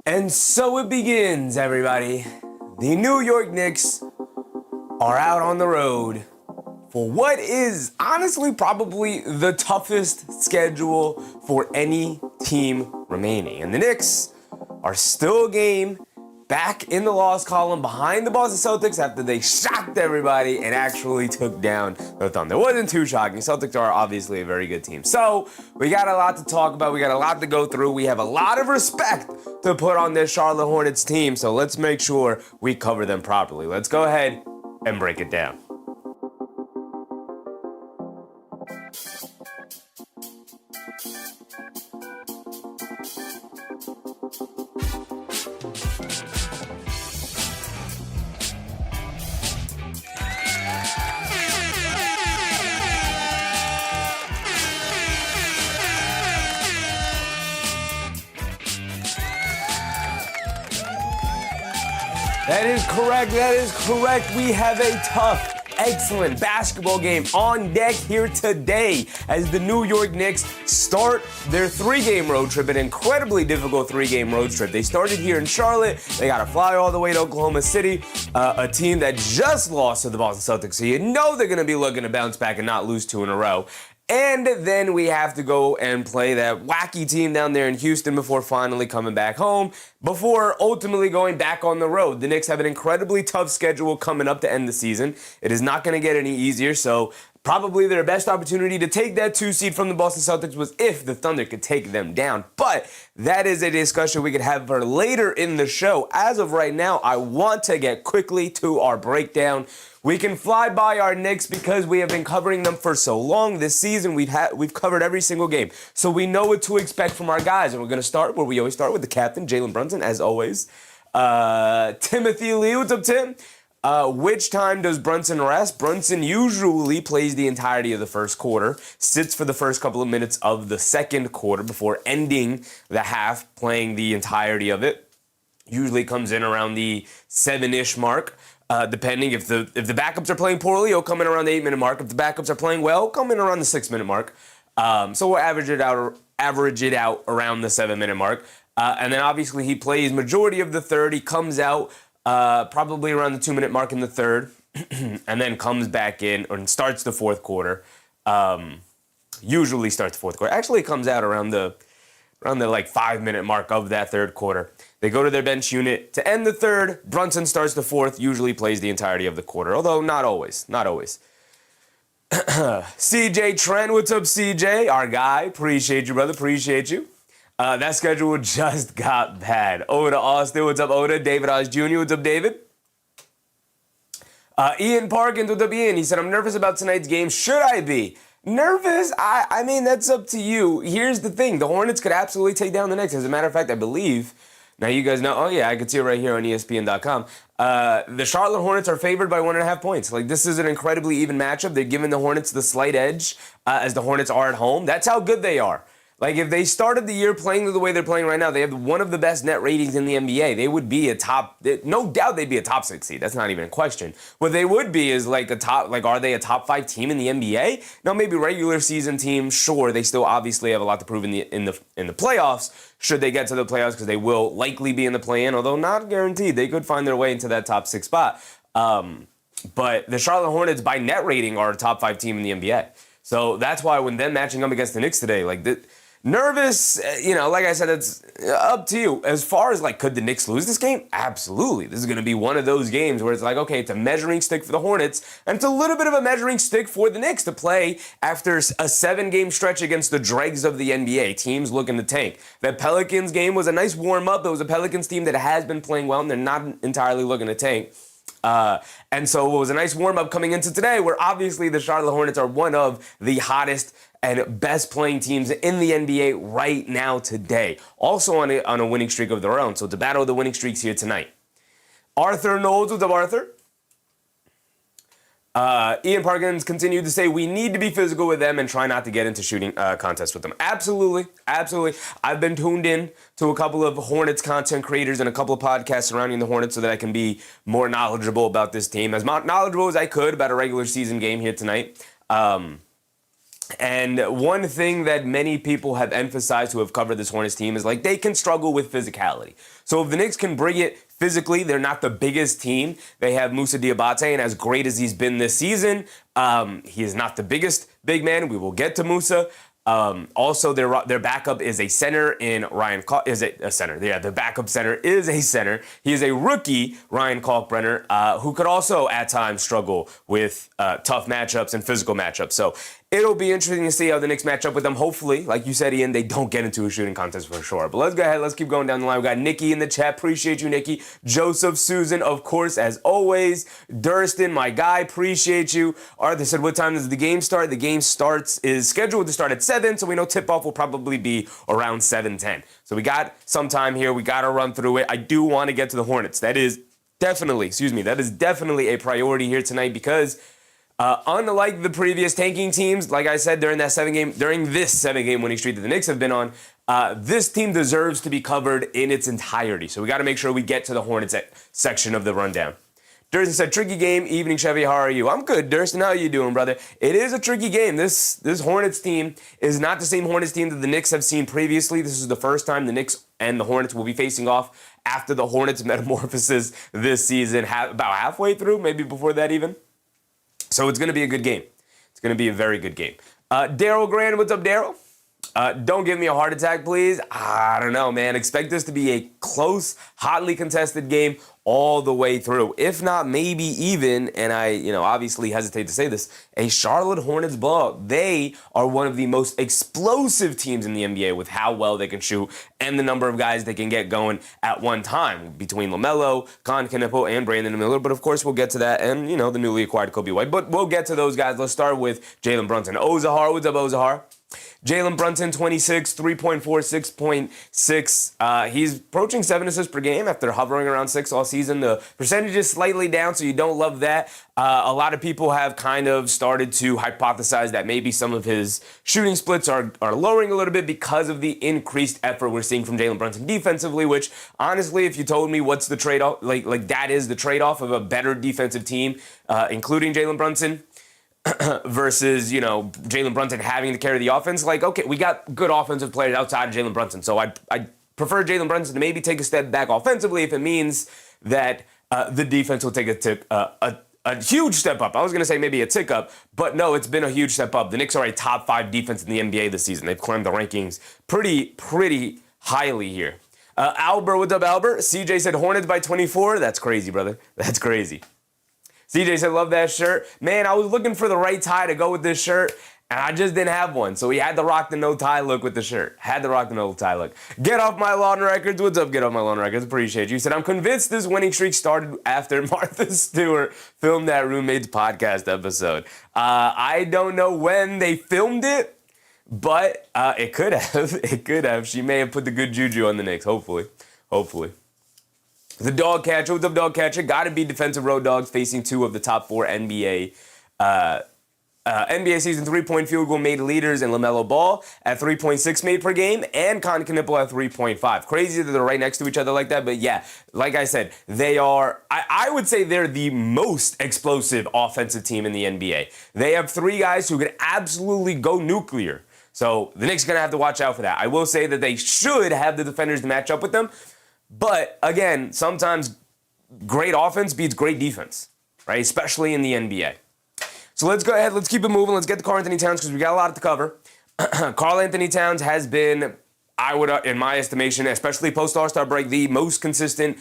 And so it begins, everybody. The New York Knicks are out on the road for what is honestly probably the toughest schedule for any team remaining. And the Knicks are still a game back in the loss column behind the Boston Celtics after they shocked everybody and actually took down the Thunder. It wasn't too shocking. Celtics are obviously a very good team. So we got a lot to talk about. We got a lot to go through. We have a lot of respect to put on this Charlotte Hornets team. So let's make sure we cover them properly. Let's go ahead and break it down. That is correct. We have a tough, excellent basketball game on deck here today as the New York Knicks start their three-game road trip, an incredibly difficult three-game road trip. They started here in Charlotte. They got to fly all the way to Oklahoma City, a team that just lost to the Boston Celtics, so you know they're going to be looking to bounce back and not lose two in a row. And then we have to go and play that wacky team down there in Houston before finally coming back home, before ultimately going back on the road. The Knicks have an incredibly tough schedule coming up to end the season. It is not going to get any easier, so probably their best opportunity to take that 2 seed from the Boston Celtics was if the Thunder could take them down. But that is a discussion we could have for later in the show. As of right now, I want to get quickly to our breakdown. We can fly by our Knicks because we have been covering them for so long this season. We've covered every single game, so we know what to expect from our guys. And we're going to start where we always start with the captain, Jalen Brunson, as always. Timothy Lee, what's up, Tim? Which time does Brunson rest? Brunson usually plays the entirety of the first quarter, sits for the first couple of minutes of the second quarter before ending the half, playing the entirety of it. Usually comes in around the 7-ish mark. Depending if the backups are playing poorly, he'll come in around the 8-minute mark. If the backups are playing well, he'll come in around the 6-minute mark. So we'll average it out around the 7-minute mark. And then obviously he plays majority of the third. He comes out probably around the 2-minute mark in the third, and then comes back in and starts the fourth quarter. Usually starts the fourth quarter. Actually, comes out around the like 5-minute mark of that third quarter. They go to their bench unit to end the third. Brunson starts the fourth, usually plays the entirety of the quarter, although not always. CJ Trent, what's up, CJ? Our guy. Appreciate you, brother. Appreciate you. That schedule just got bad. Oda Austin, what's up, Oda? David Oz Jr., what's up, David? Ian Parkins, what's up, Ian? He said, I'm nervous about tonight's game. Should I be? Nervous? I mean, that's up to you. Here's the thing. The Hornets could absolutely take down the Knicks. As a matter of fact, I believe, now you guys know, oh yeah, I can see it right here on ESPN.com. The Charlotte Hornets are favored by 1.5 points. Like, this is an incredibly even matchup. They're giving the Hornets the slight edge as the Hornets are at home. That's how good they are. Like, if they started the year playing the way they're playing right now, they have one of the best net ratings in the NBA. They would be no doubt they'd be a top 6 seed. That's not even a question. What they would be is like are they a top 5 team in the NBA? Now, maybe regular season team, sure. They still obviously have a lot to prove in the playoffs, should they get to the playoffs, because they will likely be in the play-in, although not guaranteed. They could find their way into that top 6 spot. But the Charlotte Hornets, by net rating, are a top 5 team in the NBA. So that's why when them matching up against the Knicks today, nervous, like I said, it's up to you. As far as, could the Knicks lose this game? Absolutely. This is going to be one of those games where it's like, okay, it's a measuring stick for the Hornets, and it's a little bit of a measuring stick for the Knicks to play after a 7-game stretch against the dregs of the NBA, teams looking to tank. That Pelicans game was a nice warm-up. It was a Pelicans team that has been playing well, and they're not entirely looking to tank. And so it was a nice warm-up coming into today, where obviously the Charlotte Hornets are one of the hottest and best playing teams in the NBA right now today. Also on a winning streak of their own. So it's a battle of the winning streaks here tonight. Arthur Knowles, what's up, Arthur? Ian Parkins continued to say, we need to be physical with them and try not to get into shooting contests with them. Absolutely. Absolutely. I've been tuned in to a couple of Hornets content creators and a couple of podcasts surrounding the Hornets so that I can be more knowledgeable about this team. As knowledgeable as I could about a regular season game here tonight. And one thing that many people have emphasized who have covered this Hornets team is like they can struggle with physicality. So if the Knicks can bring it physically, they're not the biggest team. They have Moussa Diabate, and as great as he's been this season, he is not the biggest big man. We will get to Moussa. Also, their backup is a center in Ryan. Is it a center? Yeah, the backup center is a center. He is a rookie, Ryan Kalkbrenner, who could also at times struggle with tough matchups and physical matchups. So it'll be interesting to see how the Knicks match up with them. Hopefully, like you said, Ian, they don't get into a shooting contest for sure. But let's go ahead. Let's keep going down the line. We got Nikki in the chat. Appreciate you, Nikki. Joseph, Susan, of course, as always. Durston, my guy. Appreciate you. Arthur said, what time does the game start? The game is scheduled to start at 7, so we know tip-off will probably be around 7:10. So we got some time here. We got to run through it. I do want to get to the Hornets. That is definitely a priority here tonight because unlike the previous tanking teams, like I said, during this 7-game winning streak that the Knicks have been on, this team deserves to be covered in its entirety. So we got to make sure we get to the Hornets section of the rundown. Durston said, tricky game, evening, Chevy, how are you? I'm good, Durston, how are you doing, brother? It is a tricky game. This Hornets team is not the same Hornets team that the Knicks have seen previously. This is the first time the Knicks and the Hornets will be facing off after the Hornets' metamorphosis this season, about halfway through, maybe before that even. So it's going to be a good game. It's going to be a very good game. Daryl Grand, what's up, Daryl? Don't give me a heart attack, please. I don't know, man. Expect this to be a close, hotly contested game all the way through. If not, maybe even, and I, obviously hesitate to say this, a Charlotte Hornets blowout. They are one of the most explosive teams in the NBA with how well they can shoot and the number of guys they can get going at one time between Lamelo, Knuepple, and Brandon Miller. But of course, we'll get to that and, the newly acquired Kobe White. But we'll get to those guys. Let's start with Jalen Brunson. Ozahar, what's up, Ozahar? Jalen Brunson, 26, 3.4, 6.6. He's approaching 7 assists per game after hovering around 6 all season. The percentage is slightly down, so you don't love that. A lot of people have kind of started to hypothesize that maybe some of his shooting splits are lowering a little bit because of the increased effort we're seeing from Jalen Brunson defensively, which, honestly, if you told me what's the trade-off, like that is the trade-off of a better defensive team, including Jalen Brunson, versus, Jalen Brunson having to carry the offense. Like, okay, we got good offensive players outside of Jalen Brunson. So I prefer Jalen Brunson to maybe take a step back offensively if it means that the defense will take a huge step up. I was going to say maybe a tick up, but no, it's been a huge step up. The Knicks are a top 5 defense in the NBA this season. They've climbed the rankings pretty highly here. Albert, what's up, Albert? CJ said Hornets by 24. That's crazy, brother. That's crazy. CJ said, love that shirt. Man, I was looking for the right tie to go with this shirt, and I just didn't have one. So we had to rock the no tie look with the shirt. Had to rock the no tie look. Get Off My Lawn Records. What's up, Get Off My Lawn Records? Appreciate you. He said, I'm convinced this winning streak started after Martha Stewart filmed that Roommates podcast episode. I don't know when they filmed it, but it could have. It could have. She may have put the good juju on the Knicks, hopefully. The Dog Catcher, what's up, Dog Catcher? Gotta be defensive road dogs facing 2 of the top 4 NBA season 3-point field goal made leaders in Lamelo Ball at 3.6 made per game and Knuepple at 3.5. Crazy that they're right next to each other like that, but yeah, like I said, they are, I would say they're the most explosive offensive team in the NBA. They have 3 guys who can absolutely go nuclear. So the Knicks are gonna have to watch out for that. I will say that they should have the defenders to match up with them. But, again, sometimes great offense beats great defense, right? Especially in the NBA. So let's go ahead. Let's keep it moving. Let's get to Karl Anthony Towns because we got a lot to cover. Karl Anthony Towns has been, I would, in my estimation, especially post-All-Star break, the most consistent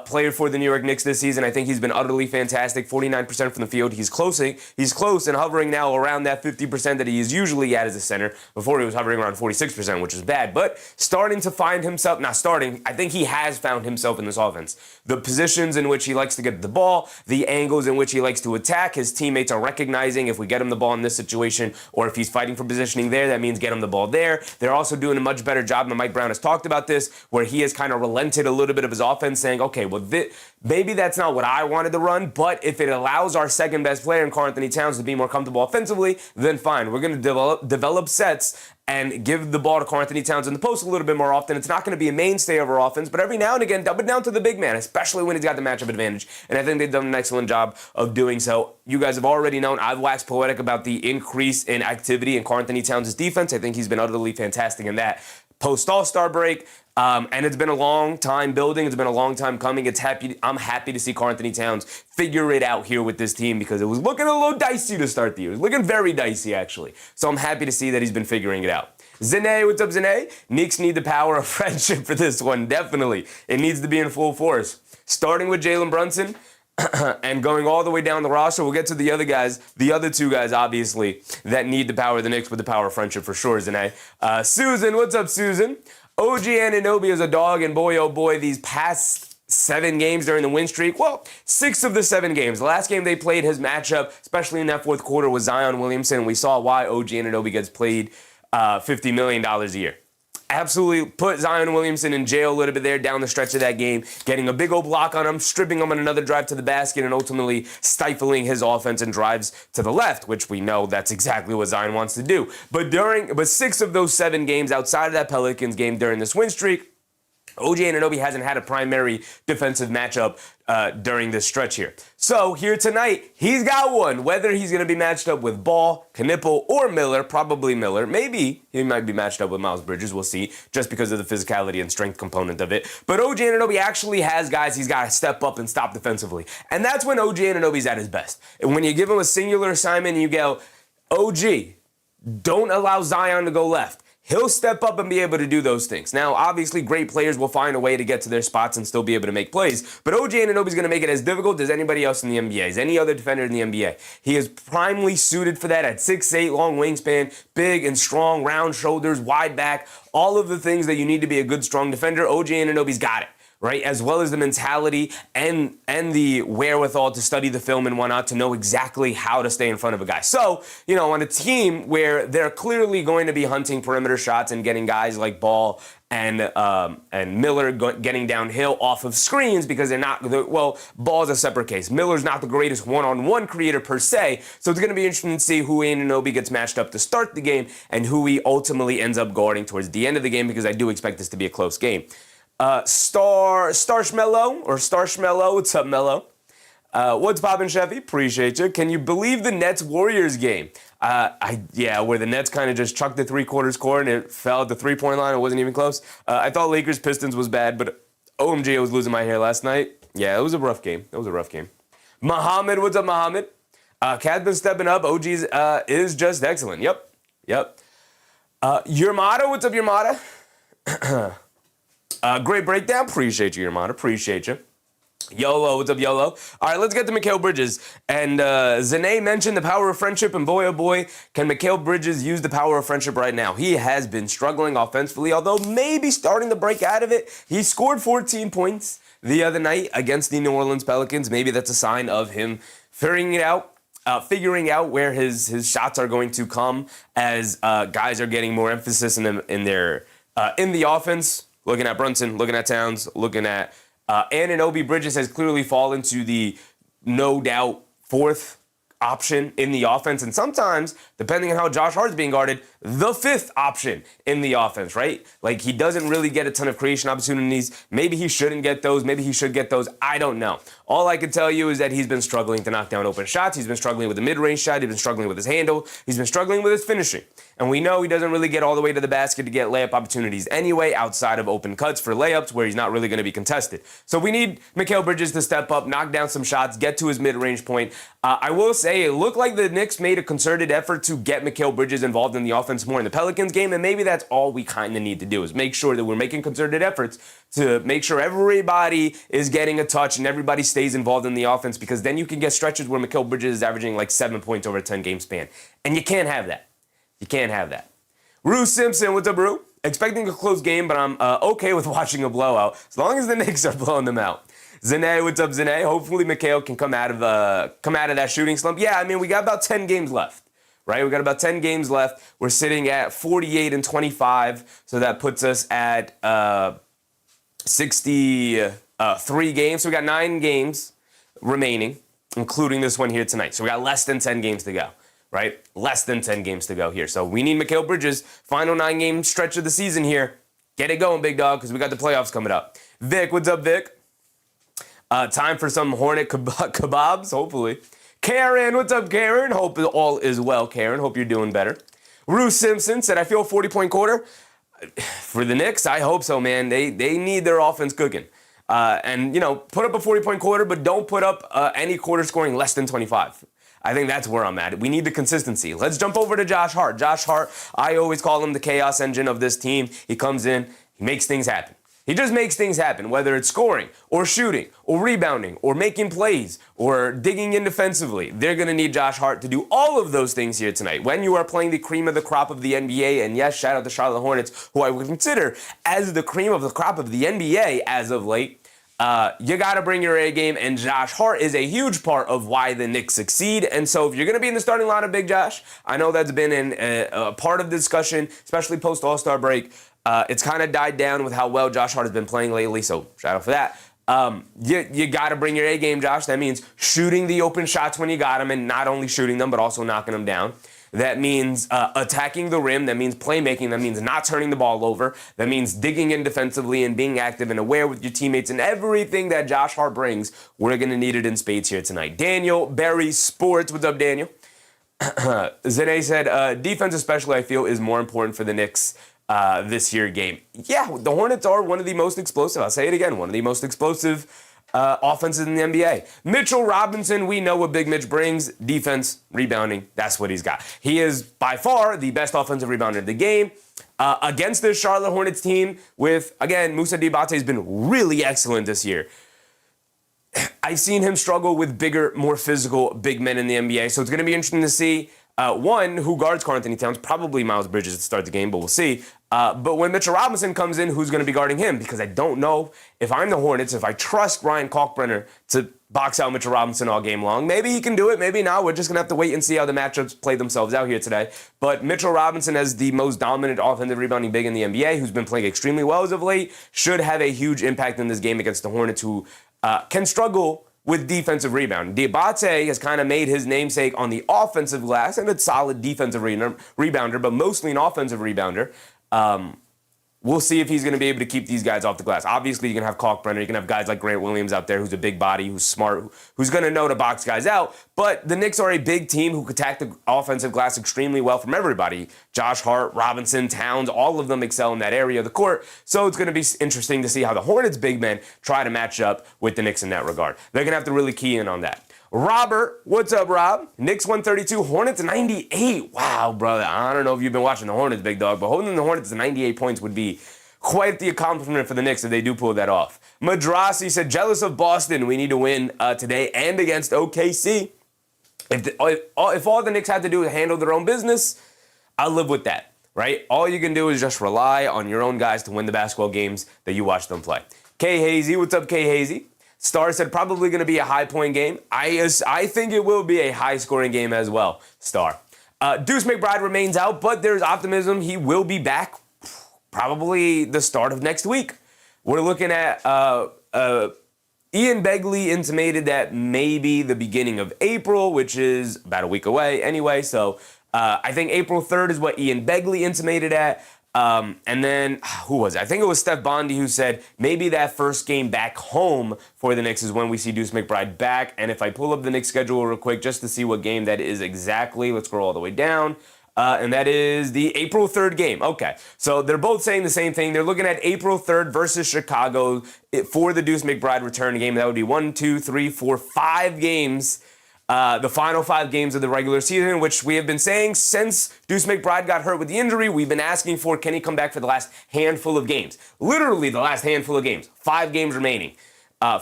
player for the New York Knicks this season. I think he's been utterly fantastic. 49% from the field. He's close and hovering now around that 50% that he is usually at as a center. Before he was hovering around 46%, which is bad. But starting to find himself, I think he has found himself in this offense. The positions in which he likes to get the ball, the angles in which he likes to attack, his teammates are recognizing if we get him the ball in this situation, or if he's fighting for positioning there, that means get him the ball there. They're also doing a much better job, and Mike Brown has talked about this, where he has kind of relented a little bit of his offense, saying, okay, okay, well, maybe that's not what I wanted to run, but if it allows our second best player in Karl-Anthony Towns to be more comfortable offensively, then fine. We're going to develop sets and give the ball to Karl-Anthony Towns in the post a little bit more often. It's not going to be a mainstay of our offense, but every now and again, dump it down to the big man, especially when he's got the matchup advantage. And I think they've done an excellent job of doing so. You guys have already known I've waxed poetic about the increase in activity in Karl-Anthony Towns' defense. I think he's been utterly fantastic in that post-All-Star break. And it's been a long time building. It's been a long time coming. I'm happy to see Karl-Anthony Towns figure it out here with this team because it was looking a little dicey to start the year. It was looking very dicey, actually. So I'm happy to see that he's been figuring it out. Zane, what's up, Zane? Knicks need the power of friendship for this one, definitely. It needs to be in full force. Starting with Jalen Brunson and going all the way down the roster, we'll get to the other guys, the other two guys, obviously, that need the power of the Knicks with the power of friendship for sure, Zane. Susan, what's up, Susan? OG Anunoby is a dog, and boy, oh boy, these past 7 games during the win streak, well, 6 of the 7 games. The last game they played, his matchup, especially in that fourth quarter, was Zion Williamson, and we saw why OG Anunoby gets played $50 million a year. Absolutely put Zion Williamson in jail a little bit there down the stretch of that game, getting a big old block on him, stripping him on another drive to the basket, and ultimately stifling his offense and drives to the left, which we know that's exactly what Zion wants to do. But 6 of those 7 games outside of that Pelicans game during this win streak, OG Anunoby hasn't had a primary defensive matchup during this stretch here. So here tonight, he's got one. Whether he's going to be matched up with Ball, Knuepple, or Miller, probably Miller. Maybe he might be matched up with Miles Bridges. We'll see, just because of the physicality and strength component of it. But OG Anunoby actually has guys he's got to step up and stop defensively. And that's when OG Anunoby's at his best. And when you give him a singular assignment and you go, OG, don't allow Zion to go left. He'll step up and be able to do those things. Now, obviously, great players will find a way to get to their spots and still be able to make plays. But OG Anunoby's going to make it as difficult as anybody else in the NBA, as any other defender in the NBA. He is primely suited for that at 6'8", long wingspan, big and strong, round shoulders, wide back, all of the things that you need to be a good, strong defender. OG Anunoby's got it. Right, as well as the mentality and the wherewithal to study the film and whatnot to know exactly how to stay in front of a guy. So, on a team where they're clearly going to be hunting perimeter shots and getting guys like Ball and Miller getting downhill off of screens because they're not, Ball's a separate case. Miller's not the greatest one-on-one creator per se, so it's going to be interesting to see who Anunoby gets matched up to start the game and who he ultimately ends up guarding towards the end of the game because I do expect this to be a close game. Starshmello, what's up, Mello? What's poppin', Chevy? Appreciate you. Can you believe the Nets-Warriors game? Where the Nets kind of just chucked the three-quarters court and it fell at the three-point line. It wasn't even close. I thought Lakers-Pistons was bad, but OMG, I was losing my hair last night. Yeah, it was a rough game. Muhammad, what's up, Muhammad? Cat's been stepping up. OG's is just excellent. Yep. Yurmada, what's up, Yurmada? Great breakdown. Appreciate you, Yurmada. Appreciate you. YOLO, what's up, YOLO? All right, let's get to Mikal Bridges. And Zane mentioned the power of friendship, and boy, oh boy, can Mikal Bridges use the power of friendship right now. He has been struggling offensively, although maybe starting to break out of it. He scored 14 points the other night against the New Orleans Pelicans. Maybe that's a sign of him figuring out where his shots are going to come as guys are getting more emphasis in the offense. Looking at Brunson, looking at Towns, looking at Anunoby. Bridges has clearly fallen to the no doubt 4th option in the offense, and sometimes, depending on how Josh Hart's being guarded, the 5th option in the offense, right? Like, he doesn't really get a ton of creation opportunities. Maybe he shouldn't get those. Maybe he should get those. I don't know. All I can tell you is that he's been struggling to knock down open shots. He's been struggling with the mid-range shot. He's been struggling with his handle. He's been struggling with his finishing. And we know he doesn't really get all the way to the basket to get layup opportunities anyway, outside of open cuts for layups where he's not really going to be contested. So we need Mikal Bridges to step up, knock down some shots, get to his mid-range point. I will say it looked like the Knicks made a concerted effort to get Mikal Bridges involved in the offense more in the Pelicans game, and maybe that's all we kind of need to do is make sure that we're making concerted efforts to make sure everybody is getting a touch and everybody stays involved in the offense, because then you can get stretches where Mikal Bridges is averaging like 7 points over a 10-game span. And you can't have that. You can't have that. Rue Simpson, what's up, Rue? Expecting a close game, but I'm okay with watching a blowout as long as the Knicks are blowing them out. Zane, what's up, Zane? Hopefully Mikal can come out of that shooting slump. Yeah, I mean, we got about 10 games left, right? We got about 10 games left. We're sitting at 48-25, so that puts us at 60. 3 games. So we got 9 games remaining, including this one here tonight. So we got less than 10 games to go, right? Less than 10 games to go here. So we need Mikal Bridges, final 9-game stretch of the season here. Get it going, big dog, because we got the playoffs coming up. Vic, what's up, Vic? Time for some Hornet kebabs, hopefully. Karen, what's up, Karen? Hope all is well, Karen. Hope you're doing better. Ruth Simpson said, I feel a 40-point quarter. For the Knicks, I hope so, man. They need their offense cooking. And, put up a 40-point quarter, but don't put up any quarter scoring less than 25. I think that's where I'm at. We need the consistency. Let's jump over to Josh Hart. Josh Hart, I always call him the chaos engine of this team. He comes in, he makes things happen. He just makes things happen, whether it's scoring or shooting or rebounding or making plays or digging in defensively. They're going to need Josh Hart to do all of those things here tonight. When you are playing the cream of the crop of the NBA, and yes, shout out to Charlotte Hornets, who I would consider as the cream of the crop of the NBA as of late, you got to bring your A game, and Josh Hart is a huge part of why the Knicks succeed. And so if you're going to be in the starting lineup, Big Josh, I know that's been a part of the discussion, especially post-All-Star break. It's kind of died down with how well Josh Hart has been playing lately, so shout out for that. You got to bring your A game, Josh. That means shooting the open shots when you got them, and not only shooting them, but also knocking them down. That means attacking the rim. That means playmaking. That means not turning the ball over. That means digging in defensively and being active and aware with your teammates, and everything that Josh Hart brings, we're going to need it in spades here tonight. Daniel Berry Sports. What's up, Daniel? Zene said, defense especially, I feel, is more important for the Knicks this year game. Yeah, the Hornets are one of the most explosive. I'll say it again, one of the most explosive offenses in the NBA. Mitchell Robinson, we know what Big Mitch brings. Defense, rebounding, that's what he's got. He is by far the best offensive rebounder in the game. Against this Charlotte Hornets team with, again, Moussa Diabate has been really excellent this year. I've seen him struggle with bigger, more physical big men in the NBA, so it's going to be interesting to see, one, who guards Karl-Anthony Towns, probably Miles Bridges to start the game, but we'll see. But when Mitchell Robinson comes in, who's going to be guarding him? Because I don't know if I'm the Hornets, if I trust Ryan Kalkbrenner to box out Mitchell Robinson all game long. Maybe he can do it, maybe not. We're just going to have to wait and see how the matchups play themselves out here today. But Mitchell Robinson, as the most dominant offensive rebounding big in the NBA, who's been playing extremely well as of late, should have a huge impact in this game against the Hornets, who can struggle with defensive rebound. Diabate has kind of made his namesake on the offensive glass, and it's solid defensive rebounder, but mostly an offensive rebounder. We'll see if he's going to be able to keep these guys off the glass. Obviously, you can have Kalkbrenner, you can have guys like Grant Williams out there, who's a big body, who's smart, who's going to know to box guys out. But the Knicks are a big team who could attack the offensive glass extremely well from everybody. Josh Hart, Robinson, Towns, all of them excel in that area of the court. So it's going to be interesting to see how the Hornets' big men try to match up with the Knicks in that regard. They're going to have to really key in on that. Robert, what's up, Rob? Knicks 132, Hornets 98. Wow, brother. I don't know if you've been watching the Hornets, big dog, but holding the Hornets to 98 points would be quite the accomplishment for the Knicks if they do pull that off. Madrasi said, jealous of Boston. We need to win today and against OKC. If all the Knicks had to do is handle their own business, I'll live with that, right? All you can do is just rely on your own guys to win the basketball games that you watch them play. K Hazy, what's up, K Hazy? Star said probably going to be a high-point game. I think it will be a high-scoring game as well, Star. Deuce McBride remains out, but there's optimism. He will be back probably the start of next week. We're looking at Ian Begley intimated that maybe the beginning of April, which is about a week away anyway. So I think April 3rd is what Ian Begley intimated at. And then, who was it? I think it was Steph Bondy who said maybe that first game back home for the Knicks is when we see Deuce McBride back. And if I pull up the Knicks schedule real quick just to see what game that is exactly, let's scroll all the way down. And that is the April 3rd game. Okay, so they're both saying the same thing. They're looking at April 3rd versus Chicago for the Deuce McBride return game. That would be 1, 2, 3, 4, 5 games. The final 5 games of the regular season, which we have been saying since Deuce McBride got hurt with the injury, we've been asking for, can he come back for the last handful of games? Literally the last handful of games. 5 games remaining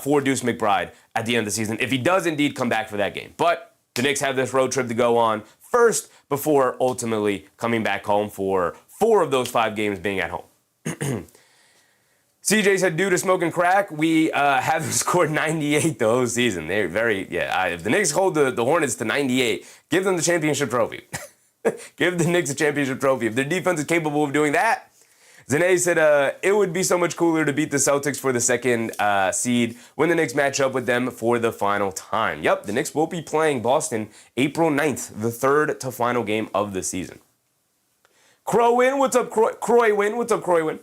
for Deuce McBride at the end of the season, if he does indeed come back for that game. But the Knicks have this road trip to go on first before ultimately coming back home for 4 of those 5 games being at home. CJ said, due to smoking crack, we haven't scored 98 the whole season. They're very, if the Knicks hold the Hornets to 98, give them the championship trophy. Give the Knicks a championship trophy. If their defense is capable of doing that, Zane said, it would be so much cooler to beat the Celtics for the second seed when the Knicks match up with them for the final time. Yep, the Knicks will be playing Boston April 9th, the third to final game of the season. Crowin, what's up, Croywin? What's up, Croywin?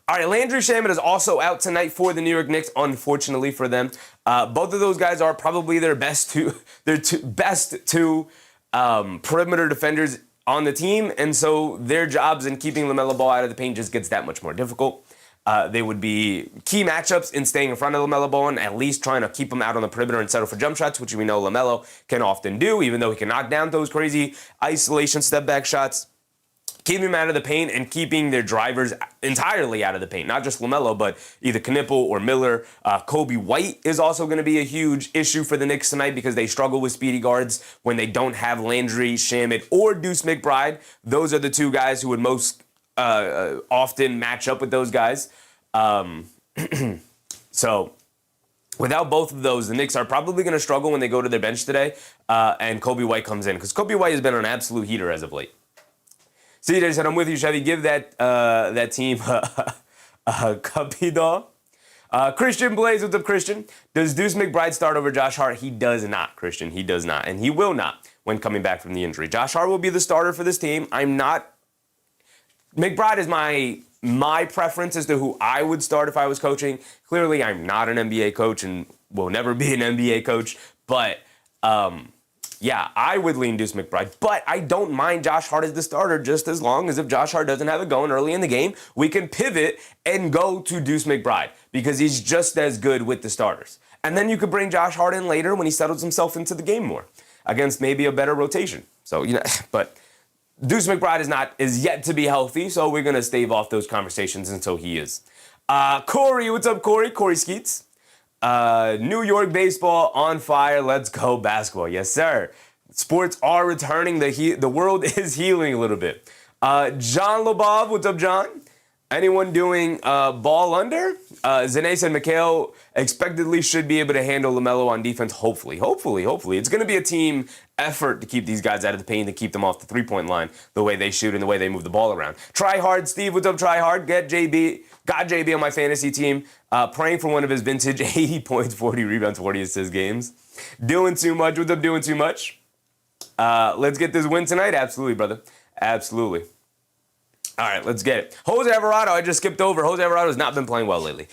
All right, Landry Shamet is also out tonight for the New York Knicks, unfortunately for them. Both of those guys are probably their best two perimeter defenders on the team, and so their jobs in keeping Lamelo Ball out of the paint just gets that much more difficult. They would be key matchups in staying in front of Lamelo Ball and at least trying to keep him out on the perimeter and settle for jump shots, which we know Lamelo can often do, even though he can knock down those crazy isolation step-back shots. Keeping him out of the paint and keeping their drivers entirely out of the paint. Not just Lamelo, but either Knuepple or Miller. Kobe White is also going to be a huge issue for the Knicks tonight because they struggle with speedy guards when they don't have Landry Shamet or Deuce McBride. Those are the two guys who would most often match up with those guys. So without both of those, the Knicks are probably going to struggle when they go to their bench today and Kobe White comes in because Kobe White has been an absolute heater as of late. CJ said, I'm with you, Chevy. Give that team a cupido. Christian Blaze, what's up, Christian? Does Deuce McBride start over Josh Hart? He does not, Christian. He does not. And he will not when coming back from the injury. Josh Hart will be the starter for this team. McBride is my preference as to who I would start if I was coaching. Clearly, I'm not an NBA coach and will never be an NBA coach. But, yeah, I would lean Deuce McBride, but I don't mind Josh Hart as the starter just as long as if Josh Hart doesn't have it going early in the game, we can pivot and go to Deuce McBride because he's just as good with the starters. And then you could bring Josh Hart in later when he settles himself into the game more against maybe a better rotation. So, but Deuce McBride is yet to be healthy, so we're going to stave off those conversations until he is. Corey, what's up, Corey? Corey Skeets. New York baseball on fire. Let's go basketball. Yes, sir. Sports are returning. The world is healing a little bit. John Lobov, what's up, John? Anyone doing ball under? Zane said Mikhail expectedly should be able to handle Lamelo on defense. Hopefully. It's going to be a team effort to keep these guys out of the paint, to keep them off the three-point line, the way they shoot and the way they move the ball around. Try hard, Steve. What's up, try hard? Got JB on my fantasy team. Praying for one of his vintage 80 points, 40 rebounds, 40 assists games. Doing too much. What's up, doing too much? Let's get this win tonight. Absolutely, brother. Absolutely. All right, let's get it. Jose Alvarado, I just skipped over. Jose Alvarado has not been playing well lately.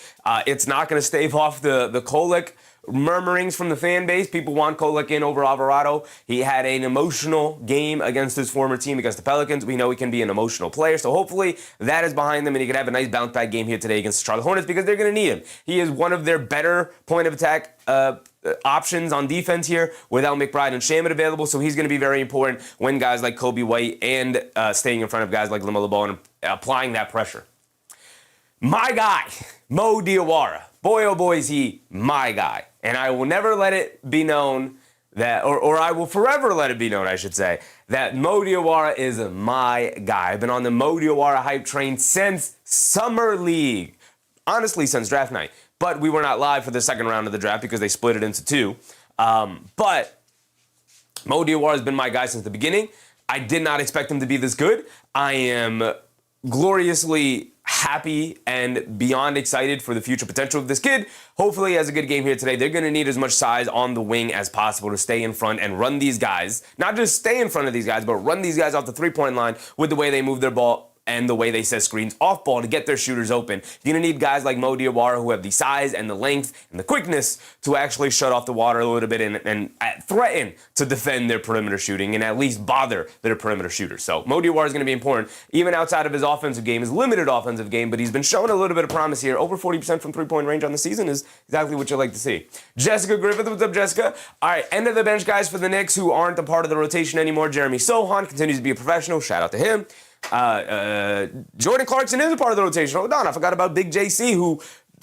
It's not going to stave off the Kolek murmurings from the fan base. People want Kolek in over Alvarado. He had an emotional game against his former team, against the Pelicans. We know he can be an emotional player, so hopefully that is behind them and he can have a nice bounce-back game here today against the Charlotte Hornets because they're going to need him. He is one of their better point-of-attack options on defense here without McBride and Shamet available, so he's going to be very important when guys like Kobe White and staying in front of guys like Lamelo Ball and applying that pressure. My guy, Mo Diawara. Boy, oh boy, is he my guy. And I will never let it be known that, or I will forever let it be known, I should say, that Mo Diawara is my guy. I've been on the Mo Diawara hype train since Summer League. Honestly, since draft night. But we were not live for the second round of the draft because they split it into two. But Mo Diawara has been my guy since the beginning. I did not expect him to be this good. I am gloriously happy and beyond excited for the future potential of this kid. Hopefully he has a good game here today. They're going to need as much size on the wing as possible to stay in front and run these guys. Not just stay in front of these guys, but run these guys off the three-point line with the way they move their ball and the way they set screens off ball to get their shooters open. You're going to need guys like Mo Diawara who have the size and the length and the quickness to actually shut off the water a little bit and threaten to defend their perimeter shooting and at least bother their perimeter shooters. So Mo Diawara is going to be important, even outside of his offensive game, his limited offensive game, but he's been showing a little bit of promise here. Over 40% from three-point range on the season is exactly what you like to see. Jessica Griffith, what's up, Jessica? All right, end of the bench guys for the Knicks who aren't a part of the rotation anymore. Jeremy Sohan continues to be a professional. Shout out to him. Jordan Clarkson is a part of the rotation. Hold on, I forgot about Big JC, who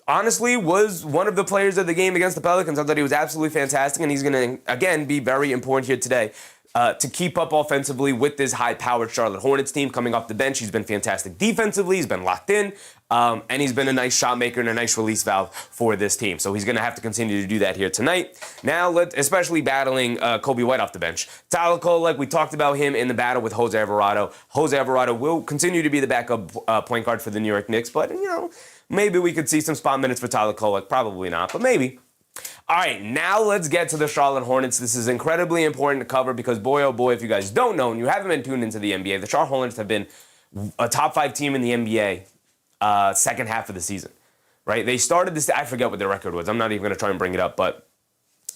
honestly was one of the players of the game against the Pelicans. I thought he was absolutely fantastic, and he's going to, again, be very important here today. to keep up offensively with this high-powered Charlotte Hornets team coming off the bench. He's been fantastic defensively. He's been locked in. And he's been a nice shot maker and a nice release valve for this team. So he's going to have to continue to do that here tonight. Now, especially battling Kobe White off the bench. Tyler Kolek, we talked about him in the battle with Jose Alvarado. Jose Alvarado will continue to be the backup point guard for the New York Knicks. But, maybe we could see some spot minutes for Tyler Kolek. Probably not, but maybe. All right, now let's get to the Charlotte Hornets. This is incredibly important to cover because, boy, oh boy, if you guys don't know and you haven't been tuned into the NBA, the Charlotte Hornets have been a top 5 team in the NBA second half of the season, right? They started this, I forget what their record was. I'm not even going to try and bring it up, but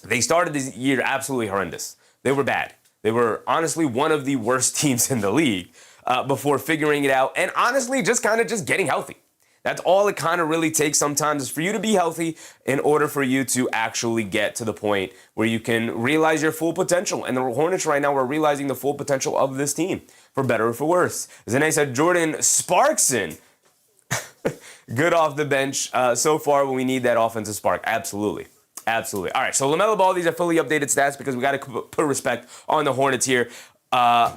they started this year absolutely horrendous. They were bad. They were honestly one of the worst teams in the league before figuring it out and honestly just getting healthy. That's all it kind of really takes sometimes is for you to be healthy in order for you to actually get to the point where you can realize your full potential. And the Hornets right now are realizing the full potential of this team, for better or for worse. As I said, Jordan Sparkson, good off the bench so far when we need that offensive spark. Absolutely. Absolutely. All right, so Lamelo Ball, these are fully updated stats because we got to put respect on the Hornets here.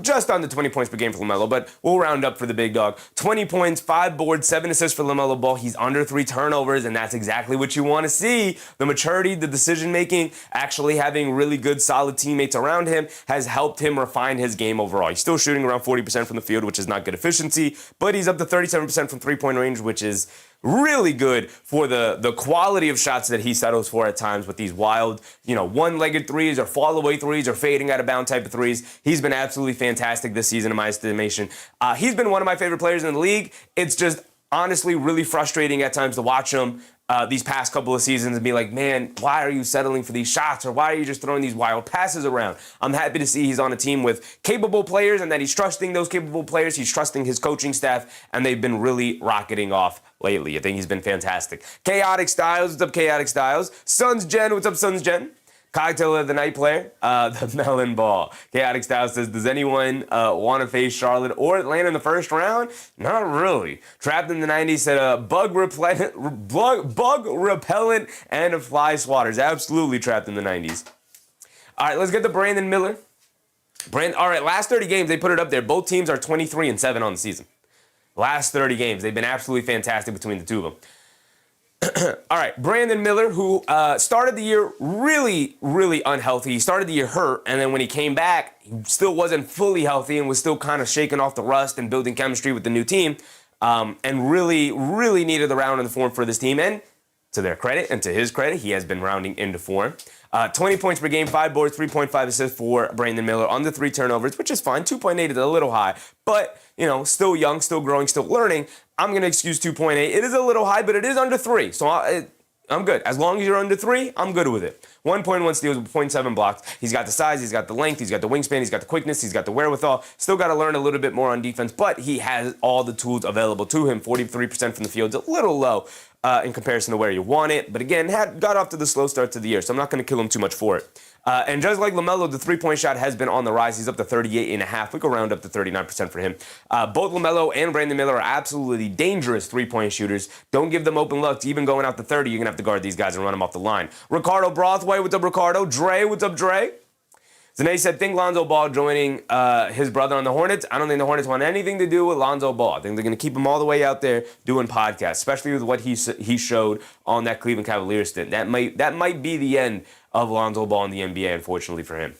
Just under 20 points per game for Lamelo, but we'll round up for the big dog. 20 points, 5 boards, 7 assists for Lamelo Ball. He's under 3 turnovers, and that's exactly what you want to see. The maturity, the decision-making, actually having really good, solid teammates around him has helped him refine his game overall. He's still shooting around 40% from the field, which is not good efficiency, but he's up to 37% from three-point range, which is really good for the quality of shots that he settles for at times with these wild, one-legged threes or fall-away threes or fading out of bound type of threes. He's been absolutely fantastic this season in my estimation. He's been one of my favorite players in the league. It's just honestly really frustrating at times to watch him these past couple of seasons and be like, man, why are you settling for these shots or why are you just throwing these wild passes around? I'm happy to see he's on a team with capable players and that he's trusting those capable players. He's trusting his coaching staff, and they've been really rocketing off lately. I think he's been fantastic. Chaotic Styles, what's up, Chaotic Styles? Suns Gen, what's up, Suns Gen? Cocktail of the night player, the melon ball. Chaotic Styles says, does anyone want to face Charlotte or Atlanta in the first round? Not really. Trapped in the 90s said bug repellent and a fly swatters. Absolutely trapped in the 90s. All right, let's get to Brandon Miller. All right, last 30 games, they put it up there. Both teams are 23-7 on the season. Last 30 games, they've been absolutely fantastic between the two of them. All right, Brandon Miller, who started the year really, really unhealthy. He started the year hurt, and then when he came back, he still wasn't fully healthy and was still kind of shaking off the rust and building chemistry with the new team, and really, really needed the round in the form for this team. And to their credit and to his credit, he has been rounding into form. 20 points per game, 5 boards, 3.5 assists for Brandon Miller, under 3 turnovers, which is fine. 2.8 is a little high, but, still young, still growing, still learning. I'm going to excuse 2.8. It is a little high, but it is under 3, so I'm good. As long as you're under 3, I'm good with it. 1.1 steals, 0.7 blocks. He's got the size, he's got the length, he's got the wingspan, he's got the quickness, he's got the wherewithal. Still got to learn a little bit more on defense, but he has all the tools available to him. 43% from the field, a little low in comparison to where you want it. But again, got off to the slow start to the year, so I'm not going to kill him too much for it. And just like Lamelo, the three-point shot has been on the rise. He's up to 38.5. We could round up to 39% for him. Both Lamelo and Brandon Miller are absolutely dangerous three-point shooters. Don't give them open looks. Even going out to 30, you're going to have to guard these guys and run them off the line. Ricardo Brothway, what's up, Ricardo? Dre, what's up, Dre? Zane said, think Lonzo Ball joining his brother on the Hornets. I don't think the Hornets want anything to do with Lonzo Ball. I think they're going to keep him all the way out there doing podcasts, especially with what he showed on that Cleveland Cavaliers stint. That might be the end of Lonzo Ball in the NBA, unfortunately for him.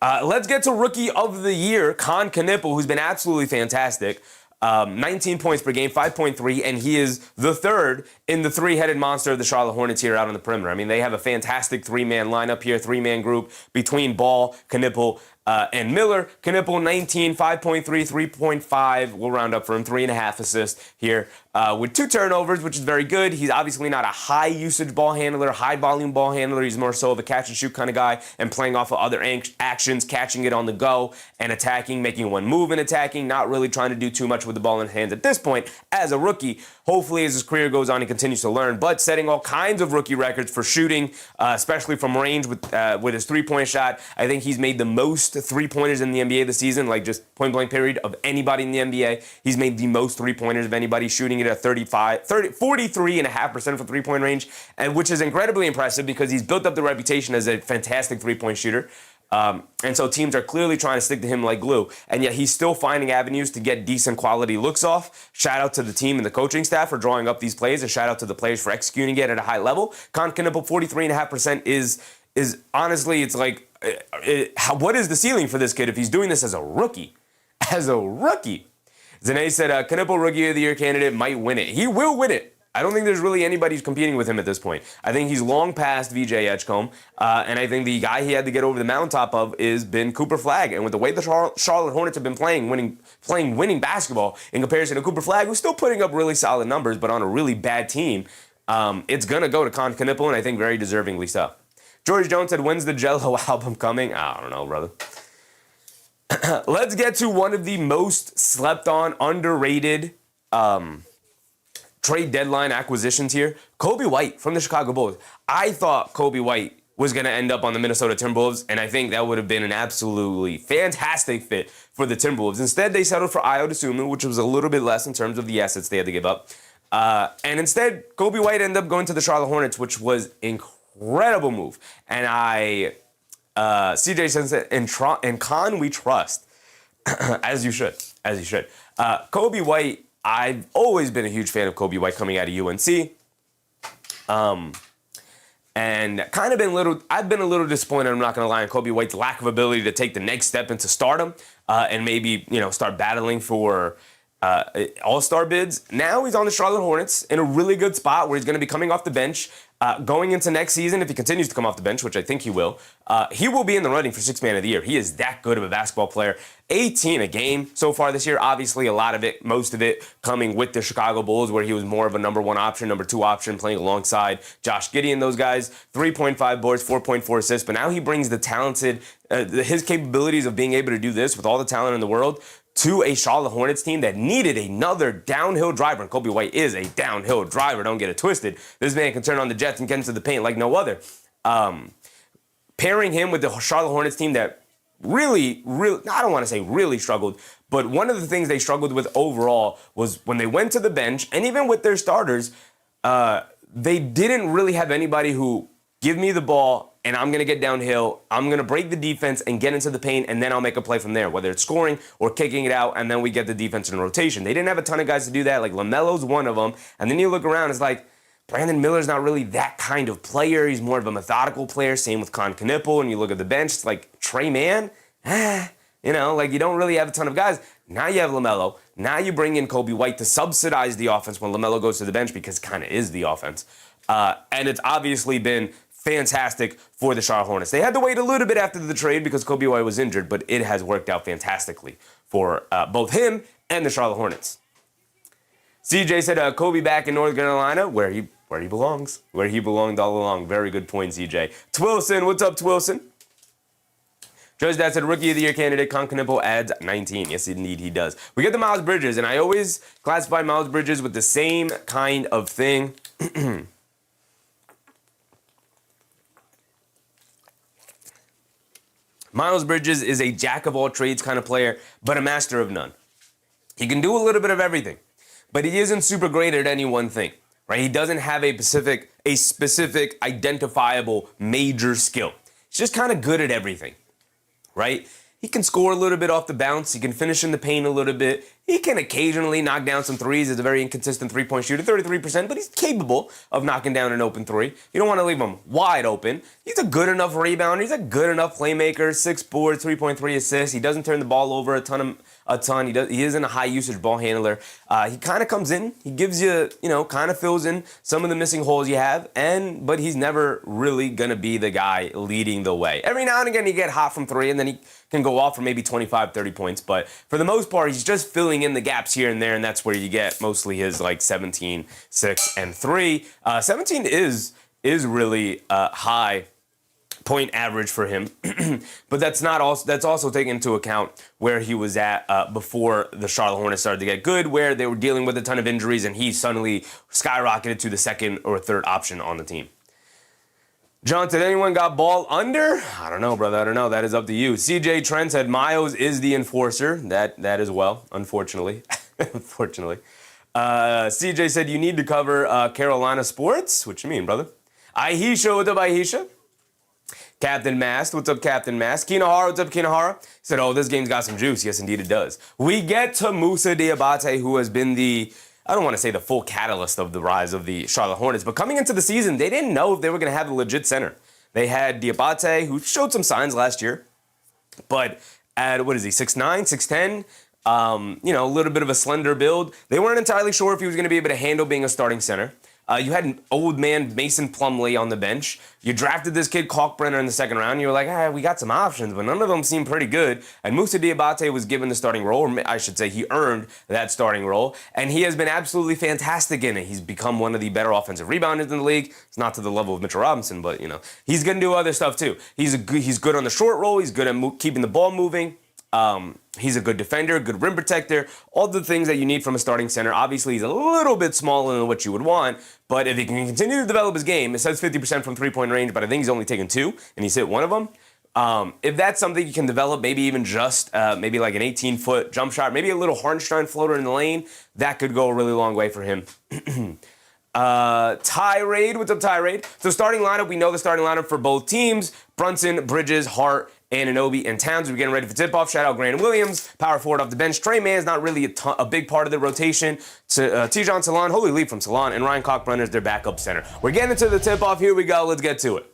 Let's get to Rookie of the Year, Knuepple, who's been absolutely fantastic. 19 points per game, 5.3, and he is the third in the three-headed monster of the Charlotte Hornets here out on the perimeter. I mean, they have a fantastic three-man lineup here, three-man group between Ball, Knuepple, and Miller. Knuepple, 19, 5.3, 3.5. We'll round up for him. 3.5 assists here with 2 turnovers, which is very good. He's obviously not a high-usage ball handler, high-volume ball handler. He's more so of a catch-and-shoot kind of guy and playing off of other actions, catching it on the go and attacking, making one move and attacking, not really trying to do too much with the ball in his hands at this point as a rookie. Hopefully, as his career goes on, he continues to learn, but setting all kinds of rookie records for shooting, especially from range with his three-point shot. I think he's made the most three-pointers in the NBA this season, like just point-blank period of anybody in the NBA. He's made the most three-pointers of anybody, shooting it at 43.5% from three-point range, and which is incredibly impressive because he's built up the reputation as a fantastic three-point shooter. And so teams are clearly trying to stick to him like glue, and yet he's still finding avenues to get decent quality looks off. Shout out to the team and the coaching staff for drawing up these plays, and shout out to the players for executing it at a high level. Knuepple, 43.5% is honestly, it's like, what is the ceiling for this kid if he's doing this as a rookie? As a rookie. Zane said, Knuepple Rookie of the Year candidate might win it. He will win it. I don't think there's really anybody who's competing with him at this point. I think he's long past VJ Edgecombe, and I think the guy he had to get over the mountaintop of is been Cooper Flagg. And with the way the Charlotte Hornets have been playing winning basketball in comparison to Cooper Flagg, who's still putting up really solid numbers, but on a really bad team, it's going to go to Knuepple, and I think very deservingly so. George Jones said, when's the Jello album coming? I don't know, brother. Let's get to one of the most slept on, underrated trade deadline acquisitions here. Coby White from the Chicago Bulls. I thought Coby White was going to end up on the Minnesota Timberwolves, and I think that would have been an absolutely fantastic fit for the Timberwolves. Instead, they settled for Ayo Dosunmu, which was a little bit less in terms of the assets they had to give up. And instead, Coby White ended up going to the Charlotte Hornets, which was incredible move. And CJ says, in Con we trust, as you should. Coby White, I've always been a huge fan of Coby White coming out of UNC. And I've been a little disappointed, I'm not going to lie, on Coby White's lack of ability to take the next step into stardom and maybe, start battling for all-star bids. Now he's on the Charlotte Hornets in a really good spot where he's going to be coming off the bench. Going into next season, if he continues to come off the bench, which I think he will be in the running for Sixth Man of the Year. He is that good of a basketball player. 18 a game so far this year. Obviously, most of it coming with the Chicago Bulls, where he was more of a number one option, number two option, playing alongside Josh Giddey and those guys. 3.5 boards, 4.4 assists. But now he brings the talented, his capabilities of being able to do this with all the talent in the world to a Charlotte Hornets team that needed another downhill driver. And Coby White is a downhill driver, don't get it twisted. This man can turn on the jets and get into the paint like no other. Pairing him with the Charlotte Hornets team that really, I don't want to say really struggled, but one of the things they struggled with overall was when they went to the bench, and even with their starters, they didn't really have anybody who give me the ball and I'm going to get downhill, I'm going to break the defense and get into the paint, and then I'll make a play from there, whether it's scoring or kicking it out, and then we get the defense in rotation. They didn't have a ton of guys to do that. Like Lamelo's one of them, and then you look around, it's like, Brandon Miller's not really that kind of player. He's more of a methodical player. Same with Knuepple, and you look at the bench, it's like Trey Mann, you don't really have a ton of guys. Now you have Lamelo. Now you bring in Coby White to subsidize the offense when Lamelo goes to the bench, because kind of is the offense. And it's obviously been fantastic for the Charlotte Hornets. They had to wait a little bit after the trade because Coby White was injured, but it has worked out fantastically for both him and the Charlotte Hornets. CJ said Coby back in North Carolina, where he belongs, where he belonged all along. Very good point, CJ. Twilson, what's up, Twilson? Judge Dad said Rookie of the Year candidate Knuepple adds 19. Yes, indeed, he does. We get the Miles Bridges, and I always classify Miles Bridges with the same kind of thing. Miles Bridges is a jack-of-all-trades kind of player, but a master of none. He can do a little bit of everything, but he isn't super great at any one thing, right? He doesn't have a specific identifiable major skill. He's just kind of good at everything, right? He can score a little bit off the bounce. He can finish in the paint a little bit. He can occasionally knock down some threes. He's a very inconsistent three-point shooter, 33%, but he's capable of knocking down an open three. You don't want to leave him wide open. He's a good enough rebounder. He's a good enough playmaker, 6 boards, 3.3 assists. He doesn't turn the ball over a ton. He isn't a high-usage ball handler. He kind of comes in. He gives you, kind of fills in some of the missing holes you have, but he's never really going to be the guy leading the way. Every now and again, he get hot from three, and then he can go off for maybe 25, 30 points. But for the most part, he's just filling in the gaps here and there, and that's where you get mostly his 17, 6, and 3. 17 is really high point average for him, but that's also taken into account where he was at before the Charlotte Hornets started to get good, where they were dealing with a ton of injuries, and he suddenly skyrocketed to the second or third option on the team. John said, anyone got ball under? I don't know, brother. I don't know. That is up to you. CJ Trent said, Miles is the enforcer. That as well, unfortunately. Unfortunately. CJ said, you need to cover Carolina sports. What you mean, brother? Aisha, what up, Aisha? Captain Mast, what's up, Captain Mast? Kinahara, what's up, Kinahara? Said, oh, this game's got some juice. Yes, indeed it does. We get to Moussa Diabate, who has been I don't want to say the full catalyst of the rise of the Charlotte Hornets, but coming into the season, they didn't know if they were going to have a legit center. They had Diabate, who showed some signs last year, but at, what is he, 6'9", 6'10", a little bit of a slender build. They weren't entirely sure if he was going to be able to handle being a starting center. You had an old man, Mason Plumlee, on the bench. You drafted this kid, Kalkbrenner, in the second round. You were like, we got some options, but none of them seem pretty good. And Moussa Diabate was given the starting role, or I should say he earned that starting role, and he has been absolutely fantastic in it. He's become one of the better offensive rebounders in the league. It's not to the level of Mitchell Robinson, but, he's going to do other stuff, too. He's good on the short roll. He's good at keeping the ball moving. He's a good defender, good rim protector, all the things that you need from a starting center. Obviously, he's a little bit smaller than what you would want, but if he can continue to develop his game, it says 50% from three-point range, but I think he's only taken 2, and he's hit 1 of them. If that's something you can develop, maybe even just maybe like an 18-foot jump shot, maybe a little Hartenstein floater in the lane, that could go a really long way for him. Tirade, what's up, Tirade? So starting lineup, we know the starting lineup for both teams: Brunson, Bridges, Hart, Anunoby, and Towns. We're getting ready for tip-off. Shout out Grant Williams, power forward off the bench. Trey Mann's not really a big part of the rotation. Tijan Salon, holy leap from Salon, and Ryan Kalkbrenner is their backup center. We're getting into the tip-off. Here we go. Let's get to it.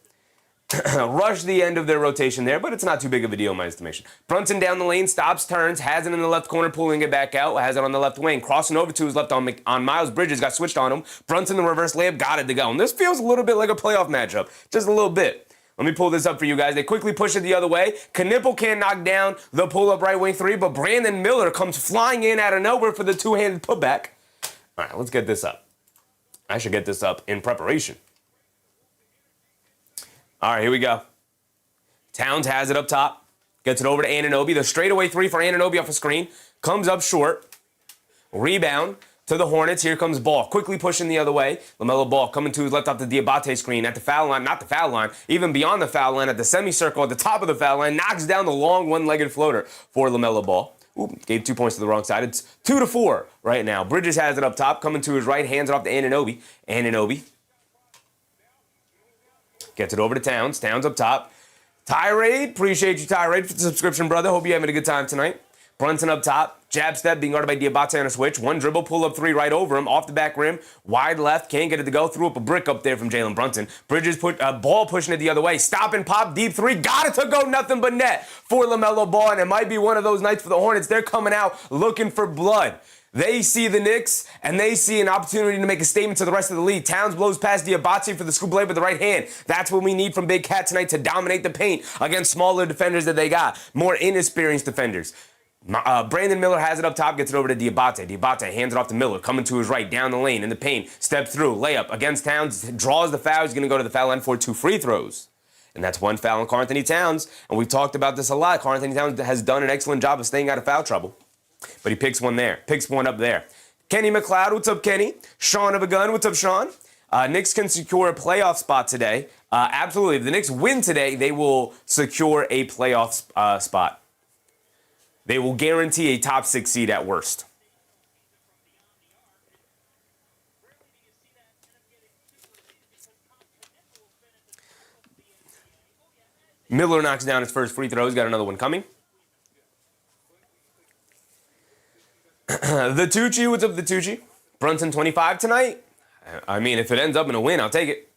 Rush the end of their rotation there, but it's not too big of a deal in my estimation. Brunson down the lane, stops, turns, has it in the left corner, pulling it back out, has it on the left wing, crossing over to his left on Miles Bridges, got switched on him. Brunson, the reverse layup, got it to go. And this feels a little bit like a playoff matchup, just a little bit. Let me pull this up for you guys. They quickly push it the other way. Knuepple can't knock down the pull-up right wing 3, but Brandon Miller comes flying in out of nowhere for the two-handed putback. All right, let's get this up. I should get this up in preparation. All right, here we go. Towns has it up top. Gets it over to Anunoby. The straightaway 3 for Anunoby off a screen. Comes up short. Rebound to the Hornets. Here comes Ball. Quickly pushing the other way. Lamelo Ball coming to his left off the Diabate screen at the foul line. Not the foul line. Even beyond the foul line at the semicircle at the top of the foul line. Knocks down the long one-legged floater for Lamelo Ball. Ooh, gave 2 points to the wrong side. It's 2-4 right now. Bridges has it up top. Coming to his right. Hands it off to Anunoby. Anunoby gets it over to Towns. Towns up top. Tirade, appreciate you, Tirade, for the subscription, brother. Hope you're having a good time tonight. Brunson up top. Jab step, being guarded by Diabate on a switch. One dribble, pull up 3 right over him. Off the back rim. Wide left, can't get it to go. Threw up a brick up there from Jalen Brunson. Bridges Ball pushing it the other way. Stop and pop, deep 3. Got it to go, nothing but net for Lamelo Ball. And it might be one of those nights for the Hornets. They're coming out looking for blood. They see the Knicks, and they see an opportunity to make a statement to the rest of the league. Towns blows past Diabate for the scoop blade with the right hand. That's what we need from Big Cat tonight to dominate the paint against smaller defenders that they got. More inexperienced defenders. Brandon Miller has it up top, gets it over to Diabate. Diabate hands it off to Miller, coming to his right, down the lane, in the paint. Step through, layup against Towns, draws the foul. He's going to go to the foul line for 2 free throws. And that's 1 foul on Karl-Anthony Towns. And we've talked about this a lot. Karl-Anthony Towns has done an excellent job of staying out of foul trouble. But he picks one there. Picks one up there. Kenny McLeod, what's up, Kenny? Sean of a Gun, what's up, Sean? Knicks can secure a playoff spot today. Absolutely. If the Knicks win today, they will secure a playoff spot. They will guarantee a top 6 seed at worst. Miller knocks down his first free throw. He's got another one coming. The Tucci, what's up, the Tucci? Brunson 25 tonight. I mean, if it ends up in a win, I'll take it.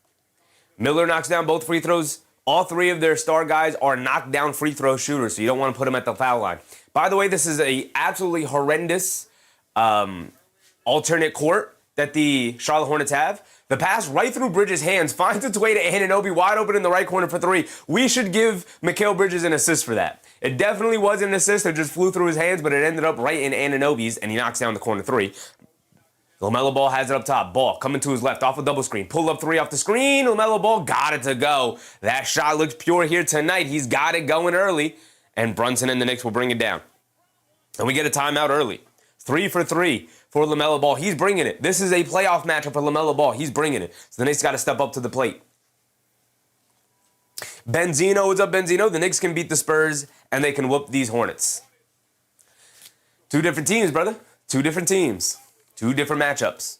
Miller knocks down both free throws. All 3 of their star guys are knockdown free throw shooters, so you don't want to put them at the foul line. By the way, this is a absolutely horrendous alternate court that the Charlotte Hornets have. The pass right through Bridges' hands finds its way to Anunoby, wide open in the right corner for 3. We should give Mikal Bridges an assist for that. It definitely was an assist that just flew through his hands, but it ended up right in Anunoby's, and he knocks down the corner 3. Lamelo Ball has it up top. Ball coming to his left off a double screen. Pull up 3 off the screen. Lamelo Ball got it to go. That shot looks pure here tonight. He's got it going early, and Brunson and the Knicks will bring it down. And we get a timeout early. 3 for 3 for Lamelo Ball. He's bringing it. This is a playoff matchup for Lamelo Ball. He's bringing it. So the Knicks got to step up to the plate. Benzino, what's up, Benzino? The Knicks can beat the Spurs, and they can whoop these Hornets. 2 different teams, brother. 2 different teams. 2 different matchups.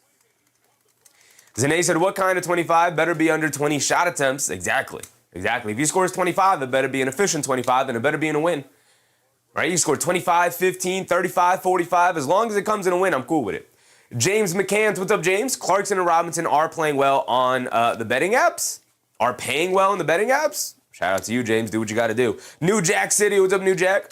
Zane said, what kind of 25? Better be under 20 shot attempts. Exactly. Exactly. If he scores 25, it better be an efficient 25, and it better be in a win. Right? You score 25, 15, 35, 45. As long as it comes in a win, I'm cool with it. James McCann, what's up, James? Clarkson and Robinson are playing well on the betting apps. Are paying well in the betting apps. Shout out to you, James. Do what you got to do. New Jack City, what's up, New Jack?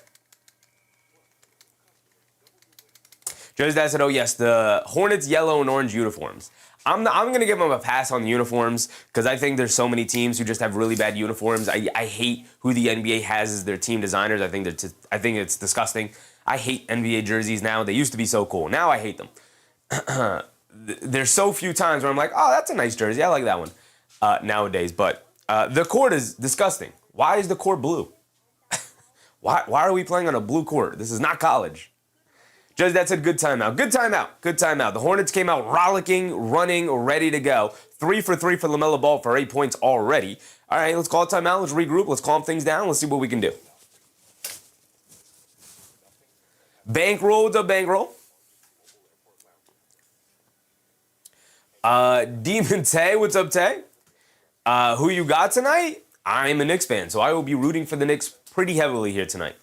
Joe's dad said, oh, yes, the Hornets yellow and orange uniforms. I'm going to give them a pass on the uniforms because I think there's so many teams who just have really bad uniforms. I hate who the NBA has as their team designers. I think it's disgusting. I hate NBA jerseys now. They used to be so cool. Now I hate them. There's so few times where I'm like, oh, that's a nice jersey. I like that one nowadays. But the court is disgusting. Why is the court blue? Why are we playing on a blue court? This is not college. Judge, that said good timeout. Good timeout. Good timeout. The Hornets came out rollicking, running, ready to go. 3 for 3 for Lamelo Ball for 8 points already. All right, let's call it timeout. Let's regroup. Let's calm things down. Let's see what we can do. Bankroll, what's up, Bankroll? Demon Tay, what's up, Tay? Who you got tonight? I'm a Knicks fan, so I will be rooting for the Knicks pretty heavily here tonight.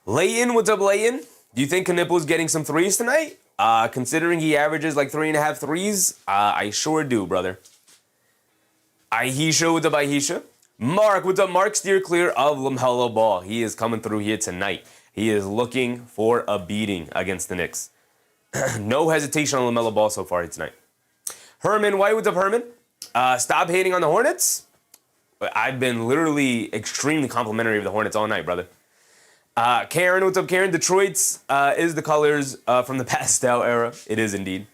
Layton, what's up, Layton? Do you think Knuepple is getting some threes tonight? Considering he averages like 3.5 threes, I sure do, brother. Aisha, what's up, Aisha? Mark, what's up, Mark? Steer clear of Lamelo Ball. He is coming through here tonight. He is looking for a beating against the Knicks. No hesitation on Lamelo Ball so far here tonight. Herman White, what's up, Herman? Stop hating on the Hornets. I've been literally extremely complimentary of the Hornets all night, brother. Karen, what's up, Karen? Detroit's is the colors from the pastel era. It is indeed.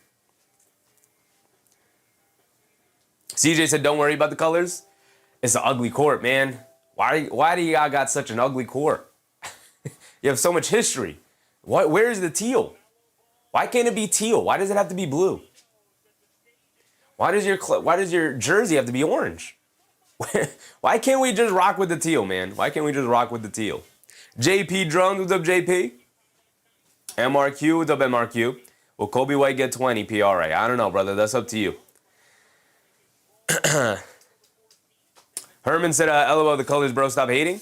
CJ said, don't worry about the colors. It's an ugly court, man. Why do y'all got such an ugly court? You have so much history. Where's the teal? Why can't it be teal? Why does it have to be blue? Why does your jersey have to be orange? Why can't we just rock with the teal, man? Why can't we just rock with the teal? JP Drones, what's up, JP? MRQ, what's up, MRQ? Will Kobe White get 20 PRA? I don't know, brother. That's up to you. Herman said, LOL, the colors, bro. Stop hating.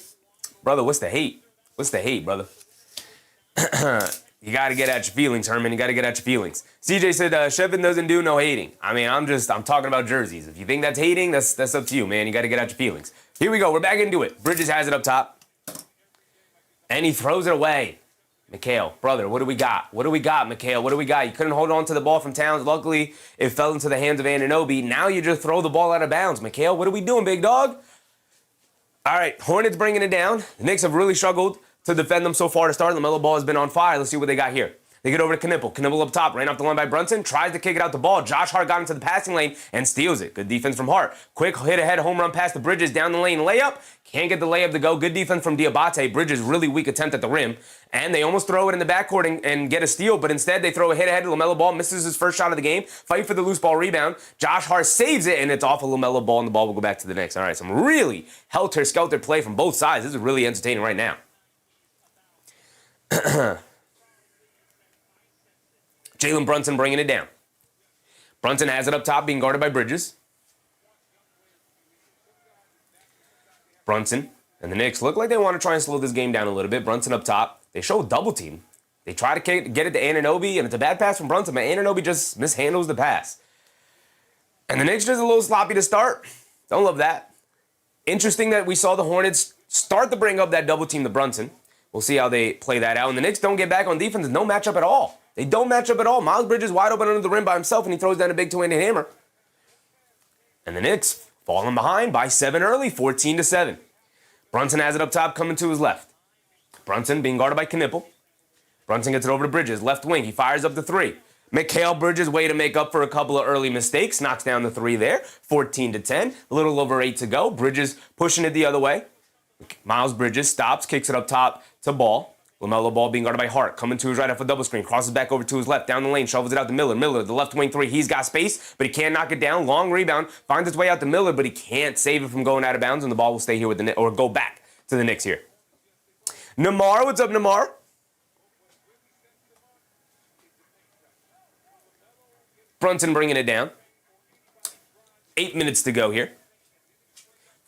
Brother, what's the hate? What's the hate, brother? You got to get at your feelings, Herman. You got to get at your feelings. CJ said, Shevin doesn't do no hating. I mean, I'm talking about jerseys. If you think that's hating, that's up to you, man. You got to get at your feelings. Here we go. We're back into it. Bridges has it up top. And he throws it away. Mikhail, brother, what do we got? What do we got, Mikhail? What do we got? You couldn't hold on to the ball from Towns. Luckily, it fell into the hands of Anunoby. Now you just throw the ball out of bounds. Mikhail, what are we doing, big dog? All right, Hornets bringing it down. The Knicks have really struggled to defend them so far to start. LaMelo Ball has been on fire. Let's see what they got here. They get over to Knuepple. Knuepple up top, ran off the line by Brunson, tries to kick it out the ball. Josh Hart got into the passing lane and steals it. Good defense from Hart. Quick hit ahead, home run past the Bridges, down the lane, layup. Can't get the layup to go. Good defense from Diabate. Bridges, really weak attempt at the rim. And they almost throw it in the backcourt and get a steal, but instead they throw a hit ahead. LaMelo Ball misses his first shot of the game. Fight for the loose ball rebound. Josh Hart saves it, and it's off of LaMelo Ball, and the ball will go back to the Knicks. All right, some really helter-skelter play from both sides. This is really entertaining right now. Jalen Brunson bringing it down. Brunson has it up top, being guarded by Bridges. Brunson and the Knicks look like they want to try and slow this game down a little bit. Brunson up top. They show a double team. They try to get it to Anunoby, and it's a bad pass from Brunson, but Anunoby just mishandles the pass. And the Knicks just a little sloppy to start. Don't love that. Interesting that we saw the Hornets start to bring up that double team to Brunson. We'll see how they play that out. And the Knicks don't get back on defense. No matchup at all. They don't match up at all. Miles Bridges wide open under the rim by himself, and he throws down a big two-handed hammer. And the Knicks falling behind by 7 early, 14-7. Brunson has it up top, coming to his left. Brunson being guarded by Knuepple. Brunson gets it over to Bridges, left wing. He fires up the three. Mikal Bridges, way to make up for a couple of early mistakes. Knocks down the three there, 14-10. A little over 8 to go. Bridges pushing it the other way. Miles Bridges stops, kicks it up top to Ball. LaMelo Ball being guarded by Hart. Coming to his right off a double screen. Crosses back over to his left. Down the lane. Shovels it out to Miller. Miller, the left wing three. He's got space, but he can't knock it down. Long rebound. Finds its way out to Miller, but he can't save it from going out of bounds, and the ball will stay here with the Knicks, or go back to the Knicks here. Namar, what's up, Namar? Brunson bringing it down. 8 minutes to go here.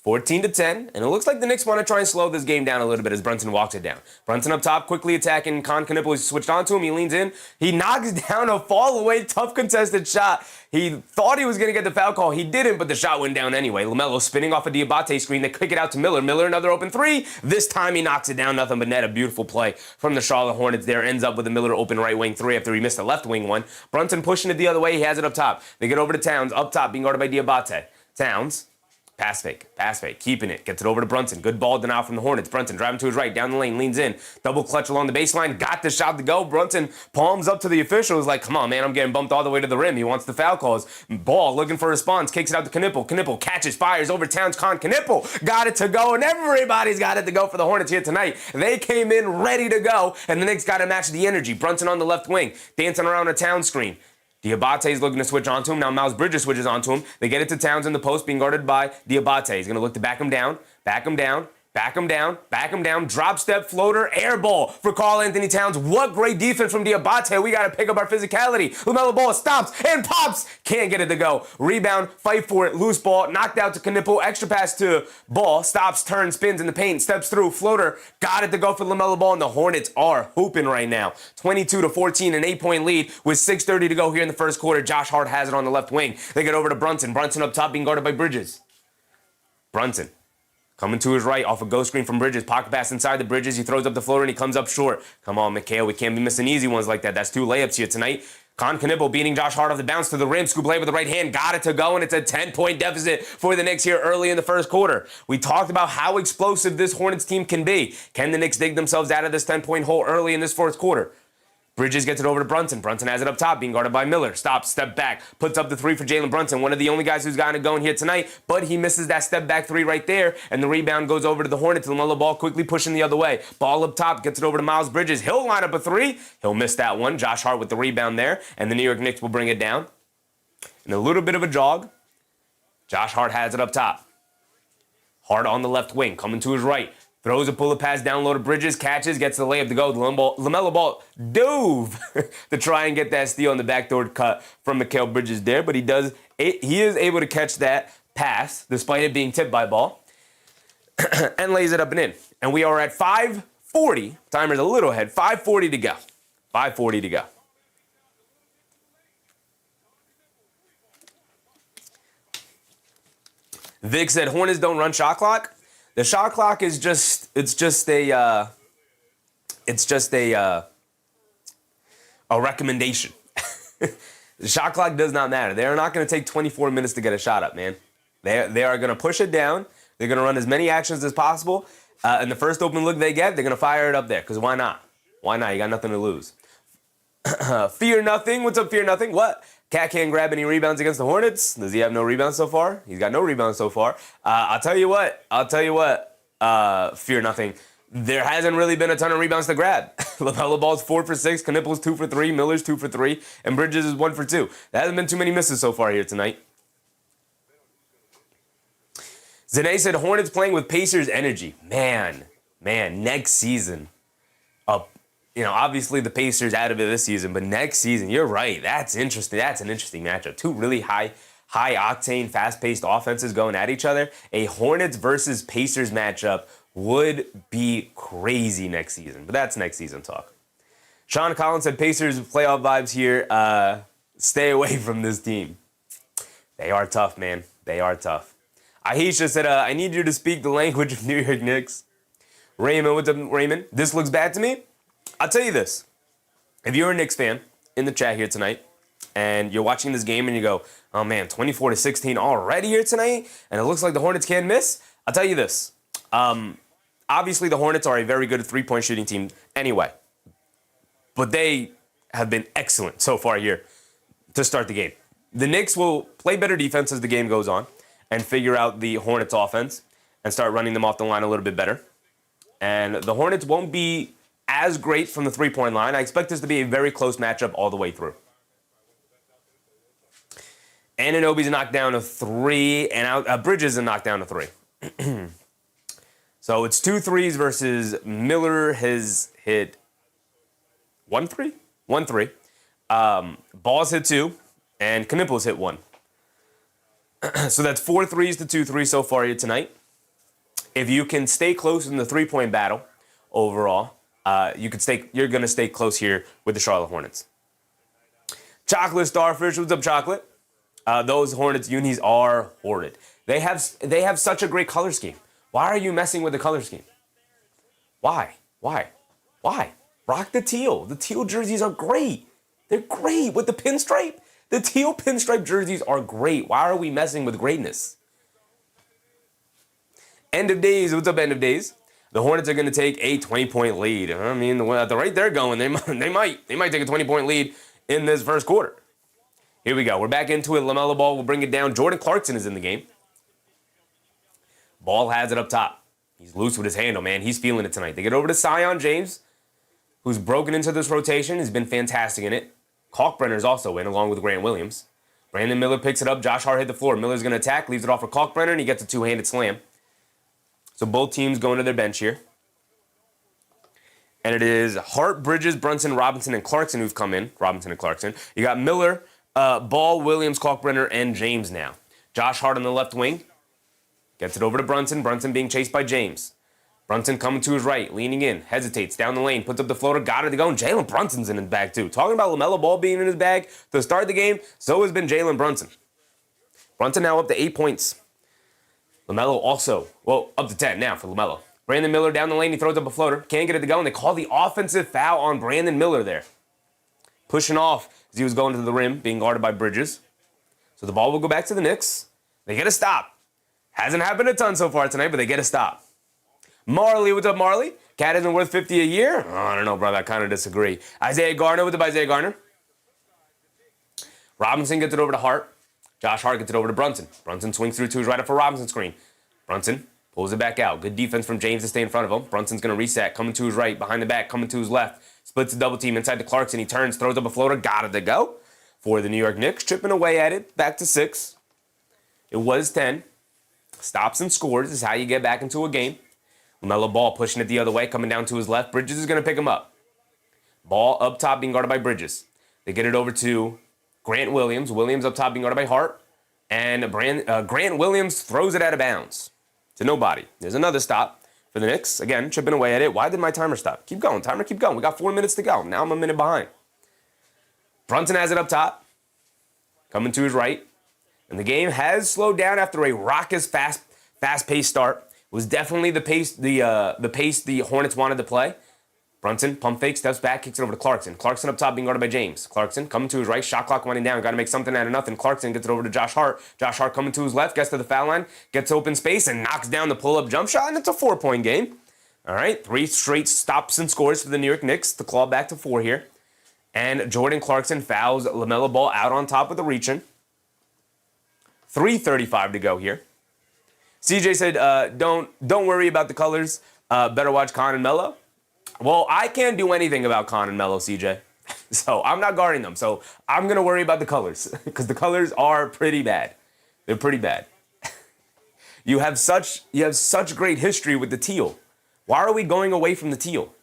14-10, and it looks like the Knicks want to try and slow this game down a little bit as Brunson walks it down. Brunson up top, quickly attacking Knuepple. He's switched onto him. He leans in. He knocks down a fall-away, tough contested shot. He thought he was going to get the foul call. He didn't, but the shot went down anyway. Lamelo spinning off a Diabate screen. They kick it out to Miller. Miller, another open three. This time he knocks it down. Nothing but net. A beautiful play from the Charlotte Hornets there. Ends up with a Miller open right wing three after he missed a left wing one. Brunson pushing it the other way. He has it up top. They get over to Towns. Up top, being guarded by Diabate. Towns. Pass fake, keeping it, gets it over to Brunson. Good ball denial from the Hornets. Brunson driving to his right, down the lane, leans in. Double clutch along the baseline, got the shot to go. Brunson palms up to the officials like, come on, man, I'm getting bumped all the way to the rim. He wants the foul calls. Ball looking for a response, kicks it out to Knuepple. Knuepple catches, fires over Towns. Knuepple got it to go, and everybody's got it to go for the Hornets here tonight. They came in ready to go, and the Knicks got to match the energy. Brunson on the left wing, dancing around a Towns screen. Diabate is looking to switch onto him. Now Miles Bridges switches onto him. They get it to Towns in the post, being guarded by Diabate. He's going to look to back him down. Drop step floater, air ball for Karl-Anthony Towns. What great defense from Diabate. We got to pick up our physicality. Lamelo ball stops and pops. Can't get it to go. Rebound, fight for it. Loose ball, knocked out to Knuepple. Extra pass to Ball. Stops, turns, spins in the paint. Steps through, floater. Got it to go for Lamelo ball. And the Hornets are hooping right now. 22-14, an 8-point lead with 6:30 to go here in the first quarter. Josh Hart has it on the left wing. They get over to Brunson. Brunson up top being guarded by Bridges. Brunson. Coming to his right off a ghost screen from Bridges. Pocket pass inside the Bridges. He throws up the floater and he comes up short. Come on, Mikhail. We can't be missing easy ones like that. That's 2 layups here tonight. Knuepple beating Josh Hart off the bounce to the rim. Scoop lay with the right hand. Got it to go, and it's a 10-point deficit for the Knicks here early in the first quarter. We talked about how explosive this Hornets team can be. Can the Knicks dig themselves out of this 10-point hole early in this fourth quarter? Bridges gets it over to Brunson. Brunson has it up top, being guarded by Miller. Stops, step back, puts up the three for Jalen Brunson, one of the only guys who's gotten it going here tonight, but he misses that step back three right there, and the rebound goes over to the Hornets. Lamelo ball quickly pushing the other way. Ball up top, gets it over to Miles Bridges. He'll line up a three. He'll miss that one. Josh Hart with the rebound there, and the New York Knicks will bring it down. And a little bit of a jog. Josh Hart has it up top. Hart on the left wing, coming to his right. Throws a pull-up pass down low to Bridges, catches, gets the layup to go. Lamelo ball dove to try and get that steal on the backdoor cut from Mikal Bridges there, but he is able to catch that pass despite it being tipped by Ball and lays it up and in. And we are at 5:40. Timer's a little ahead. 5:40 to go. 5:40 to go. Vic said Hornets don't run shot clock. The shot clock is just a recommendation. The shot clock does not matter. They are not going to take 24 minutes to get a shot up, man. They are going to push it down. They're going to run as many actions as possible. And the first open look they get, they're going to fire it up there. Because why not? Why not? You got nothing to lose. Fear nothing. What's up, Fear nothing? What? Cat can't grab any rebounds against the Hornets. Does he have no rebounds so far? He's got no rebounds so far. I'll tell you what. Fear nothing. There hasn't really been a ton of rebounds to grab. Lamelo Ball's 4 for 6. Knuepple's 2 for 3. Miller's 2 for 3. And Bridges is 1 for 2. There hasn't been too many misses so far here tonight. Zane said Hornets playing with Pacers energy. Man, next season. Obviously the Pacers out of it this season, but next season, you're right. That's interesting. That's an interesting matchup. Two really high octane, fast-paced offenses going at each other. A Hornets versus Pacers matchup would be crazy next season, but that's next season talk. Sean Collins said Pacers playoff vibes here. Stay away from this team. They are tough, man. They are tough. Aisha said, I need you to speak the language of New York Knicks. Raymond, what's up, Raymond? This looks bad to me. I'll tell you this. If you're a Knicks fan in the chat here tonight, and you're watching this game and you go, oh man, 24-16 already here tonight, and it looks like the Hornets can't miss, I'll tell you this. Obviously, the Hornets are a very good three-point shooting team anyway, but they have been excellent so far here to start the game. The Knicks will play better defense as the game goes on and figure out the Hornets offense and start running them off the line a little bit better. And the Hornets won't be as great from the three-point line. I expect this to be a very close matchup all the way through. Anunoby's knocked down a 3, and Bridges is knocked down a 3. So it's 2 threes versus Miller has hit 1 3? 1 3. Ball's hit 2, and Knuepple's hit 1. So that's 4 threes to 2 threes so far here tonight. If you can stay close in the three-point battle overall, you're going to stay close here with the Charlotte Hornets. Chocolate Starfish, what's up, Chocolate? Those Hornets unis are horrid. They have such a great color scheme. Why are you messing with the color scheme? Why? Rock the teal. The teal jerseys are great. They're great with the pinstripe. The teal pinstripe jerseys are great. Why are we messing with greatness? End of days. What's up, end of days? The Hornets are going to take a 20-point lead. I mean, at the rate they're going, they might take a 20-point lead in this first quarter. Here we go. We're back into it. Lamelo Ball will bring it down. Jordan Clarkson is in the game. Ball has it up top. He's loose with his handle, man. He's feeling it tonight. They get over to Sion James, who's broken into this rotation. He's been fantastic in it. Kalkbrenner's also in, along with Grant Williams. Brandon Miller picks it up. Josh Hart hit the floor. Miller's going to attack, leaves it off for Kalkbrenner, and he gets a two-handed slam. So both teams going to their bench here. And it is Hart, Bridges, Brunson, Robinson, and Clarkson who've come in. Robinson and Clarkson. You got Miller, Ball, Williams, Kalkbrenner, and James now. Josh Hart on the left wing. Gets it over to Brunson. Brunson being chased by James. Brunson coming to his right, leaning in, hesitates, down the lane, puts up the floater, got it to go, and Jalen Brunson's in his bag too. Talking about LaMelo Ball being in his bag to start the game, so has been Jalen Brunson. Brunson now up to 8 points. LaMelo also, up to 10 now for LaMelo. Brandon Miller down the lane, he throws up a floater, can't get it to go, and they call the offensive foul on Brandon Miller there. Pushing off as he was going to the rim, being guarded by Bridges. So the ball will go back to the Knicks. They get a stop. Hasn't happened a ton so far tonight, but they get a stop. Marley, what's up, Marley? Cat isn't worth 50 a year? Oh, I don't know, brother. I kind of disagree. Isaiah Garner, what's up, Isaiah Garner? Robinson gets it over to Hart. Josh Hart gets it over to Brunson. Brunson swings through to his right up for Robinson's screen. Brunson pulls it back out. Good defense from James to stay in front of him. Brunson's going to reset. Coming to his right, behind the back, coming to his left. Splits the double team inside to Clarkson. He turns, throws up a floater. Got it to go for the New York Knicks. Chipping away at it. Back to 6. It was 10. Stops and scores is how you get back into a game. LaMelo Ball pushing it the other way, coming down to his left. Bridges is going to pick him up. Ball up top being guarded by Bridges. They get it over to Grant Williams. Williams up top being guarded by Hart. And Grant Williams throws it out of bounds to nobody. There's another stop for the Knicks. Again, chipping away at it. Why did my timer stop? Keep going, timer, keep going. We got 4 minutes to go. Now I'm a minute behind. Brunson has it up top. Coming to his right. And the game has slowed down after a raucous, fast-paced start. It was definitely the pace the Hornets wanted to play. Brunson, pump fake, steps back, kicks it over to Clarkson. Clarkson up top being guarded by James. Clarkson coming to his right, shot clock winding down. Got to make something out of nothing. Clarkson gets it over to Josh Hart. Josh Hart coming to his left, gets to the foul line, gets open space, and knocks down the pull-up jump shot, and it's a 4-point game. All right, 3 straight stops and scores for the New York Knicks to claw back to 4 here. And Jordan Clarkson fouls LaMelo Ball out on top with the reach-in. 3:35 to go here. CJ said, don't worry about the colors. Better watch Con and Melo. Well, I can't do anything about Con and Melo, CJ. So I'm not guarding them. So I'm going to worry about the colors because the colors are pretty bad. They're pretty bad. You have such great history with the teal. Why are we going away from the teal?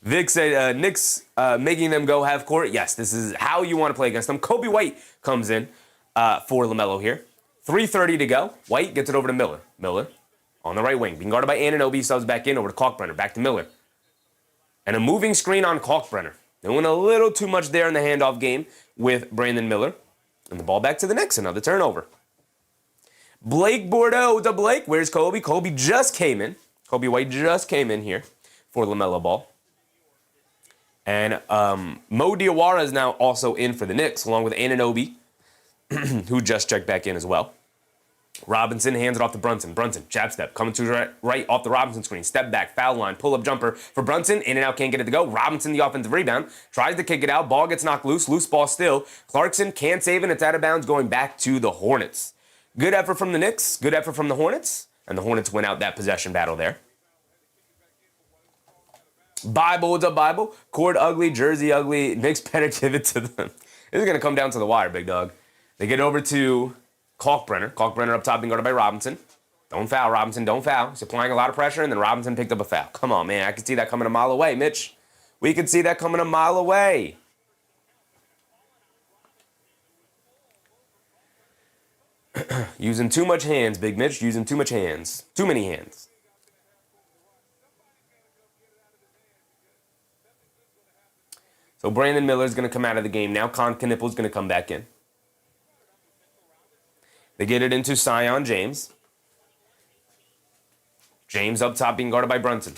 Vic said, Knicks making them go half court. Yes, this is how you want to play against them. Kobe White comes in for LaMelo here. 3:30 to go. White gets it over to Miller. Miller on the right wing. Being guarded by Anunoby, subs back in over to Kalkbrenner. Back to Miller. And a moving screen on Kalkbrenner. Doing a little too much there in the handoff game with Brandon Miller. And the ball back to the Knicks. Another turnover. Blake Bordeaux to Blake. Where's Kobe? Kobe just came in. Kobe White just came in here for LaMelo Ball. And Mo Diawara is now also in for the Knicks, along with Anunoby, who just checked back in as well. Robinson hands it off to Brunson. Brunson, jab step, coming to his right off the Robinson screen. Step back, foul line, pull-up jumper for Brunson. In and out, can't get it to go. Robinson, the offensive rebound, tries to kick it out. Ball gets knocked loose. Loose ball still. Clarkson can't save it. It's out of bounds, going back to the Hornets. Good effort from the Knicks. Good effort from the Hornets. And the Hornets win out that possession battle there. Bible, what's up, Bible? Cord ugly, jersey ugly. Knicks better give it to them. This is going to come down to the wire, big dog. They get over to Kalkbrenner. Kalkbrenner up top being guarded by Robinson. Don't foul, Robinson. Don't foul. He's applying a lot of pressure, and then Robinson picked up a foul. Come on, man. I could see that coming a mile away, Mitch. We could see that coming a mile away. Using too much hands, Big Mitch. Using too much hands. Too many hands. So Brandon Miller's going to come out of the game now. Knuepple's going to come back in. They get it into Zion James. James up top being guarded by Brunson.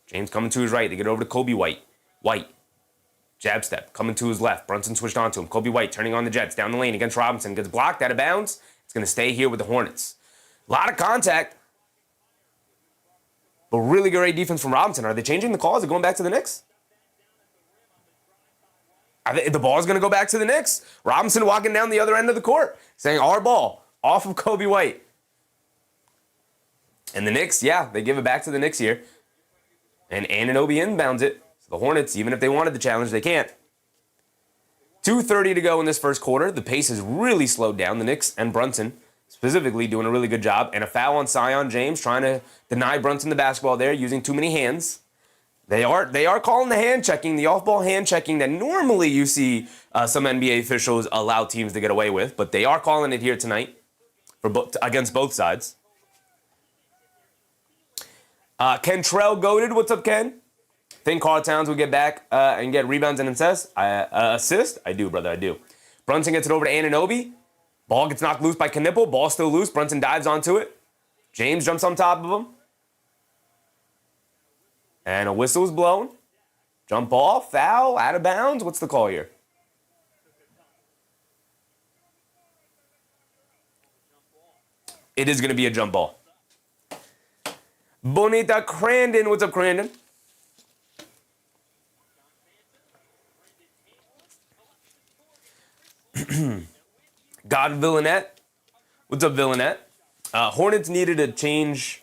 James coming to his right. They get over to Kobe White. White. Jab step. Coming to his left. Brunson switched onto him. Kobe White turning on the Jets. Down the lane against Robinson. Gets blocked out of bounds. It's going to stay here with the Hornets. A lot of contact. But really great defense from Robinson. Are they changing the calls? Are they going back to the Knicks? The ball's going to go back to the Knicks. Robinson walking down the other end of the court, saying, our ball, off of Kobe White. And the Knicks, yeah, they give it back to the Knicks here. And Anunoby inbounds it. So the Hornets, even if they wanted the challenge, they can't. 2:30 to go in this first quarter. The pace has really slowed down. The Knicks and Brunson specifically doing a really good job. And a foul on Zion James, trying to deny Brunson the basketball there, using too many hands. They are calling the hand checking, the off-ball hand checking that normally you see some NBA officials allow teams to get away with, but they are calling it here tonight against both sides. Kentrell goated. What's up, Ken? Think Karl Towns will get back and get rebounds and assist? I do, brother, I do. Brunson gets it over to Anunoby. Ball gets knocked loose by Knuepple. Ball still loose. Brunson dives onto it. James jumps on top of him. And a whistle's blown. Jump ball, foul, out of bounds. What's the call here? It is going to be a jump ball. Bonita Crandon. What's up, Crandon? God Villanette. What's up, Villanette? Hornets needed to change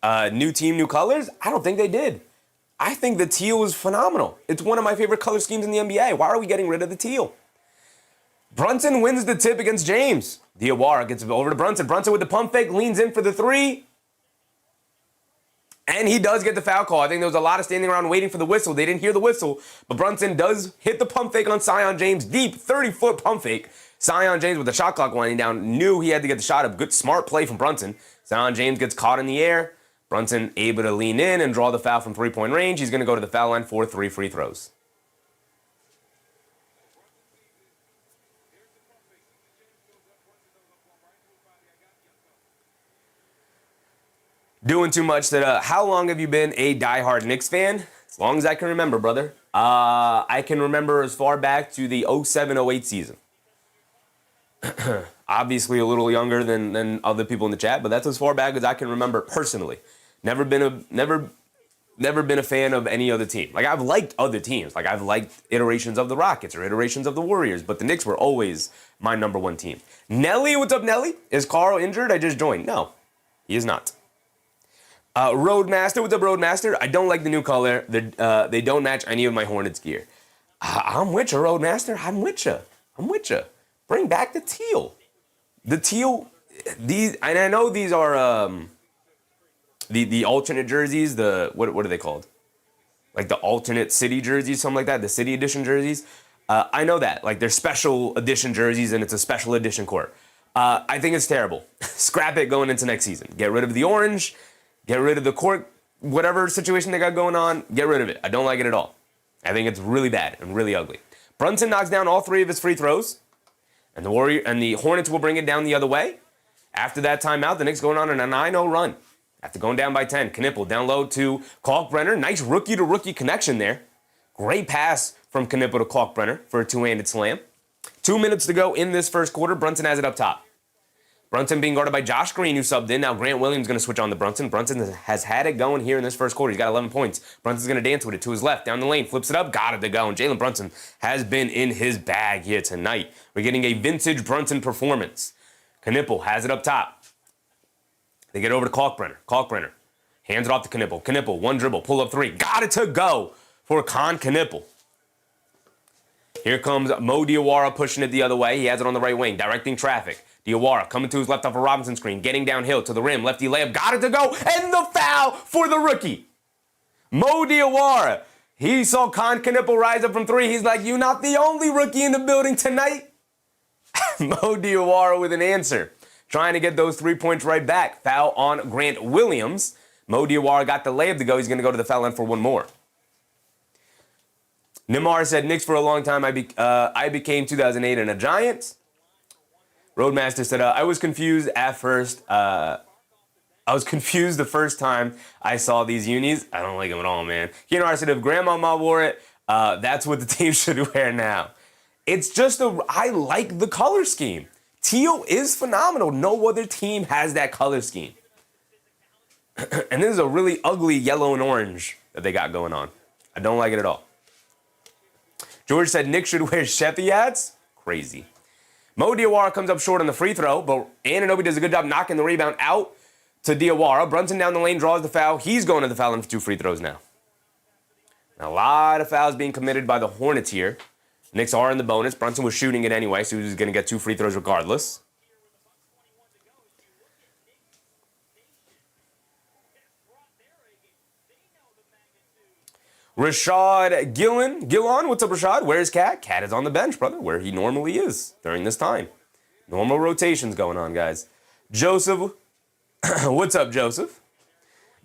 new team, new colors. I don't think they did. I think the teal is phenomenal. It's one of my favorite color schemes in the NBA. Why are we getting rid of the teal? Brunson wins the tip against James. Diawara gets it over to Brunson. Brunson with the pump fake, leans in for the three. And he does get the foul call. I think there was a lot of standing around waiting for the whistle. They didn't hear the whistle, but Brunson does hit the pump fake on Zion James. Deep, 30-foot pump fake. Zion James with the shot clock winding down, knew he had to get the shot up. Good, smart play from Brunson. Zion James gets caught in the air. Brunson able to lean in and draw the foul from three-point range. He's going to go to the foul line for 3 free throws. Doing too much. That. How long have you been a diehard Knicks fan? As long as I can remember, brother. I can remember as far back to the 07-08 season. Obviously a little younger than other people in the chat, but that's as far back as I can remember personally. Never been a fan of any other team. Like, I've liked other teams. Like, I've liked iterations of the Rockets or iterations of the Warriors, but the Knicks were always my number one team. Nelly, what's up, Nelly? Is Carl injured? I just joined. No, he is not. Roadmaster, what's up, Roadmaster? I don't like the new color. They don't match any of my Hornets gear. I'm with you, Roadmaster. I'm with you. Bring back the teal. The teal, these, and I know these are the alternate jerseys, what are they called? Like the alternate city jerseys, something like that, the city edition jerseys. I know that. Like, they're special edition jerseys and it's a special edition court. I think it's terrible. Scrap it going into next season. Get rid of the orange. Get rid of the court, whatever situation they got going on, get rid of it. I don't like it at all. I think it's really bad and really ugly. Brunson knocks down all 3 of his free throws, and the Hornets will bring it down the other way. After that timeout, the Knicks going on a 9-0 run. After going down by 10, Knuepple down low to Kalkbrenner. Nice rookie-to-rookie connection there. Great pass from Knuepple to Kalkbrenner for a two-handed slam. 2 minutes to go in this first quarter. Brunson has it up top. Brunson being guarded by Josh Green, who subbed in. Now Grant Williams going to switch on to Brunson. Brunson has had it going here in this first quarter. He's got 11 points. Brunson's going to dance with it to his left, down the lane, flips it up, got it to go. And Jalen Brunson has been in his bag here tonight. We're getting a vintage Brunson performance. Knuepple has it up top. They get over to Kalkbrenner. Hands it off to Knuepple. Knuepple, one dribble, pull up 3. Got it to go for Knuepple. Here comes Mo Diawara pushing it the other way. He has it on the right wing, directing traffic. Diawara coming to his left off a Robinson screen, getting downhill to the rim, lefty layup, got it to go, and the foul for the rookie. Mo Diawara. He saw Knuepple rise up from 3. He's like, you're not the only rookie in the building tonight. Mo Diawara with an answer. Trying to get those 3 points right back. Foul on Grant Williams. Mo Diawara got the layup to go. He's going to go to the foul line for one more. Nimar said, Knicks for a long time. I became 2008 and a Giant. Roadmaster said, I was confused at first. I was confused the first time I saw these unis. I don't like them at all, man. Keanu said, if Grandmama wore it, that's what the team should wear now. It's just I like the color scheme. Teal is phenomenal. No other team has that color scheme. And this is a really ugly yellow and orange that they got going on. I don't like it at all. George said Nick should wear Sheffy hats. Crazy. Mo Diawara comes up short on the free throw, but Anunoby does a good job knocking the rebound out to Diawara. Brunson down the lane draws the foul. He's going to the foul line for 2 free throws now. A lot of fouls being committed by the Hornets here. Knicks are in the bonus. Brunson was shooting it anyway, so he was going to get 2 free throws regardless. Rashad Gillon, what's up, Rashad? Where's Cat? Cat is on the bench, brother, where he normally is during this time. Normal rotations going on, guys. Joseph, what's up, Joseph?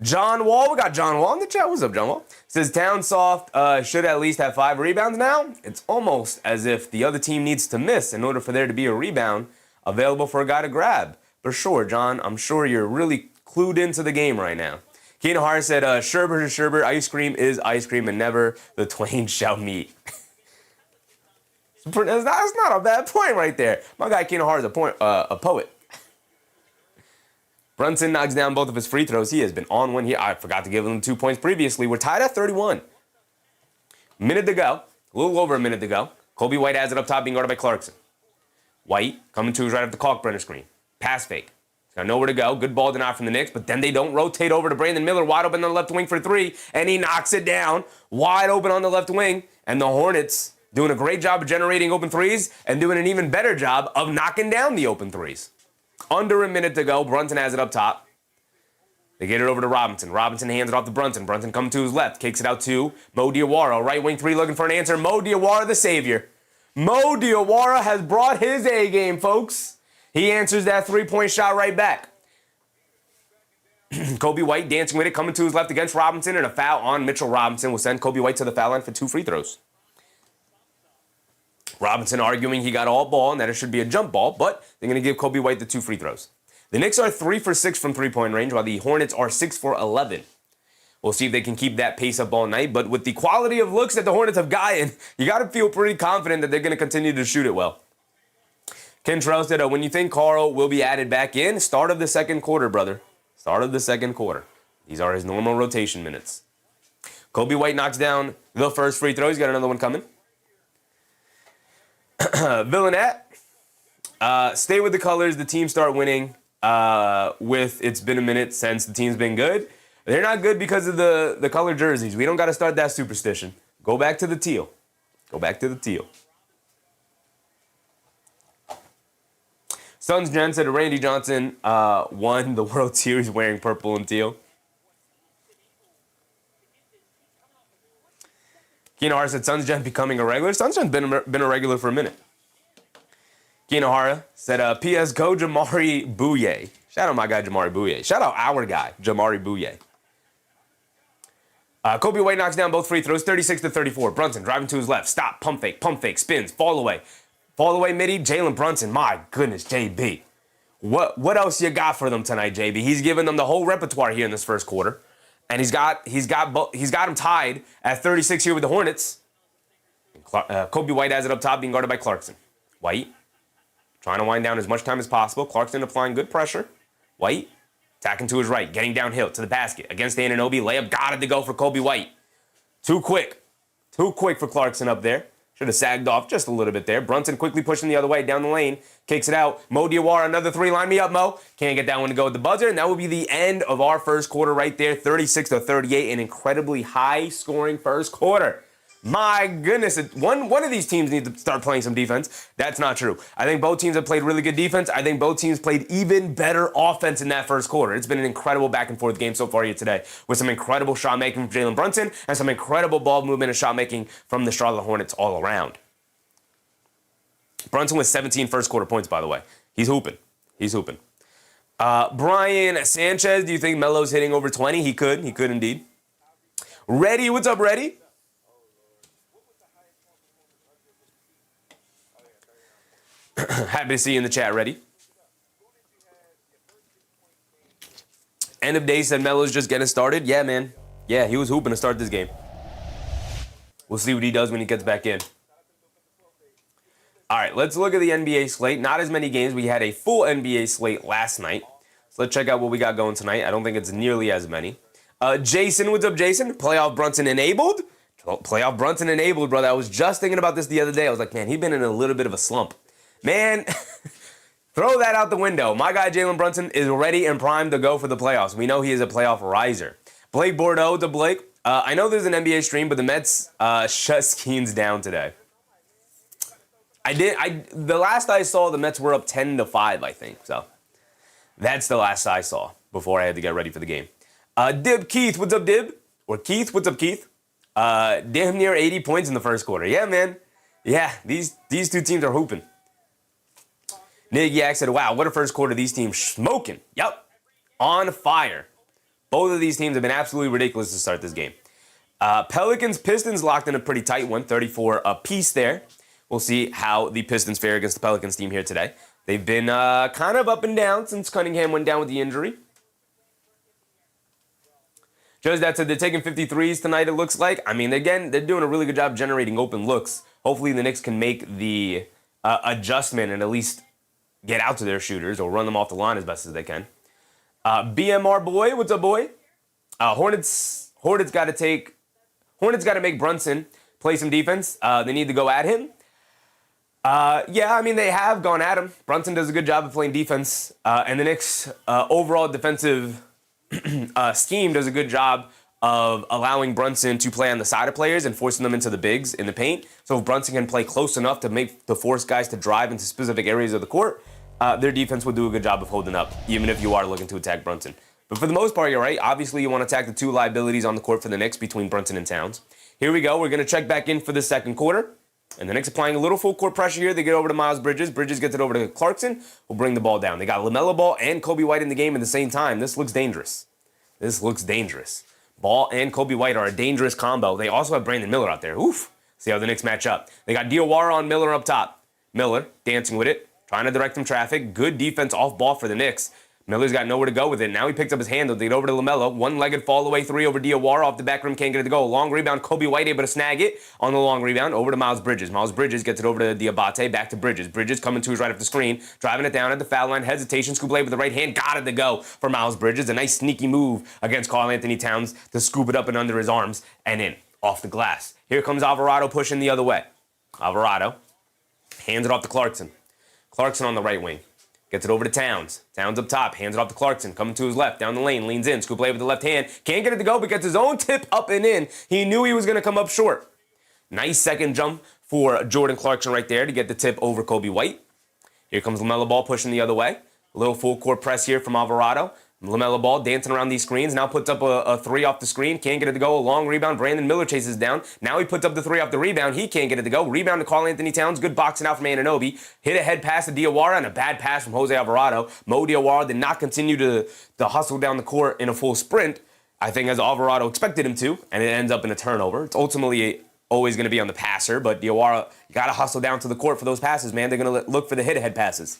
John Wall, we got John Wall in the chat. What's up, John Wall? Says Town Soft should at least have 5 rebounds now. It's almost as if the other team needs to miss in order for there to be a rebound available for a guy to grab. For sure, John, I'm sure you're really clued into the game right now. Keenan Hart said, Sherbert is Sherbert, ice cream is ice cream, and never the twain shall meet. That's not a bad point right there. My guy Keenan Hart is a poet. Brunson knocks down both of his free throws. He has been on one here. I forgot to give him 2 points previously. We're tied at 31. Minute to go. A little over a minute to go. Kobe White has it up top, being guarded by Clarkson. White coming to his right off the Kalkbrenner screen. Pass fake. He's got nowhere to go. Good ball denied from the Knicks, but then they don't rotate over to Brandon Miller, wide open on the left wing for 3, and he knocks it down. Wide open on the left wing, and the Hornets doing a great job of generating open threes and doing an even better job of knocking down the open threes. Under a minute to go. Brunson has it up top. They get it over to Robinson. Robinson hands it off to Brunson. Brunson comes to his left. Kicks it out to Mo Diawara. Right wing 3 looking for an answer. Mo Diawara, the savior. Mo Diawara has brought his A game, folks. He answers that 3-point shot right back. Kobe White dancing with it. Coming to his left against Robinson. And a foul on Mitchell Robinson will send Kobe White to the foul line for 2 free throws. Robinson arguing he got all ball and that it should be a jump ball, but they're going to give Kobe White the 2 free throws. The Knicks are 3 for 6 from 3-point range, while the Hornets are 6 for 11. We'll see if they can keep that pace up all night, but with the quality of looks that the Hornets have gotten, you got to feel pretty confident that they're going to continue to shoot it well. Ken Trell said, when you think Carl will be added back in, start of the second quarter, brother. Start of the second quarter. These are his normal rotation minutes. Kobe White knocks down the first free throw. He's got another one coming. Villanette, stay with the colors. The team start winning it's been a minute since the team's been good. They're not good because of the color jerseys. We don't got to start that superstition. Go back to the teal. Go back to the teal. Suns Gen said Randy Johnson won the World Series wearing purple and teal. Keenahara said Suns Gen becoming a regular. Suns Gen's been a regular for a minute. Keenahara said, P.S. go Jamari Bouye. Shout out my guy Jamari Bouye. Shout out our guy Jamari Bouye. Kobe White knocks down both free throws, 36-34. Brunson driving to his left. Stop, pump fake, spins, fall away. Fall away midi, Jalen Brunson. My goodness, JB. What else you got for them tonight, JB? He's given them the whole repertoire here in this first quarter. And he's got him tied at 36 here with the Hornets. Kobe White has it up top, being guarded by Clarkson. White trying to wind down as much time as possible. Clarkson applying good pressure. White attacking to his right, getting downhill to the basket against Anunoby. Layup got it to go for Kobe White. Too quick for Clarkson up there. Should have sagged off just a little bit there. Brunson quickly pushing the other way down the lane. Kicks it out. Mo Diawara, another 3. Line me up, Mo. Can't get that one to go with the buzzer. And that will be the end of our first quarter right there. 36-38. An incredibly high-scoring first quarter. My goodness. One of these teams needs to start playing some defense. That's not true. I think both teams have played really good defense. I think both teams played even better offense in that first quarter. It's been an incredible back-and-forth game so far here today, with some incredible shot-making from Jalen Brunson and some incredible ball movement and shot-making from the Charlotte Hornets all around. Brunson with 17 first quarter points, by the way. He's hooping. He's hooping. Brian Sanchez, do you think Melo's hitting over 20? He could. He could indeed. Reddy, what's up, Reddy? Happy to see you in the chat, Reddy. End of day said Melo's just getting started. Yeah, man. Yeah, he was hooping to start this game. We'll see what he does when he gets back in. All right, let's look at the NBA slate. Not as many games. We had a full NBA slate last night. So let's check out what we got going tonight. I don't think it's nearly as many. Jason, what's up, Jason? Playoff Brunson enabled? Playoff Brunson enabled, brother. I was just thinking about this the other day. I was like, man, he's been in a little bit of a slump. Man, throw that out the window. My guy, Jalen Brunson, is ready and primed to go for the playoffs. We know he is a playoff riser. Blake Bordeaux to Blake. I know there's an NBA stream, but the Mets shut Skeens down today. The last I saw, the Mets were up 10-5, I think. So that's the last I saw before I had to get ready for the game. Dib Keith, what's up, Dib? Or Keith, what's up, Keith? Damn near 80 points in the first quarter. Yeah, man. Yeah, these two teams are hooping. Nick Yak said, wow, what a first quarter. These teams smoking. Yep. On fire. Both of these teams have been absolutely ridiculous to start this game. Pelicans, Pistons locked in a pretty tight one, 34 apiece there. We'll see how the Pistons fare against the Pelicans team here today. They've been kind of up and down since Cunningham went down with the injury. Judge that said they're taking 53s tonight, it looks like. I mean, again, they're doing a really good job generating open looks. Hopefully the Knicks can make the adjustment and at least get out to their shooters or run them off the line as best as they can. BMR boy, what's up, boy? Hornets got to make Brunson play some defense. They need to go at him. Yeah, I mean, they have gone at him. Brunson does a good job of playing defense. And the Knicks' overall defensive scheme does a good job of allowing Brunson to play on the side of players and forcing them into the bigs in the paint. So if Brunson can play close enough to force guys to drive into specific areas of the court, their defense will do a good job of holding up, even if you are looking to attack Brunson. But for the most part, you're right. Obviously, you want to attack the two liabilities on the court for the Knicks between Brunson and Towns. Here we go. We're going to check back in for the second quarter. And the Knicks applying a little full court pressure here. They get over to Miles Bridges. Bridges gets it over to Clarkson. Will bring the ball down. They got Lamelo Ball and Kobe White in the game at the same time. This looks dangerous. This looks dangerous. Ball and Kobe White are a dangerous combo. They also have Brandon Miller out there. Oof. See how the Knicks match up. They got Diawara on Miller up top. Miller dancing with it, trying to direct some traffic. Good defense off ball for the Knicks. Miller's got nowhere to go with it. Now he picks up his handle. They get over to Lamelo. One-legged fall-away three over Diawara. Off the back rim, can't get it to go. Long rebound, Kobe White able to snag it on the long rebound. Over to Miles Bridges. Miles Bridges gets it over to Diabate. Back to Bridges. Bridges coming to his right off the screen. Driving it down at the foul line. Hesitation. Scoop away with the right hand. Got it to go for Miles Bridges. A nice sneaky move against Karl-Anthony Towns to scoop it up and under his arms and in. Off the glass. Here comes Alvarado pushing the other way. Alvarado hands it off to Clarkson. Clarkson on the right wing. Gets it over to Towns. Towns up top. Hands it off to Clarkson. Coming to his left. Down the lane. Leans in. Scoop away with the left hand. Can't get it to go, but gets his own tip up and in. He knew he was going to come up short. Nice second jump for Jordan Clarkson right there to get the tip over Kobe White. Here comes Lamelo Ball pushing the other way. A little full court press here from Alvarado. Lamelo Ball dancing around these screens. Now puts up a three off the screen. Can't get it to go. A long rebound. Brandon Miller chases down. Now he puts up the three off the rebound. He can't get it to go. Rebound to Karl-Anthony Towns. Good boxing out from Anunoby. Hit a head pass to Diawara and a bad pass from Jose Alvarado. Mo Diawara did not continue to hustle down the court in a full sprint, I think, as Alvarado expected him to, and it ends up in a turnover. It's ultimately always going to be on the passer, but Diawara, you got to hustle down to the court for those passes, man. They're going to look for the hit-ahead passes.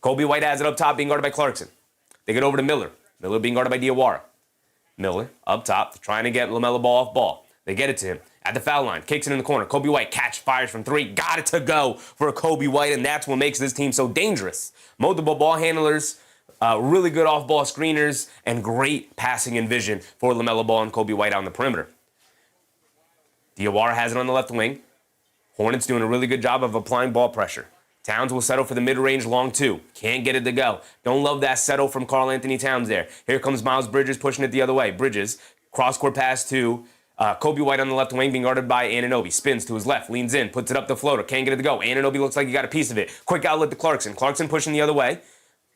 Kobe White has it up top, being guarded by Clarkson. They get over to Miller. Miller being guarded by Diawara. Miller up top, trying to get Lamelo Ball off ball. They get it to him at the foul line. Kicks it in the corner. Kobe White fires from three. Got it to go for Kobe White, and that's what makes this team so dangerous. Multiple ball handlers, really good off-ball screeners, and great passing and vision for Lamelo Ball and Kobe White on the perimeter. Diawara has it on the left wing. Hornets doing a really good job of applying ball pressure. Towns will settle for the mid-range long two. Can't get it to go. Don't love that settle from Karl-Anthony Towns there. Here comes Miles Bridges pushing it the other way. Bridges, cross-court pass to Kobe White on the left wing, being guarded by Anunoby. Spins to his left, leans in, puts it up the floater. Can't get it to go. Anunoby looks like he got a piece of it. Quick outlet to Clarkson. Clarkson pushing the other way.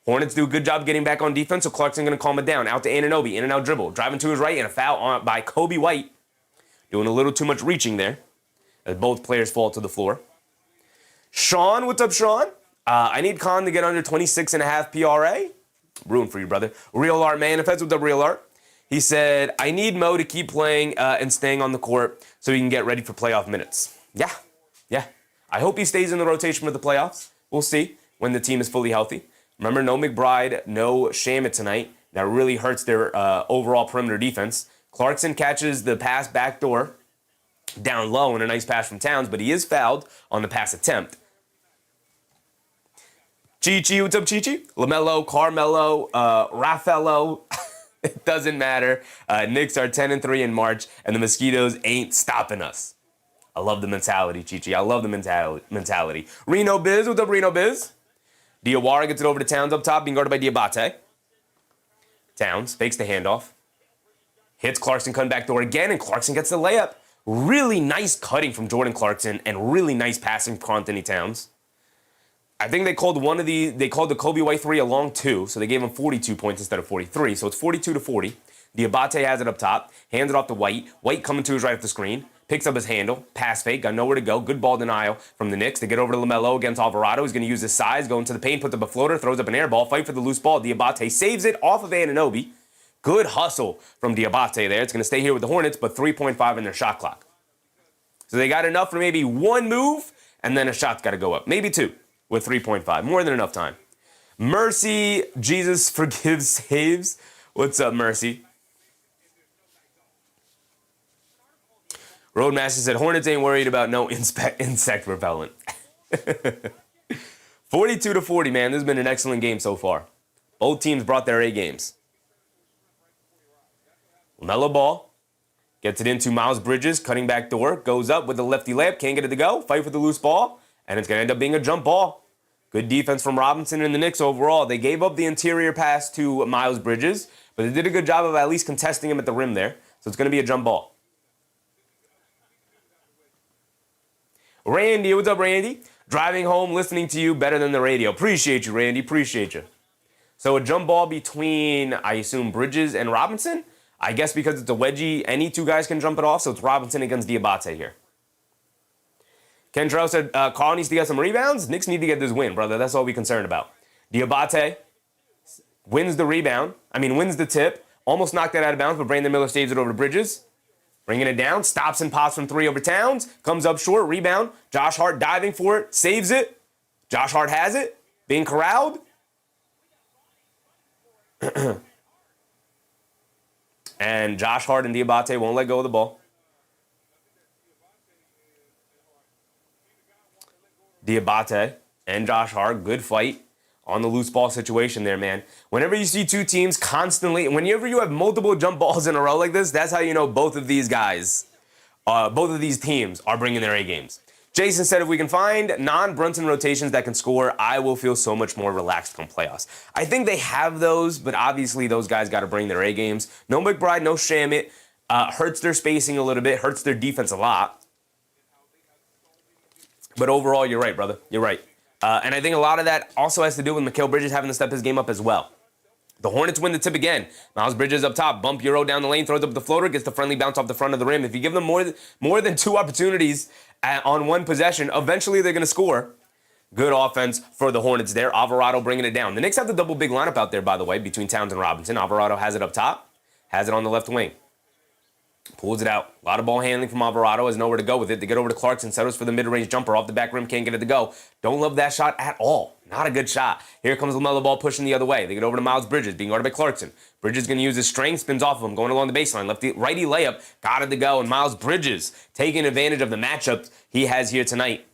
Hornets do a good job getting back on defense, so Clarkson going to calm it down. Out to Anunoby. In and out dribble. Driving to his right, and a foul by Kobe White. Doing a little too much reaching there, as both players fall to the floor. Sean, what's up, Sean? I need Khan to get under 26.5 PRA. Room for you, brother. Real Art Manifest, what's up, Real Art? He said, I need Mo to keep playing and staying on the court so he can get ready for playoff minutes. Yeah. I hope he stays in the rotation for the playoffs. We'll see when the team is fully healthy. Remember, no McBride, no Shamit tonight. That really hurts their overall perimeter defense. Clarkson catches the pass backdoor down low and a nice pass from Towns, but he is fouled on the pass attempt. Chi-Chi, what's up, Chi-Chi? Lamelo, Carmelo, Raffaello. It doesn't matter. Knicks are 10-3 in March, and the Mosquitoes ain't stopping us. I love the mentality, Chi-Chi. I love the mentality. Reno Biz, what's up, Reno Biz? Diawara gets it over to Towns up top, being guarded by Diabate. Towns fakes the handoff. Hits Clarkson, cutting back door again, and Clarkson gets the layup. Really nice cutting from Jordan Clarkson, and really nice passing from Anthony Towns. I think they called the Kobe White 3 a long 2, so they gave him 42 points instead of 43. So it's 42-40. Diabate has it up top, hands it off to White. White coming to his right off the screen, picks up his handle, pass fake, got nowhere to go. Good ball denial from the Knicks. They get over to Lamelo against Alvarado. He's going to use his size, go into the paint, puts up a floater, throws up an air ball, fight for the loose ball. Diabate saves it off of Anunoby. Good hustle from Diabate there. It's going to stay here with the Hornets, but 3.5 in their shot clock. So they got enough for maybe one move, and then a shot's got to go up. Maybe two. With 3.5. More than enough time. Mercy, Jesus forgives, saves. What's up, Mercy? Roadmaster said, Hornets ain't worried about no insect repellent. 42-40, man. This has been an excellent game so far. Both teams brought their A games. Lamelo ball. Gets it into Miles Bridges, cutting back door. Goes up with the lefty layup. Can't get it to go. Fight for the loose ball. And it's going to end up being a jump ball. Good defense from Robinson and the Knicks overall. They gave up the interior pass to Miles Bridges, but they did a good job of at least contesting him at the rim there. So it's going to be a jump ball. Randy, what's up, Randy? Driving home, listening to you better than the radio. Appreciate you, Randy. Appreciate you. So a jump ball between, I assume, Bridges and Robinson? I guess because it's a wedgie, any two guys can jump it off, so it's Robinson against Diabate here. Ken Trout said, Carl needs to get some rebounds. Knicks need to get this win, brother. That's all we're concerned about. Diabate wins the tip. Almost knocked that out of bounds, but Brandon Miller saves it over to Bridges. Bringing it down. Stops and pops from 3 over Towns. Comes up short. Rebound. Josh Hart diving for it. Saves it. Josh Hart has it. Being corralled. And Josh Hart and Diabate won't let go of the ball. Diabate and Josh Hart, good fight on the loose ball situation there, man. Whenever you see two teams constantly, whenever you have multiple jump balls in a row like this, that's how you know both of these teams are bringing their A games. Jason said, if we can find non-Brunson rotations that can score, I will feel so much more relaxed come playoffs. I think they have those, but obviously those guys got to bring their A games. No McBride, no Shamit. Hurts their spacing a little bit, hurts their defense a lot. But overall, you're right, brother. You're right. And I think a lot of that also has to do with Mikal Bridges having to step his game up as well. The Hornets win the tip again. Miles Bridges up top, bump Euro down the lane, throws up the floater, gets the friendly bounce off the front of the rim. If you give them more than 2 opportunities on one possession, eventually they're going to score. Good offense for the Hornets there. Alvarado bringing it down. The Knicks have the double big lineup out there, by the way, between Towns and Robinson. Alvarado has it up top, has it on the left wing. Pulls it out. A lot of ball handling from Alvarado. Has nowhere to go with it. They get over to Clarkson. Settles for the mid-range jumper. Off the back rim. Can't get it to go. Don't love that shot at all. Not a good shot. Here comes Lamelo ball pushing the other way. They get over to Miles Bridges. Being guarded by Clarkson. Bridges going to use his strength. Spins off of him. Going along the baseline. Righty layup. Got it to go. And Miles Bridges taking advantage of the matchup he has here tonight.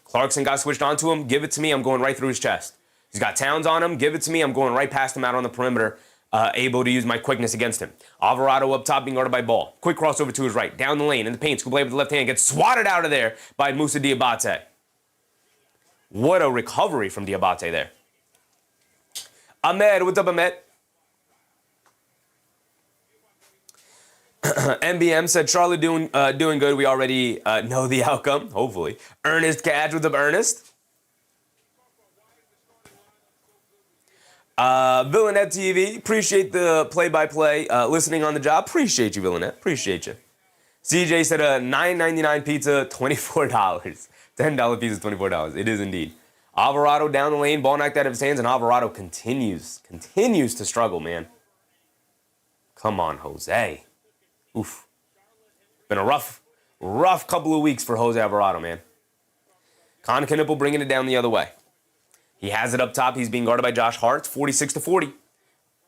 Clarkson got switched onto him. Give it to me. I'm going right through his chest. He's got Towns on him. Give it to me. I'm going right past him out on the perimeter. Able to use my quickness against him. Alvarado up top being guarded by Ball. Quick crossover to his right. Down the lane in the paint. Scoop play with the left hand. Gets swatted out of there by Moussa Diabate. What a recovery from Diabate there. Ahmed, what's up, Ahmed? MBM said, Charlotte doing good. We already know the outcome, hopefully. Ernest Catch, what's up, Ernest? Villanette TV, appreciate the play-by-play, listening on the job. Appreciate you, Villanette. Appreciate you. CJ said a $9.99 pizza, $24. $10 piece is $24. It is indeed. Alvarado down the lane, ball knocked out of his hands, and Alvarado continues to struggle, man. Come on, Jose. Oof. Been a rough couple of weeks for Jose Alvarado, man. Knuepple bringing it down the other way. He has it up top. He's being guarded by Josh Hart. 46-40.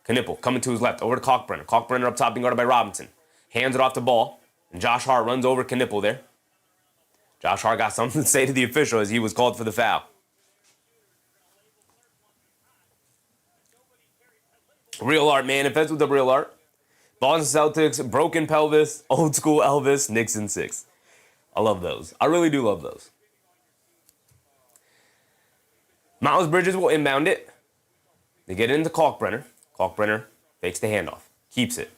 Knuepple coming to his left, over to Kalkbrenner. Kalkbrenner up top being guarded by Robinson. Hands it off to Ball, and Josh Hart runs over Knuepple there. Josh Hart got something to say to the official as he was called for the foul. Real art, man. Offense with the real art. Boston Celtics, broken pelvis, old school Elvis, Knicks in 6. I love those. I really do love those. Miles Bridges will inbound it. They get it into Kalkbrenner. Kalkbrenner fakes the handoff. Keeps it.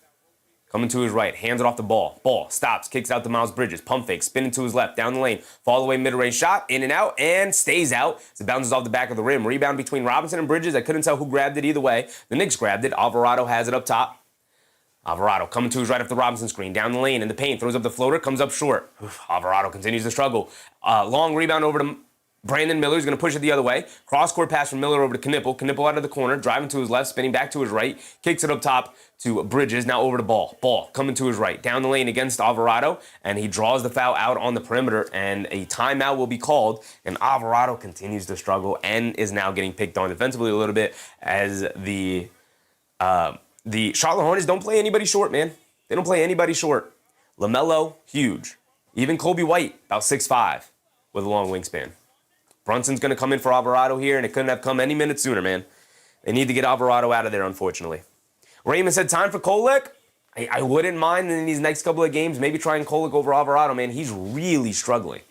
Coming to his right. Hands it off the ball. Ball stops. Kicks out to Miles Bridges. Pump fake. Spinning to his left. Down the lane. Fall away mid-range shot. In and out. And stays out. As it bounces off the back of the rim. Rebound between Robinson and Bridges. I couldn't tell who grabbed it either way. The Knicks grabbed it. Alvarado has it up top. Alvarado coming to his right after the Robinson screen. Down the lane in the paint. Throws up the floater. Comes up short. Alvarado continues to struggle. Long rebound over to Brandon Miller. Is going to push it the other way. Cross-court pass from Miller over to Knuepple. Knuepple out of the corner. Driving to his left. Spinning back to his right. Kicks it up top to Bridges. Now over to Ball. Ball coming to his right. Down the lane against Alvarado. And he draws the foul out on the perimeter. And a timeout will be called. And Alvarado continues to struggle and is now getting picked on defensively a little bit as the Charlotte Hornets don't play anybody short, man. They don't play anybody short. Lamelo, huge. Even Kobe White, about 6'5", with a long wingspan. Brunson's going to come in for Alvarado here, and it couldn't have come any minute sooner, man. They need to get Alvarado out of there, unfortunately. Raymond said, time for Kolek. I wouldn't mind in these next couple of games, maybe trying Kolek over Alvarado, man. He's really struggling.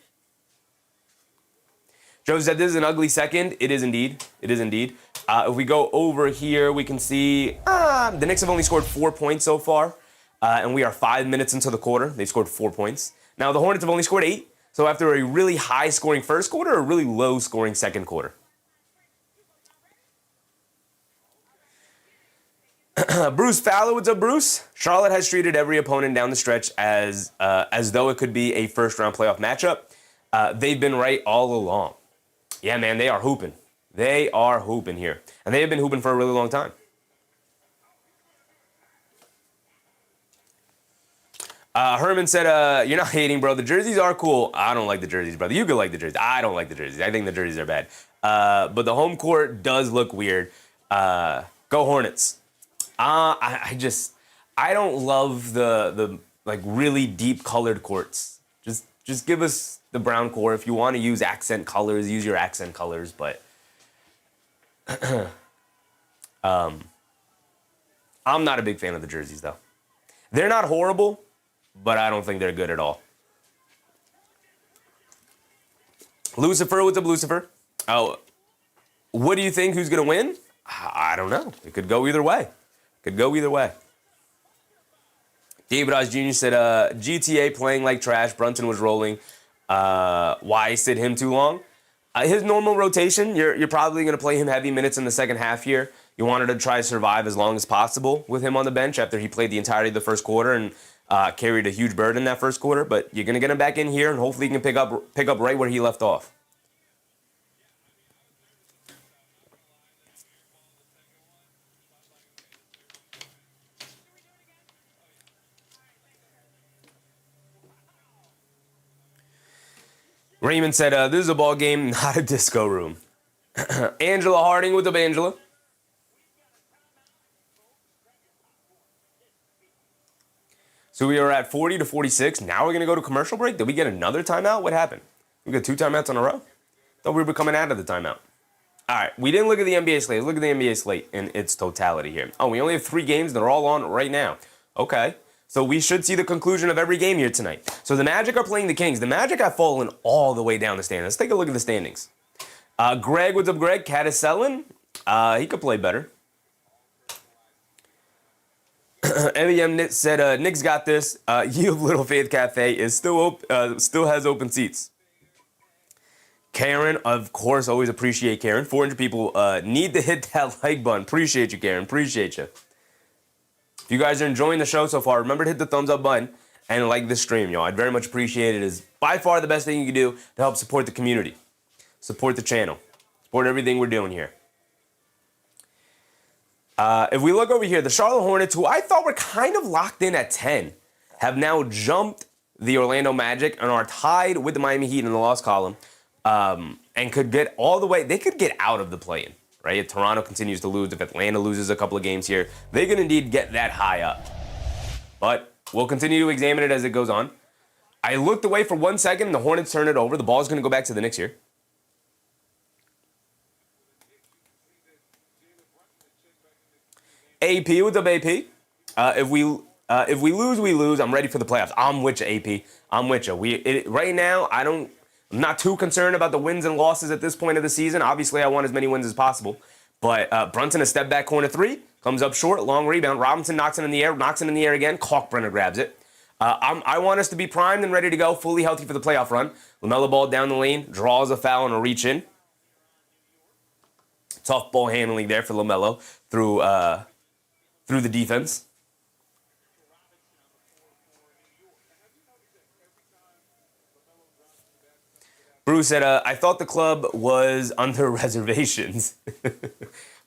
Joe said, this is an ugly second. It is indeed. It is indeed. If we go over here, we can see the Knicks have only scored 4 points so far, and we are 5 minutes into the quarter. They've scored 4 points. Now, the Hornets have only scored 8. So after a really high-scoring first quarter, a really low-scoring second quarter. Bruce Fowler, what's up, Bruce? Charlotte has treated every opponent down the stretch as though it could be a first-round playoff matchup. They've been right all along. Yeah, man, they are hooping. They are hooping here. And they have been hooping for a really long time. Herman said, you're not hating, bro. The jerseys are cool. I don't like the jerseys, brother. You could like the jerseys. I don't like the jerseys. I think the jerseys are bad. But the home court does look weird. Go Hornets. I don't love the like really deep colored courts. Just give us the brown core. If you want to use accent colors, use your accent colors. But I'm not a big fan of the jerseys, though. They're not horrible, but I don't think they're good at all. Lucifer, what's up, Lucifer? Oh, what do you think? Who's going to win? I don't know. It could go either way. David Oz Jr. said, GTA playing like trash. Brunson was rolling. Why sit him too long? His normal rotation, you're probably going to play him heavy minutes in the second half here. You wanted to try to survive as long as possible with him on the bench after he played the entirety of the first quarter and carried a huge burden in that first quarter. But you're going to get him back in here, and hopefully he can pick up right where he left off. Raymond said, this is a ball game, not a disco room. Angela Harding, what's up, Angela? So we are at 40-46. Now we're going to go to commercial break. Did we get another timeout? What happened? We got 2 timeouts in a row? Thought we were coming out of the timeout. All right, we didn't look at the NBA slate. Look at the NBA slate in its totality here. Oh, we only have 3 games that are all on right now. Okay. So we should see the conclusion of every game here tonight. So the Magic are playing the Kings. The Magic have fallen all the way down the standings. Let's take a look at the standings. Greg, what's up, Greg? Caddisellin? He could play better. MEM said, Knicks got this. Yield Little Faith Cafe is still has open seats. Karen, of course, always appreciate Karen. 400 people need to hit that like button. Appreciate you, Karen. Appreciate you. If you guys are enjoying the show so far, remember to hit the thumbs up button. and like the stream, y'all. I'd very much appreciate it. It is by far the best thing you can do to help support the community, support the channel, support everything we're doing here. If we look over here, the Charlotte Hornets, who I thought were kind of locked in at 10, have now jumped the Orlando Magic and are tied with the Miami Heat in the loss column, and could get all the way. They could get out of the play-in, right? If Toronto continues to lose, if Atlanta loses a couple of games here, they can indeed get that high up. But we'll continue to examine it as it goes on. I looked away for 1 second, and the Hornets turn it over. The ball's going to go back to the Knicks here. AP, what's up, AP? If we lose, we lose. I'm ready for the playoffs. I'm with you, AP. I'm with you. Right now, I'm not too concerned about the wins and losses at this point of the season. Obviously, I want as many wins as possible. But Brunson, a step back corner three, comes up short, long rebound. Robinson knocks it in the air again. Kalkbrenner grabs it. I want us to be primed and ready to go, fully healthy for the playoff run. Lamelo ball down the lane, draws a foul and a reach in. Tough ball handling there for Lamelo through the defense. Bruce said, I thought the club was under reservations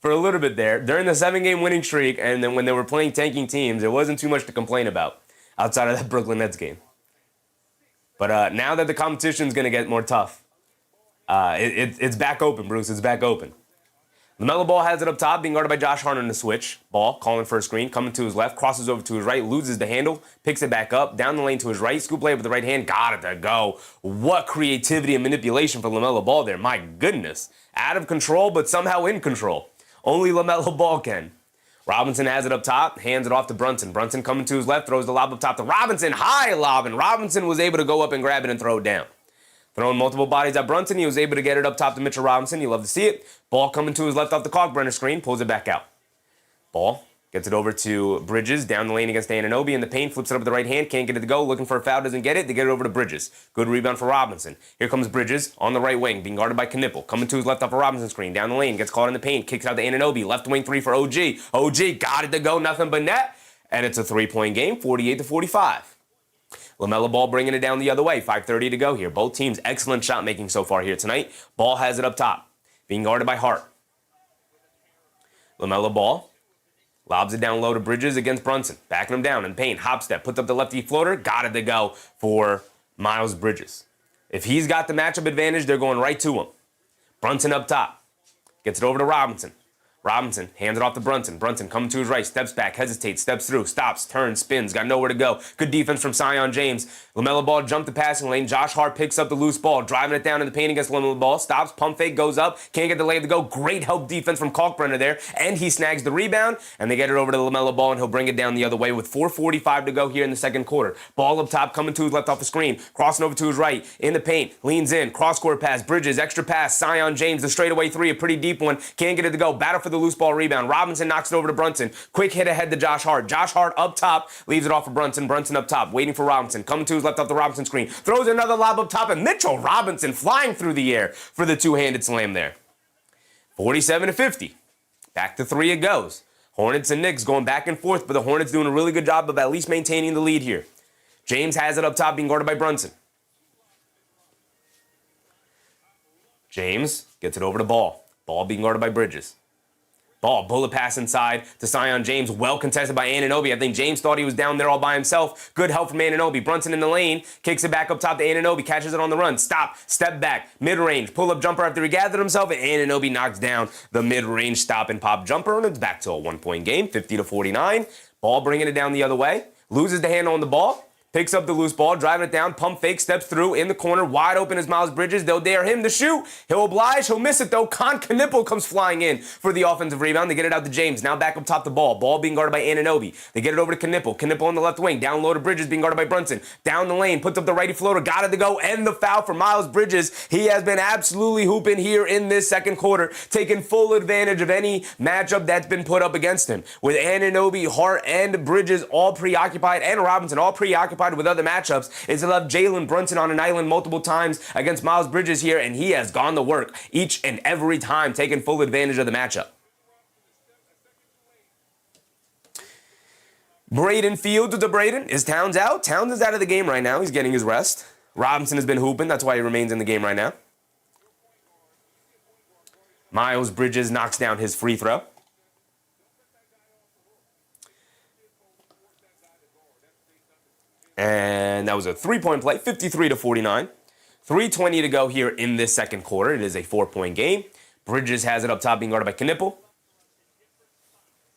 for a little bit there. During the 7-game winning streak, and then when they were playing tanking teams, there wasn't too much to complain about outside of that Brooklyn Nets game. But now that the competition's going to get more tough, it's back open, Bruce. It's back open. Lamelo ball has it up top, being guarded by Josh Hart on the switch. Ball, calling for a screen, coming to his left, crosses over to his right, loses the handle, picks it back up, down the lane to his right, scoop layup with the right hand, got it to go. What creativity and manipulation for Lamelo ball there, my goodness. Out of control, but somehow in control. Only Lamelo ball can. Robinson has it up top, hands it off to Brunson. Brunson coming to his left, throws the lob up top to Robinson, high lob, and Robinson was able to go up and grab it and throw it down. Throwing multiple bodies at Brunson, he was able to get it up top to Mitchell Robinson. You love to see it. Ball coming to his left off the Kalkbrenner screen, pulls it back out. Ball gets it over to Bridges, down the lane against Anunoby in the paint, flips it up with the right hand, can't get it to go, looking for a foul, doesn't get it. They get it over to Bridges. Good rebound for Robinson. Here comes Bridges on the right wing, being guarded by Knuepple. Coming to his left off a Robinson screen, down the lane, gets caught in the paint, kicks out to Anunoby, left wing three for OG. OG got it to go, nothing but net, and it's a 3-point game, 48-45. Lamelo ball bringing it down the other way. 5:30 to go here. Both teams excellent shot making so far here tonight. Ball has it up top, being guarded by Hart. Lamelo ball lobs it down low to Bridges against Brunson. Backing him down in paint. Hop step. Puts up the lefty floater. Got it to go for Miles Bridges. If he's got the matchup advantage, they're going right to him. Brunson up top. Gets it over to Robinson. Robinson hands it off to Brunson. Brunson coming to his right, steps back, hesitates, steps through, stops, turns, spins, got nowhere to go. Good defense from Sion James. Lamelo ball jumped the passing lane. Josh Hart picks up the loose ball, driving it down in the paint against Lamelo ball. Stops, pump fake, goes up, can't get the layup to go. Great help defense from Kalkbrenner there, and he snags the rebound, and they get it over to Lamelo ball, and he'll bring it down the other way with 4:45 to go here in the second quarter. Ball up top, coming to his left off the screen, crossing over to his right, in the paint, leans in, cross-court pass, Bridges, extra pass, Sion James, the straightaway three, a pretty deep one, can't get it to go. Battle for the loose ball rebound. Robinson knocks it over to Brunson. Quick hit ahead to Josh Hart. Josh Hart up top, leaves it off for Brunson. Brunson up top, waiting for Robinson. Coming to his left off the Robinson screen. Throws another lob up top, and Mitchell Robinson flying through the air for the two-handed slam there. 47-50. Back to three it goes. Hornets and Knicks going back and forth, but the Hornets doing a really good job of at least maintaining the lead here. James has it up top, being guarded by Brunson. James gets it over to Ball. Ball being guarded by Bridges. Ball, bullet pass inside to Sion James, well contested by Anunoby. I think James thought he was down there all by himself. Good help from Anunoby. Brunson in the lane, kicks it back up top to Anunoby, catches it on the run. Stop, step back, mid-range, pull-up jumper after he gathered himself, and Anunoby knocks down the mid-range stop and pop jumper, and it's back to a one-point game, 50-49. Ball bringing it down the other way, loses the handle on the ball. Picks up the loose ball, driving it down, pump fake, steps through, in the corner, wide open is Miles Bridges. They'll dare him to shoot. He'll oblige, he'll miss it though. Knuepple comes flying in for the offensive rebound. They get it out to James, now back up top the ball. Ball being guarded by Anunoby. They get it over to Knuepple. Knuepple on the left wing, down low to Bridges, being guarded by Brunson. Down the lane, puts up the righty floater, got it to go, and the foul for Miles Bridges. He has been absolutely hooping here in this second quarter, taking full advantage of any matchup that's been put up against him. With Anunoby, Hart, and Bridges all preoccupied, and Robinson all preoccupied with other matchups, is to left Jalen Brunson on an island multiple times against Miles Bridges here, and he has gone to work each and every time, taking full advantage of the matchup. Braden Fields to Braden. Is Towns out? Towns is out of the game right now. He's getting his rest. Robinson has been hooping. That's why he remains in the game right now. Miles Bridges knocks down his free throw. And that was a three-point play, 53-49. 3:20 to go here in this second quarter. It is a 4-point game. Bridges has it up top, being guarded by Knuepple.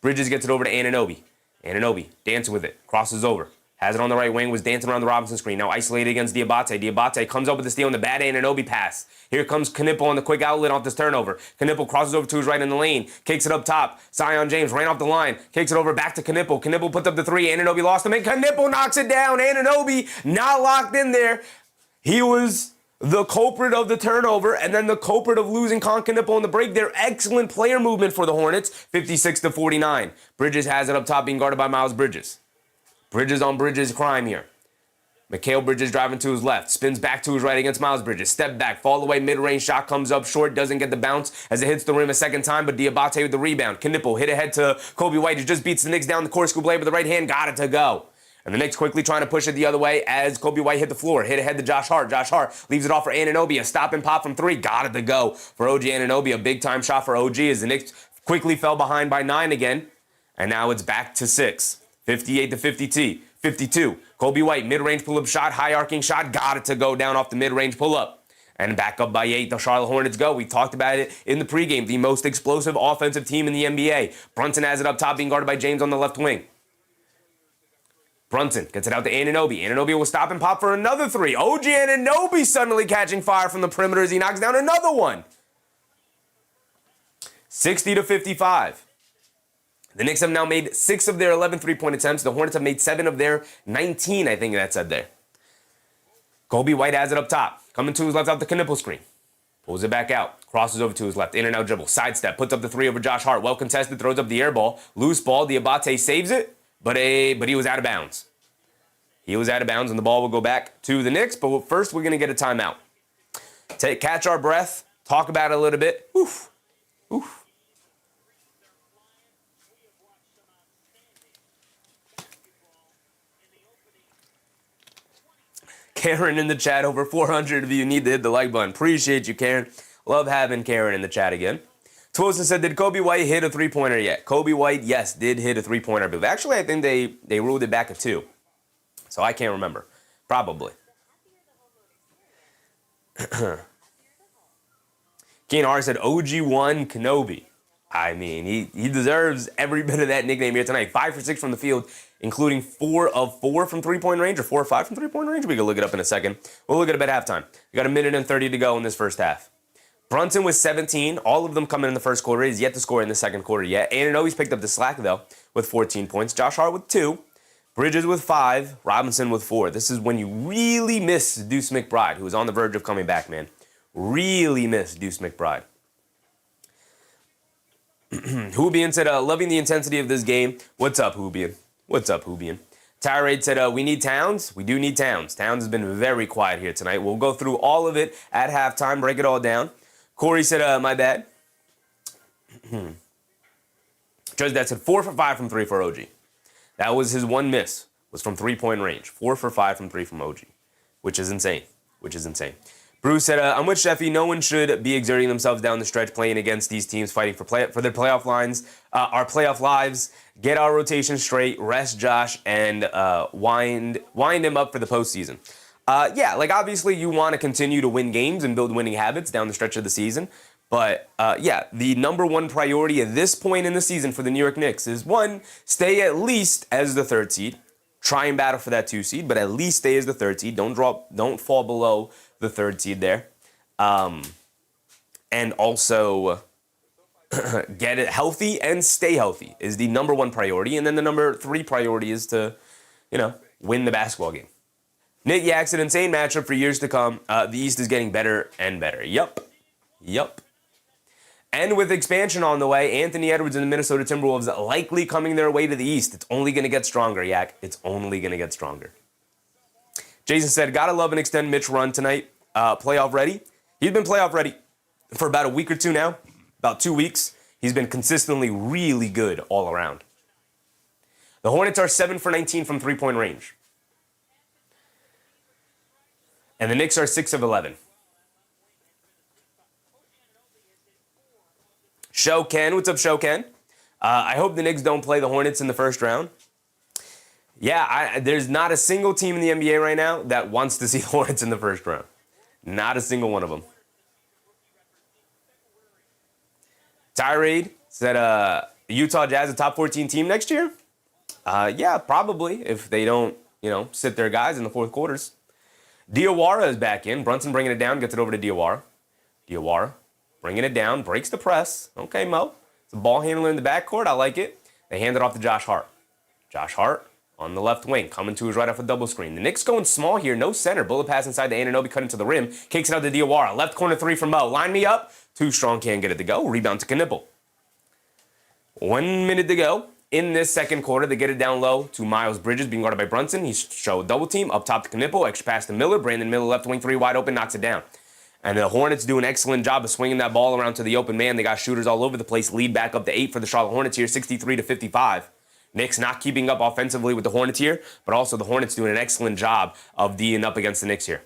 Bridges gets it over to Anunoby. Anunoby dancing with it, crosses over. Has it on the right wing, was dancing around the Robinson screen. Now isolated against Diabate. Diabate comes up with the steal in the bad Anunoby pass. Here comes Knuepple on the quick outlet off this turnover. Knuepple crosses over to his right in the lane. Kicks it up top. Zion James ran off the line. Kicks it over back to Knuepple. Knuepple puts up the three. Anunoby lost him, and Knuepple knocks it down. Anunoby not locked in there. He was the culprit of the turnover, and then the culprit of losing Knuepple on the break. Their excellent player movement for the Hornets, 56-49. Bridges has it up top, being guarded by Miles Bridges. Bridges on Bridges crime here. Mikal Bridges driving to his left, spins back to his right against Miles Bridges. Step back, fall away, mid-range shot comes up short, doesn't get the bounce as it hits the rim a second time, but Diabate with the rebound. Knuepple hit ahead to Kobe White, who just beats the Knicks down the court, scoop blade with the right hand, got it to go. And the Knicks quickly trying to push it the other way as Kobe White hit the floor. Hit ahead to Josh Hart. Josh Hart leaves it off for Anunoby. A stop and pop from three. Got it to go for OG Anunoby. A big-time shot for OG as the Knicks quickly fell behind by 9 again. And now it's back to 6. 58-52. Kobe White, mid-range pull-up shot, high-arcing shot. Got it to go down off the mid-range pull-up. And back up by 8, the Charlotte Hornets go. We talked about it in the pregame. The most explosive offensive team in the NBA. Brunson has it up top, being guarded by James on the left wing. Brunson gets it out to Anunoby. Anunoby will stop and pop for another three. OG Anunoby suddenly catching fire from the perimeter as he knocks down another one. 60-55. The Knicks have now made 6 of their 11 three-point attempts. The Hornets have made 7 of their 19, I think that said there. Kobe White has it up top. Coming to his left out the Knuepple screen. Pulls it back out. Crosses over to his left. In and out dribble. Sidestep. Puts up the three over Josh Hart. Well contested. Throws up the air ball. Loose ball. Diabate saves it. But he was out of bounds. He was out of bounds, and the ball will go back to the Knicks. But first, we're going to get a timeout. Catch our breath. Talk about it a little bit. Oof. Oof. Karen in the chat, over 400 of you need to hit the like button. Appreciate you, Karen. Love having Karen in the chat again. Twosa said, did Kobe White hit a three-pointer yet? Kobe White, yes, did hit a three-pointer. But actually, I think they ruled it back at 2. So I can't remember. Probably. Keen R said, OG1 Kenobi. I mean, he deserves every bit of that nickname here tonight. 5 for 6 from the field, including 4 of 4 from three-point range, or 4 or 5 from three-point range. We can look it up in a second. We'll look at it at halftime. We got 1:30 to go in this first half. Brunson with 17. All of them coming in the first quarter. He's yet to score in the second quarter yet. Anunoby's picked up the slack, though, with 14 points. Josh Hart with 2. Bridges with 5. Robinson with 4. This is when you really miss Deuce McBride, who is on the verge of coming back, man. Really miss Deuce McBride. Hubian said, loving the intensity of this game. What's up, Hubian? What's up, Hubian? Tirade said, we need Towns. We do need Towns. Towns has been very quiet here tonight. We'll go through all of it at halftime, break it all down. Corey said, my bad. Judge that said 4 for 5 from 3 for OG. That was his one miss, was from three-point range. 4 for 5 from 3 from OG, which is insane, Bruce said, I'm with Sheffy. No one should be exerting themselves down the stretch playing against these teams, fighting for their playoff lines, our playoff lives. Get our rotation straight, rest Josh, and wind him up for the postseason. Yeah, like obviously you want to continue to win games and build winning habits down the stretch of the season. But yeah, the number one priority at this point in the season for the New York Knicks is, 1, stay at least as the 3rd seed. Try and battle for that 2 seed, but at least stay as the 3rd seed. Don't fall below the 3rd seed there. And also get it healthy and stay healthy is the number 1 priority. And then the number 3 priority is to, win the basketball game. Nick Yak's an insane matchup for years to come. The East is getting better and better. Yup. And with expansion on the way, Anthony Edwards and the Minnesota Timberwolves likely coming their way to the East. It's only going to get stronger, Yak. It's only going to get stronger. Jason said, gotta love an extended Mitch run tonight. Playoff ready. He's been playoff ready for about a week or 2 now. About 2 weeks. He's been consistently really good all around. The Hornets are 7 for 19 from three-point range. And the Knicks are 6 of 11. Shoken, what's up, Shoken? I hope the Knicks don't play the Hornets in the first round. Yeah, there's not a single team in the NBA right now that wants to see the Hornets in the first round. Not a single one of them. Tirade said, the Utah Jazz a top 14 team next year? Yeah, probably, if they don't, sit their guys in the fourth quarters. Diawara is back in. Brunson bringing it down, gets it over to Diawara. Diawara bringing it down, breaks the press. Okay, Mo. It's a ball handler in the backcourt. I like it. They hand it off to Josh Hart. Josh Hart on the left wing, coming to his right off a double screen. The Knicks going small here, no center. Bullet pass inside to Anunoby, cut into the rim. Kicks it out to Diawara. Left corner three from Mo. Line me up. Too strong, can't get it to go. Rebound to Knuepple. 1 minute to go. In this second quarter, they get it down low to Miles Bridges, being guarded by Brunson. He showed double team up top to Knuepple. Extra pass to Miller. Brandon Miller, left wing three, wide open, knocks it down. And the Hornets do an excellent job of swinging that ball around to the open man. They got shooters all over the place. Lead back up to 8 for the Charlotte Hornets here, 63-55. Knicks not keeping up offensively with the Hornets here, but also the Hornets doing an excellent job of D'ing up against the Knicks here.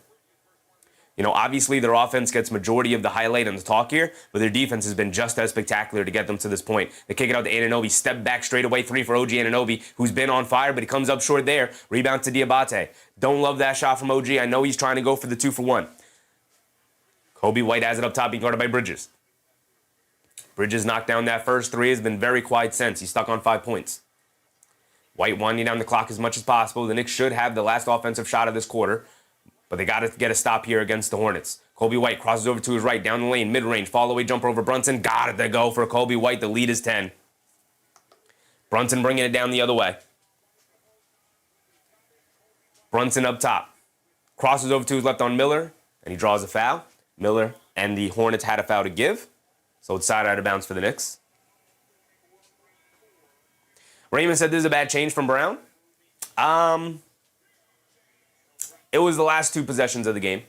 Obviously their offense gets majority of the highlight and the talk here, but their defense has been just as spectacular to get them to this point. They kick it out to Anunoby, step back straight away, three for OG Anunoby, who's been on fire, but he comes up short there. Rebound to Diabate. Don't love that shot from OG. I know he's trying to go for the 2 for 1. Kobe White has it up top, being guarded by Bridges. Bridges knocked down that first three, has been very quiet since. He's stuck on 5 points. White winding down the clock as much as possible. The Knicks should have the last offensive shot of this quarter, but they got to get a stop here against the Hornets. Kobe White crosses over to his right, down the lane, mid-range, fall-away jumper over Brunson. Got it to go for Kobe White. The lead is 10. Brunson bringing it down the other way. Brunson up top. Crosses over to his left on Miller, and he draws a foul. Miller and the Hornets had a foul to give, so it's side out of bounds for the Knicks. Raymond said this is a bad change from Brown. It was the last 2 possessions of the game.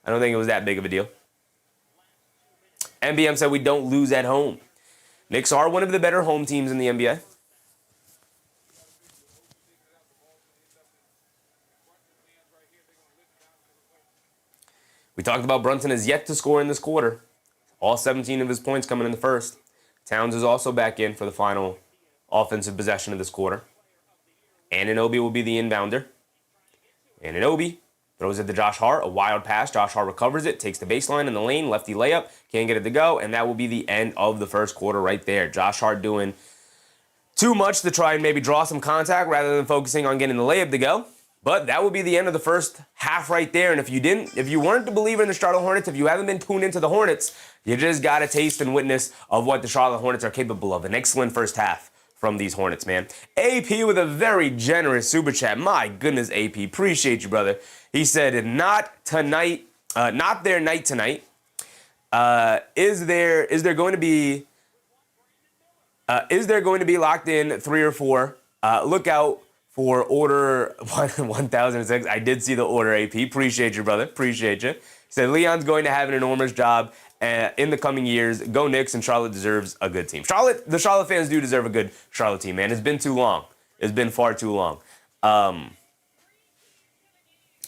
I don't think it was that big of a deal. NBM said we don't lose at home. Knicks are one of the better home teams in the NBA. We talked about Brunson has yet to score in this quarter. All 17 of his points coming in the first. Towns is also back in for the final offensive possession of this quarter. Anunoby will be the inbounder. Anunoby throws it to Josh Hart, a wild pass. Josh Hart recovers it, takes the baseline in the lane, lefty layup, can't get it to go, and that will be the end of the first quarter right there. Josh Hart doing too much to try and maybe draw some contact rather than focusing on getting the layup to go. But that will be the end of the first half right there. And if you weren't a believer in the Charlotte Hornets, if you haven't been tuned into the Hornets, you just got a taste and witness of what the Charlotte Hornets are capable of. An excellent first half from these Hornets, man. AP with a very generous super chat. My goodness, AP. Appreciate you, brother. He said, not tonight, not their night tonight. Is there going to be locked in 3 or 4? Look out for order 1006. I did see the order, AP. Appreciate you, brother. Appreciate you. He said, Leon's going to have an enormous job in the coming years. Go Knicks, and Charlotte deserves a good team. The Charlotte fans do deserve a good Charlotte team, man. It's been too long. It's been far too long.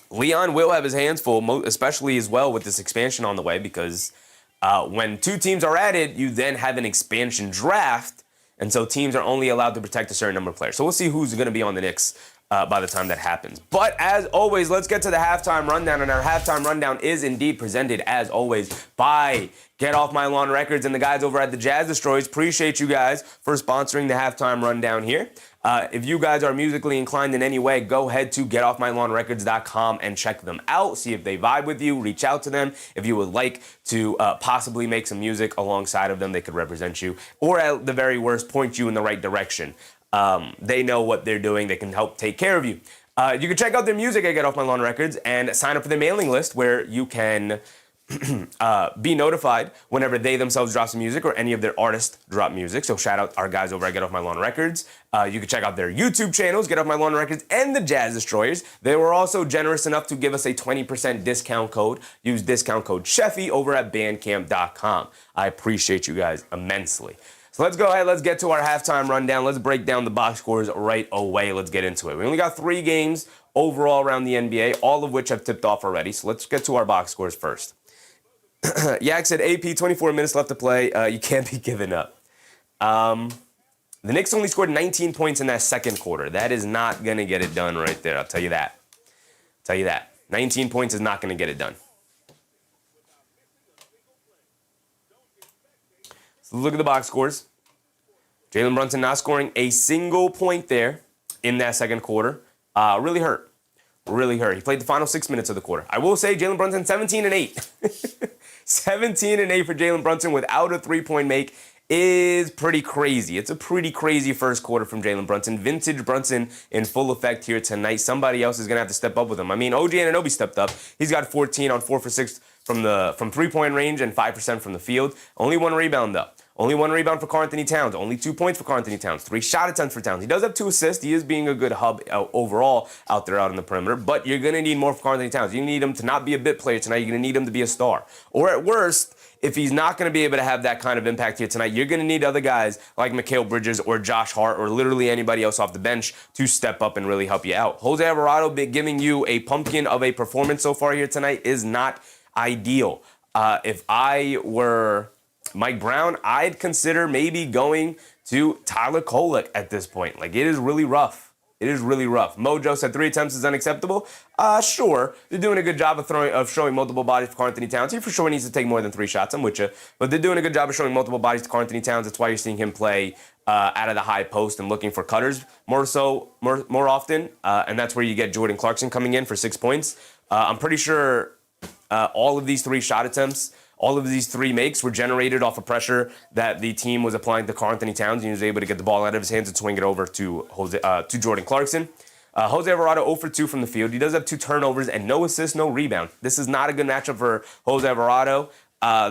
Leon will have his hands full, especially as well with this expansion on the way, because when 2 teams are added, you then have an expansion draft. And so teams are only allowed to protect a certain number of players. So we'll see who's going to be on the Knicks by the time that happens. But as always, let's get to the halftime rundown. And our halftime rundown is indeed presented, as always, by Get Off My Lawn Records and the guys over at the Jazz Destroyers. Appreciate you guys for sponsoring the halftime rundown here. If you guys are musically inclined in any way, go ahead to getoffmylawnrecords.com and check them out. See if they vibe with you. Reach out to them. If you would like to possibly make some music alongside of them, they could represent you. Or at the very worst, point you in the right direction. They know what they're doing. They can help take care of you. You can check out their music at Get Off My Lawn Records and sign up for their mailing list, where you can be notified whenever they themselves drop some music or any of their artists drop music. So shout out our guys over at Get Off My Lawn Records. You can check out their YouTube channels, Get Off My Lawn Records and the Jazz Destroyers. They were also generous enough to give us a 20% discount code. Use discount code Sheffy over at bandcamp.com. I appreciate you guys immensely. So let's go ahead. Let's get to our halftime rundown. Let's break down the box scores right away. Let's get into it. We only got 3 games overall around the NBA, all of which have tipped off already. So let's get to our box scores first. Yak said, AP, 24 minutes left to play. You can't be giving up. The Knicks only scored 19 points in that second quarter. That is not going to get it done right there. I'll tell you that. 19 points is not going to get it done. So look at the box scores. Jalen Brunson not scoring a single point there in that second quarter. Really hurt. Really hurt. He played the final 6 minutes of the quarter. I will say Jalen Brunson 17-8. 17-8 for Jalen Brunson without a three-point make is pretty crazy. It's a pretty crazy first quarter from Jalen Brunson. Vintage Brunson in full effect here tonight. Somebody else is going to have to step up with him. I mean, OG Anunoby stepped up. He's got 14 on 4 for 6 from three-point range and 5% from the field. Only 1 rebound, though. Only 1 rebound for Karl-Anthony Towns. Only 2 points for Karl-Anthony Towns. 3 shot attempts for Towns. He does have 2 assists. He is being a good hub overall out there out on the perimeter. But you're going to need more for Karl-Anthony Towns. You need him to not be a bit player tonight. You're going to need him to be a star. Or at worst, if he's not going to be able to have that kind of impact here tonight, you're going to need other guys like Mikal Bridges or Josh Hart or literally anybody else off the bench to step up and really help you out. Jose Alvarado giving you a pumpkin of a performance so far here tonight is not ideal. If I were Mike Brown, I'd consider maybe going to Tyler Kolek at this point. Like, it is really rough. It is really rough. Mojo said 3 attempts is unacceptable. Sure. They're doing a good job of showing multiple bodies for Karl-Anthony Towns. He for sure needs to take more than 3 shots. I'm with you. But they're doing a good job of showing multiple bodies to Karl-Anthony Towns. That's why you're seeing him play out of the high post and looking for cutters more often. And that's where you get Jordan Clarkson coming in for 6 points. I'm pretty sure all of these 3 shot attempts, all of these 3 makes were generated off of pressure that the team was applying to Karl-Anthony Towns. He was able to get the ball out of his hands and swing it over to Jordan Clarkson. Jose Alvarado 0 for 2 from the field. He does have 2 turnovers and no assists, no rebound. This is not a good matchup for Jose Alvarado.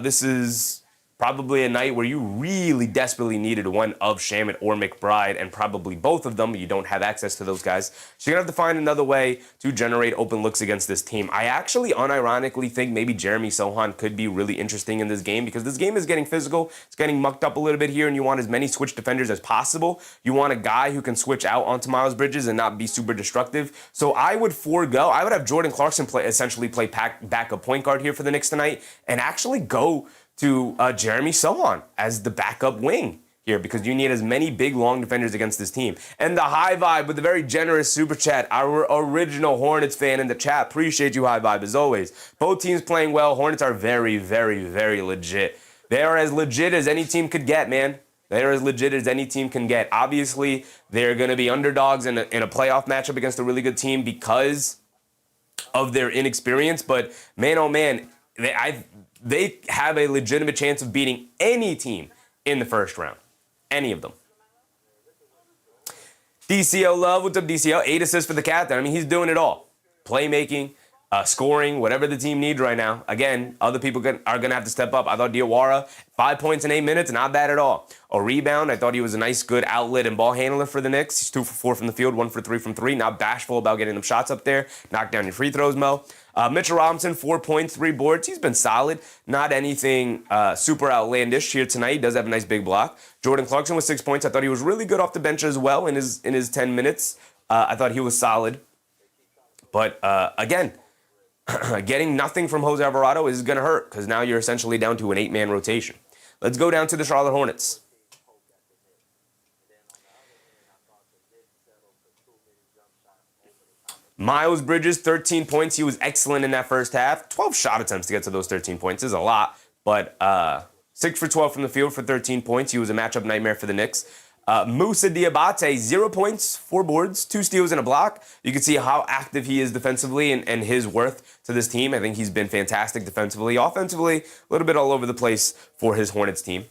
This is probably a night where you really desperately needed one of Shamet or McBride, and probably both of them. You don't have access to those guys. So you're going to have to find another way to generate open looks against this team. I actually unironically think maybe Jeremy Sohan could be really interesting in this game because this game is getting physical. It's getting mucked up a little bit here, and you want as many switch defenders as possible. You want a guy who can switch out onto Miles Bridges and not be super destructive. So I would have Jordan Clarkson essentially play backup point guard here for the Knicks tonight and actually go to Jeremy Sohan as the backup wing here because you need as many big, long defenders against this team. And the High Vibe with a very generous super chat, our original Hornets fan in the chat. Appreciate you, High Vibe, as always. Both teams playing well. Hornets are very, very, very legit. They are as legit as any team could get, man. They're as legit as any team can get. Obviously, they're going to be underdogs in a playoff matchup against a really good team because of their inexperience. But, man, oh, man, they have a legitimate chance of beating any team in the first round. Any of them. DCL Love, what's up, DCL? 8 assists for the captain. I mean, he's doing it all. Playmaking, scoring, whatever the team needs right now. Again, other people are going to have to step up. I thought Diawara, 5 points in 8 minutes, not bad at all. A rebound, I thought he was a nice, good outlet and ball handler for the Knicks. He's 2 for 4 from the field, 1 for 3 from 3. Not bashful about getting them shots up there. Knock down your free throws, Mo. Mitchell Robinson, 4 points, 3 boards. He's been solid. Not anything super outlandish here tonight. He does have a nice big block. Jordan Clarkson with 6 points. I thought he was really good off the bench as well in his 10 minutes. I thought he was solid. But again, getting nothing from Jose Alvarado is going to hurt because now you're essentially down to an 8-man rotation. Let's go down to the Charlotte Hornets. Miles Bridges, 13 points. He was excellent in that first half. 12 shot attempts to get to those 13 points is a lot, but 6 for 12 from the field for 13 points. He was a matchup nightmare for the Knicks. Moussa Diabate, 0 points, 4 boards, 2 steals, and a block. You can see how active he is defensively and his worth to this team. I think he's been fantastic defensively. Offensively, a little bit all over the place for his Hornets team.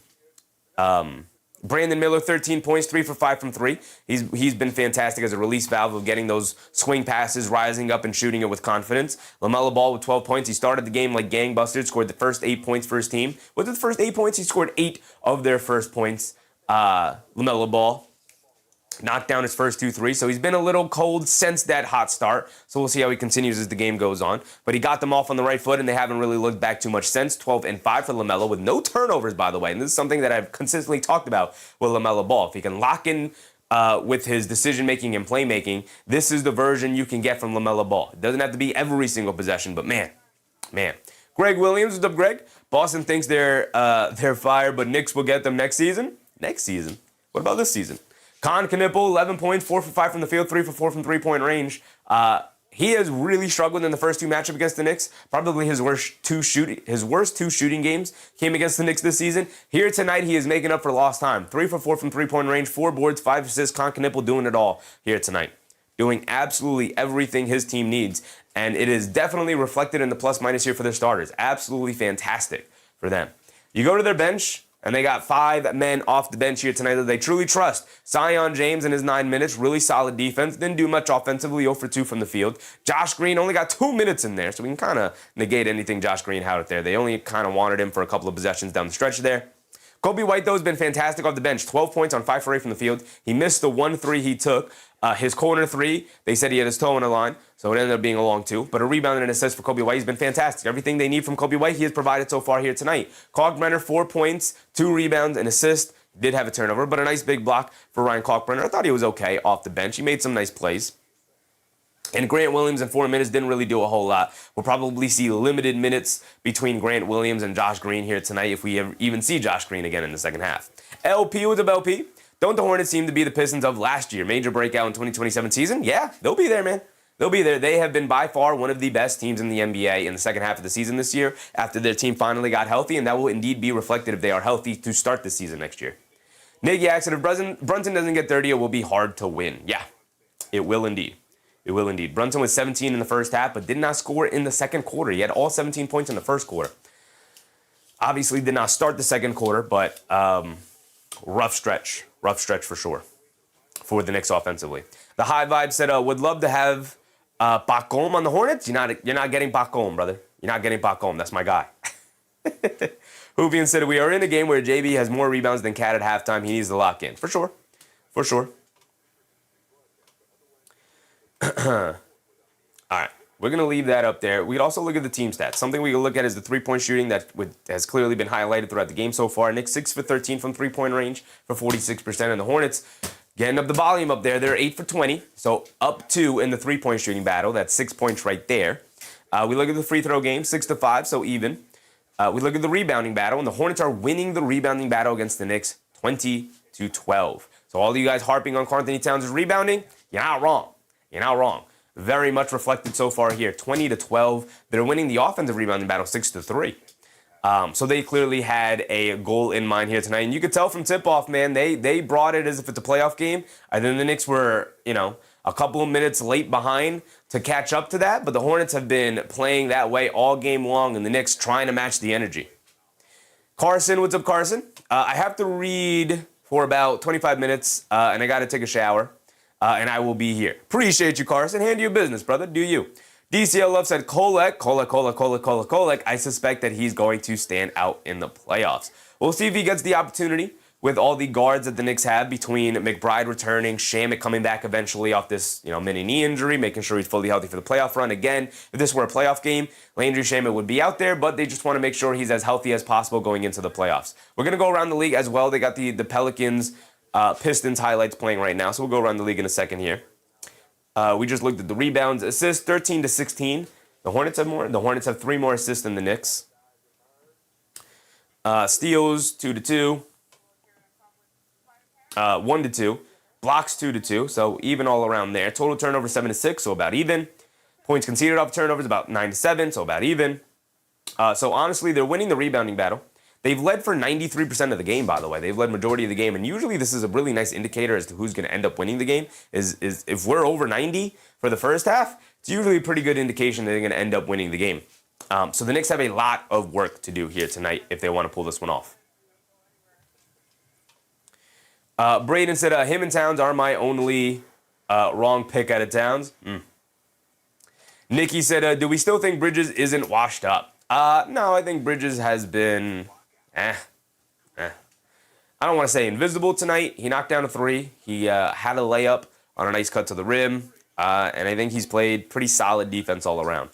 Brandon Miller, 13 points, 3 for 5 from 3. He's been fantastic as a release valve of getting those swing passes, rising up and shooting it with confidence. Lamelo Ball with 12 points. He started the game like gangbusters, scored the first 8 points for his team. With the first 8 points, he scored 8 of their first points. Lamelo Ball. knocked down his first 2 threes, so he's been a little cold since that hot start. So we'll see how he continues as the game goes on. But he got them off on the right foot, and they haven't really looked back too much since. 12 and 5 for Lamelo with no turnovers, by the way. And this is something that I've consistently talked about with Lamelo Ball. If he can lock in with his decision-making and playmaking, this is the version you can get from Lamelo Ball. It doesn't have to be every single possession, but man. Greg Williams, what's up, Greg? Boston thinks they're fired, but Knicks will get them next season. Next season? What about this season? Knuepple, 11 points, 4 for 5 from the field, 3 for 4 from three-point range. He has really struggled in the first 2 matchups against the Knicks. Probably his worst two shooting games came against the Knicks this season. Here tonight, he is making up for lost time. 3 for 4 from three-point range, 4 boards, 5 assists. Knuepple doing it all here tonight. Doing absolutely everything his team needs. And it is definitely reflected in the plus-minus here for their starters. Absolutely fantastic for them. You go to their bench, and they got 5 men off the bench here tonight that they truly trust. Zion James in his 9 minutes, really solid defense. Didn't do much offensively, 0 for 2 from the field. Josh Green only got 2 minutes in there, so we can kind of negate anything Josh Green had out there. They only kind of wanted him for a couple of possessions down the stretch there. Kobe White, though, has been fantastic off the bench. 12 points on 5 for 8 from the field. He missed the 1 3 he took. His corner 3, they said he had his toe on the line, so it ended up being a long 2. But a rebound and an assist for Kobe White. He's been fantastic. Everything they need from Kobe White, he has provided so far here tonight. Kalkbrenner, 4 points, 2 rebounds, an assist. Did have a turnover, but a nice big block for Ryan Kalkbrenner. I thought he was okay off the bench. He made some nice plays. And Grant Williams in 4 minutes didn't really do a whole lot. We'll probably see limited minutes between Grant Williams and Josh Green here tonight if we even see Josh Green again in the second half. LP, what's up, LP? Don't the Hornets seem to be the Pistons of last year? Major breakout in 2027 season? Yeah, they'll be there, man. They'll be there. They have been by far one of the best teams in the NBA in the second half of the season this year after their team finally got healthy, and that will indeed be reflected if they are healthy to start the season next year. Nick Yak said if Brunson doesn't get 30, it will be hard to win. Yeah, it will indeed. It will indeed. Brunson was 17 in the first half, but did not score in the second quarter. He had all 17 points in the first quarter. Obviously did not start the second quarter, but rough stretch for sure for the Knicks offensively. The High Vibe said, would love to have Bakom on the Hornets. You're not getting Bakom, brother. You're not getting Bakom. That's my guy. Hoovian said, we are in a game where JB has more rebounds than Cat at halftime. He needs to lock in. For sure. All right. We're going to leave that up there. We could also look at the team stats. Something we can look at is the three-point shooting that has clearly been highlighted throughout the game so far. Knicks 6 for 13 from three-point range for 46%. And the Hornets getting up the volume up there. They're 8 for 20. So up 2 in the three-point shooting battle. That's 6 points right there. We look at the free throw game, 6 to 5, so even. We look at the rebounding battle, and the Hornets are winning the rebounding battle against the Knicks 20 to 12. So all of you guys harping on Karl Anthony Towns' rebounding, you're not wrong. You're not wrong. Very much reflected so far here, 20 to 12. They're winning the offensive rebounding battle 6 to 3. So they clearly had a goal in mind here tonight. And you could tell from tip-off, man, they brought it as if it's a playoff game. And then the Knicks were, a couple of minutes late behind to catch up to that. But the Hornets have been playing that way all game long, and the Knicks trying to match the energy. Carson, what's up, Carson? I have to read for about 25 minutes, and I got to take a shower. And I will be here. Appreciate you, Carson. Hand you business, brother. Do you? DCL Love said, Kolek. I suspect that he's going to stand out in the playoffs. We'll see if he gets the opportunity with all the guards that the Knicks have between McBride returning, Shamet coming back eventually off this, mini knee injury, making sure he's fully healthy for the playoff run. Again, if this were a playoff game, Landry Shamet would be out there, but they just want to make sure he's as healthy as possible going into the playoffs. We're going to go around the league as well. They got the Pelicans, Pistons highlights playing right now, so we'll go around the league in a second here. We just looked at the rebounds, assists, 13 to 16. The Hornets have more. The Hornets have 3 more assists than the Knicks. Steals, 2 to 2. 1 to 2. Blocks, 2 to 2. So even all around there. Total turnover, 7 to 6. So about even. Points conceded off turnovers, about 9 to 7. So about even. So honestly, they're winning the rebounding battle. They've led for 93% of the game, by the way. They've led majority of the game, and usually this is a really nice indicator as to who's going to end up winning the game. Is if we're over 90 for the first half, it's usually a pretty good indication that they're going to end up winning the game. So the Knicks have a lot of work to do here tonight if they want to pull this one off. Braden said, him and Towns are my only wrong pick out of Towns. Nikki said, do we still think Bridges isn't washed up? No, I think Bridges has been... I don't want to say invisible tonight. He knocked down a three. He had a layup on a nice cut to the rim. And I think he's played pretty solid defense all around.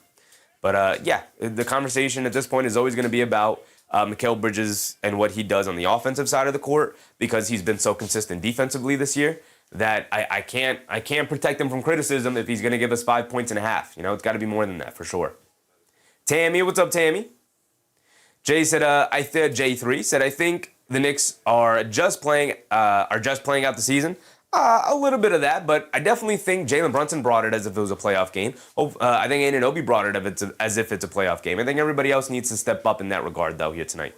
But yeah, the conversation at this point is always going to be about Mikal Bridges and what he does on the offensive side of the court, because he's been so consistent defensively this year that I can't protect him from criticism if he's going to give us 5 points and a half. You know, it's got to be more than that for sure. Tammy, what's up, Tammy? Jay said, J3 said, I think the Knicks are just playing out the season. A little bit of that, but I definitely think Jalen Brunson brought it as if it was a playoff game. I think Anunoby brought it as if it's a playoff game. I think everybody else needs to step up in that regard, though, here tonight.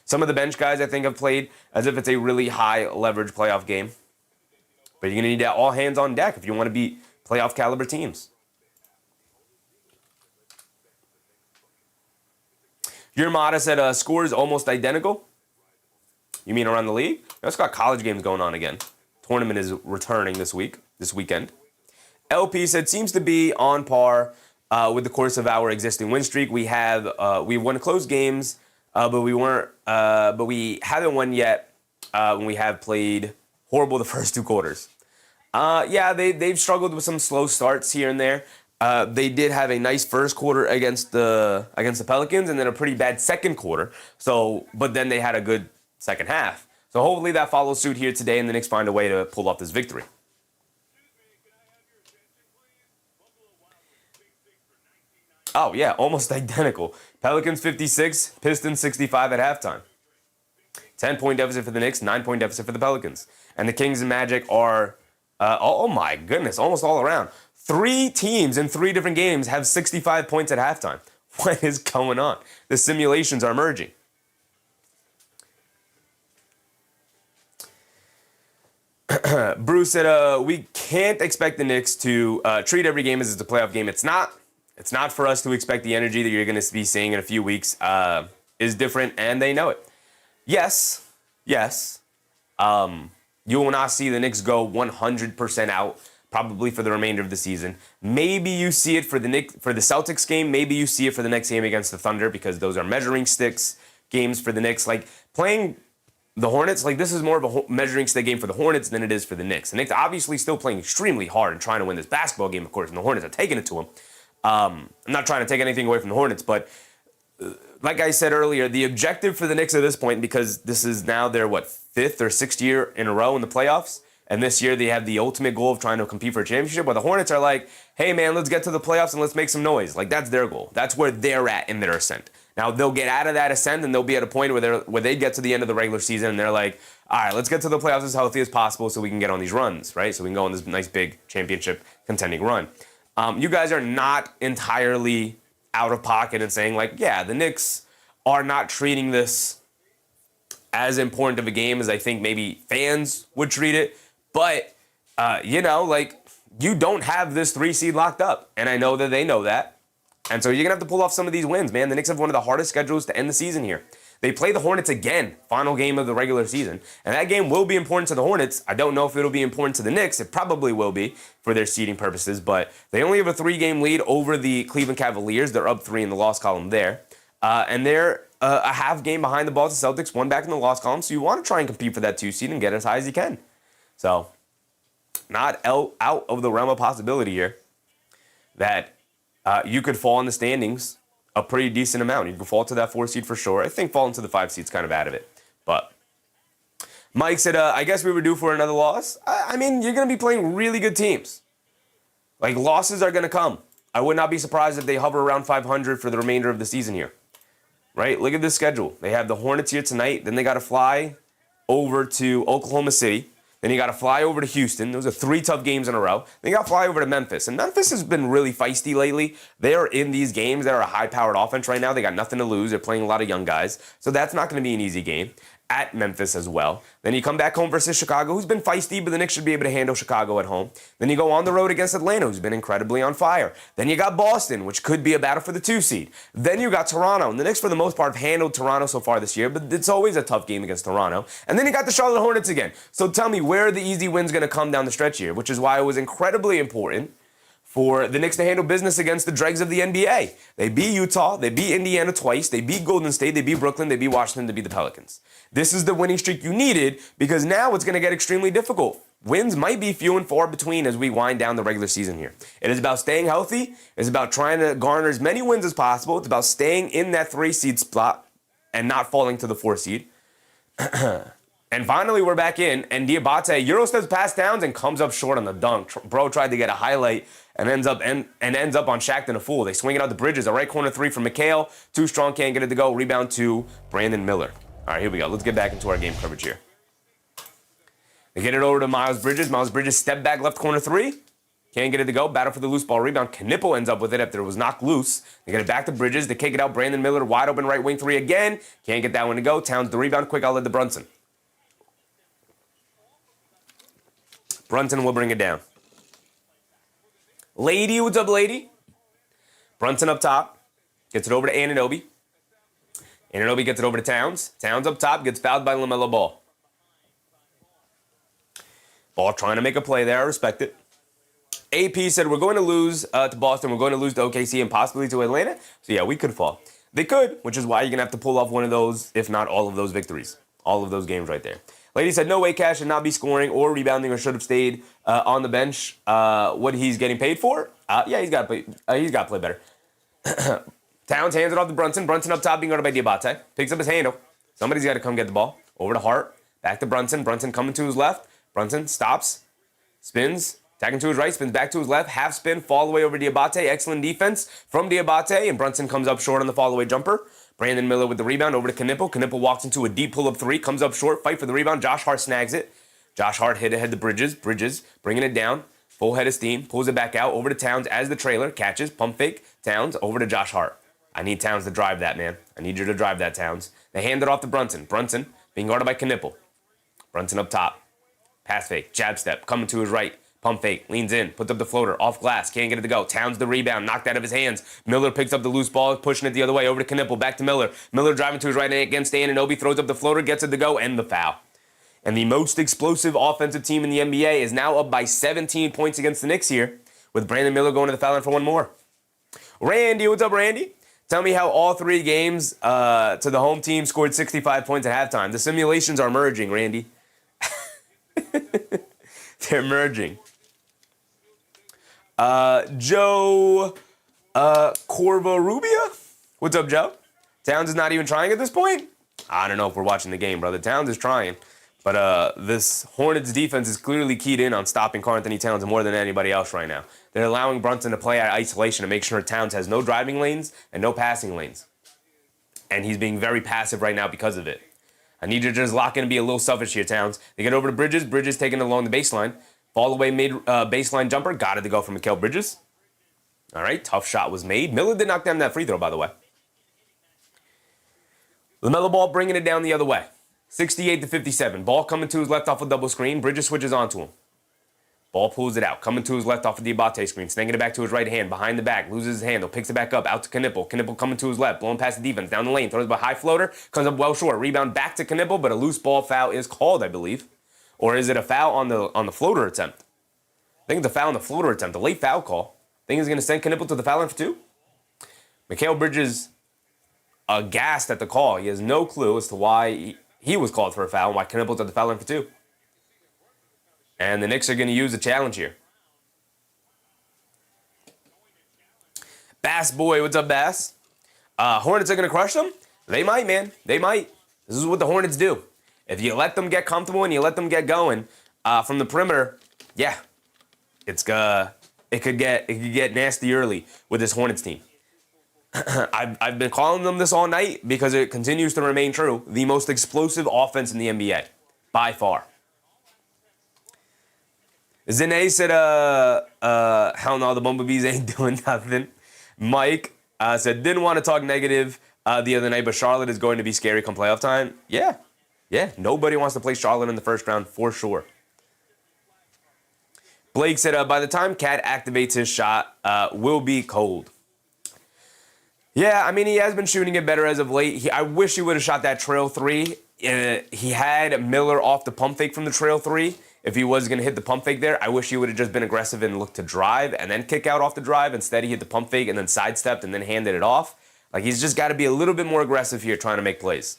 Some of the bench guys, I think, have played as if it's a really high-leverage playoff game. But you're going to need all hands on deck if you want to beat playoff-caliber teams. Your Mata said scores almost identical. You mean around the league? It's got college games going on again. Tournament is returning this weekend. LP said seems to be on par with the course of our existing win streak. We won close games, but we haven't won yet. When we have played horrible the first two quarters. Yeah, they've struggled with some slow starts here and there. They did have a nice first quarter against the Pelicans, and then a pretty bad second quarter. But then they had a good second half. So hopefully that follows suit here today, and the Knicks find a way to pull off this victory. Oh, yeah, almost identical. Pelicans 56, Pistons 65 at halftime. 10-point deficit for the Knicks, 9-point deficit for the Pelicans. And the Kings and Magic are, oh my goodness, almost all around. 3 teams in 3 different games have 65 points at halftime. What is going on? The simulations are merging. Bruce said, we can't expect the Knicks to treat every game as it's a playoff game. It's not. It's not for us to expect the energy that you're going to be seeing in a few weeks is different, and they know it. Yes. You will not see the Knicks go 100% out probably for the remainder of the season. Maybe you see it for the Celtics game. Maybe you see it for the next game against the Thunder, because those are measuring sticks games for the Knicks. Like playing the Hornets, like this is more of a measuring stick game for the Hornets than it is for the Knicks. The Knicks obviously still playing extremely hard and trying to win this basketball game, of course, and the Hornets are taking it to them. I'm not trying to take anything away from the Hornets, but like I said earlier, the objective for the Knicks at this point, because this is now their, 5th or 6th year in a row in the playoffs, and this year they have the ultimate goal of trying to compete for a championship, where the Hornets are like, hey man, let's get to the playoffs and let's make some noise. Like that's their goal. That's where they're at in their ascent. Now they'll get out of that ascent and they'll be at a point where they get to the end of the regular season and they're like, all right, let's get to the playoffs as healthy as possible so we can get on these runs, right? So we can go on this nice big championship contending run. You guys are not entirely out of pocket and saying like, yeah, the Knicks are not treating this as important of a game as I think maybe fans would treat it. But, you don't have this 3 seed locked up. And I know that they know that. And so you're going to have to pull off some of these wins, man. The Knicks have one of the hardest schedules to end the season here. They play the Hornets again, final game of the regular season. And that game will be important to the Hornets. I don't know if it'll be important to the Knicks. It probably will be for their seeding purposes. But they only have a 3-game lead over the Cleveland Cavaliers. They're up 3 in the loss column there. And they're a half game behind the Boston Celtics, 1 back in the loss column. So you want to try and compete for that 2 seed and get as high as you can. So not out of the realm of possibility here that you could fall in the standings a pretty decent amount. You could fall to that 4 seed for sure. I think falling to the 5 seed's kind of out of it. But Mike said, I guess we were due for another loss. I mean, you're going to be playing really good teams. Like, losses are going to come. I would not be surprised if they hover around 500 for the remainder of the season here. Right? Look at this schedule. They have the Hornets here tonight. Then they got to fly over to Oklahoma City. Then you got to fly over to Houston. Those are 3 tough games in a row. Then you got to fly over to Memphis. And Memphis has been really feisty lately. They are in these games. They're a high-powered offense right now. They got nothing to lose. They're playing a lot of young guys. So that's not going to be an easy game. At Memphis as well. Then you come back home versus Chicago, who's been feisty, but the Knicks should be able to handle Chicago at home. Then you go on the road against Atlanta, who's been incredibly on fire. Then you got Boston, which could be a battle for the 2 seed. Then you got Toronto, and the Knicks for the most part have handled Toronto so far this year, but it's always a tough game against Toronto. And then you got the Charlotte Hornets again. So tell me, where are the easy wins going to come down the stretch here? Which is why it was incredibly important for the Knicks to handle business against the dregs of the NBA. They beat Utah, they beat Indiana twice, they beat Golden State, they beat Brooklyn, they beat Washington, they beat the Pelicans. This is the winning streak you needed because now it's going to get extremely difficult. Wins might be few and far between as we wind down the regular season here. It is about staying healthy. It's about trying to garner as many wins as possible. It's about staying in that 3 seed spot and not falling to the 4 seed. And finally, we're back in, and Diabate Euro steps past Towns and comes up short on the dunk. Bro tried to get a highlight and ends up on Shackton a fool. They swing it out the Bridges. A right corner three from McHale. Too strong, can't get it to go. Rebound to Brandon Miller. All right, here we go. Let's get back into our game coverage here. They get it over to Miles Bridges. Miles Bridges step back left corner three. Can't get it to go. Battle for the loose ball rebound. Knuepple ends up with it after it was knocked loose. They get it back to Bridges. They kick it out. Brandon Miller wide open right wing three again. Can't get that one to go. Towns the rebound quick. I'll let the Brunson. Brunson will bring it down. Lady, what's up, lady? Brunson up top. Gets it over to Anunoby. Anunoby gets it over to Towns. Towns up top. Gets fouled by Lamelo Ball. Ball trying to make a play there. I respect it. AP said we're going to lose to Boston. We're going to lose to OKC and possibly to Atlanta. So, yeah, we could fall. They could, which is why you're going to have to pull off one of those, if not all of those victories. All of those games right there. Lady said, no way Cash should not be scoring or rebounding or should have stayed on the bench. What he's getting paid for? Yeah, he's got to play. He's got to play better. Towns hands it off to Brunson. Brunson up top being guarded by Diabate. Picks up his handle. Somebody's got to come get the ball. Over to Hart. Back to Brunson. Brunson coming to his left. Brunson stops. Spins. Attacking to his right. Spins back to his left. Half spin. Fall away over Diabate. Excellent defense from Diabate. And Brunson comes up short on the fall away jumper. Brandon Miller with the rebound over to Knuepple. Knuepple walks into a deep pull-up three, comes up short, fight for the rebound. Josh Hart snags it. Josh Hart hit ahead to Bridges. Bridges bringing it down. Full head of steam. Pulls it back out over to Towns as the trailer. Catches. Pump fake. Towns over to Josh Hart. I need Towns to drive that, man. I need you to drive that, Towns. They hand it off to Brunson. Brunson being guarded by Knuepple. Brunson up top. Pass fake. Jab step. Coming to his right. Pump fake, leans in, puts up the floater, off glass, can't get it to go. Towns the rebound, knocked out of his hands. Miller picks up the loose ball, pushing it the other way, over to Knuepple, back to Miller. Miller driving to his right against Anunoby, throws up the floater, gets it to go, and the foul. And the most explosive offensive team in the NBA is now up by 17 points against the Knicks here, with Brandon Miller going to the foul line for one more. Randy, what's up, Randy? Tell me how all 3 games to the home team scored 65 points at halftime. The simulations are merging, Randy. They're merging. Joe Corvo Rubia? What's up, Joe? Towns is not even trying at this point? I don't know if we're watching the game, brother. Towns is trying. But this Hornets defense is clearly keyed in on stopping Karl-Anthony Towns more than anybody else right now. They're allowing Brunson to play at isolation to make sure Towns has no driving lanes and no passing lanes. And he's being very passive right now because of it. I need you to just lock in and be a little selfish here, Towns. They get over to Bridges. Bridges taking it along the baseline. Fall away made baseline jumper. Got it to go from Mikal Bridges. All right, tough shot was made. Miller did knock down that free throw, by the way. Lamelo Ball bringing it down the other way. 68-57. Ball coming to his left off a double screen. Bridges switches onto him. Ball pulls it out. Coming to his left off of the Diabate screen. Snanging it back to his right hand. Behind the back. Loses his handle. Picks it back up. Out to Knuepple. Knuepple coming to his left. Blowing past the defense. Down the lane. Throws by high floater. Comes up well short. Rebound back to Knuepple, but a loose ball foul is called, I believe. Or is it a foul on the floater attempt? I think it's a foul on the floater attempt. A late foul call. Think he's going to send Knuepple to the foul line for 2? Mikal Bridges aghast at the call. He has no clue as to why he was called for a foul and why Knuepple's at the foul line for 2. And the Knicks are going to use a challenge here. Bass Boy, what's up, Bass? Hornets are going to crush them? They might, man. They might. This is what the Hornets do. If you let them get comfortable and you let them get going from the perimeter, yeah, it could get nasty early with this Hornets team. I've been calling them this all night because it continues to remain true. The most explosive offense in the NBA, by far. Zane said, hell no, the Bumblebees ain't doing nothing. Mike said, didn't want to talk negative the other night, but Charlotte is going to be scary come playoff time. Yeah, nobody wants to play Charlotte in the first round for sure. Blake said, by the time Cat activates his shot, we'll be cold. Yeah, I mean, he has been shooting it better as of late. I wish he would have shot that trail 3. He had Miller off the pump fake from the trail 3. if he was going to hit the pump fake there, I wish he would have just been aggressive and looked to drive and then kick out off the drive. Instead, he hit the pump fake and then sidestepped and then handed it off. Like, he's just got to be a little bit more aggressive here trying to make plays.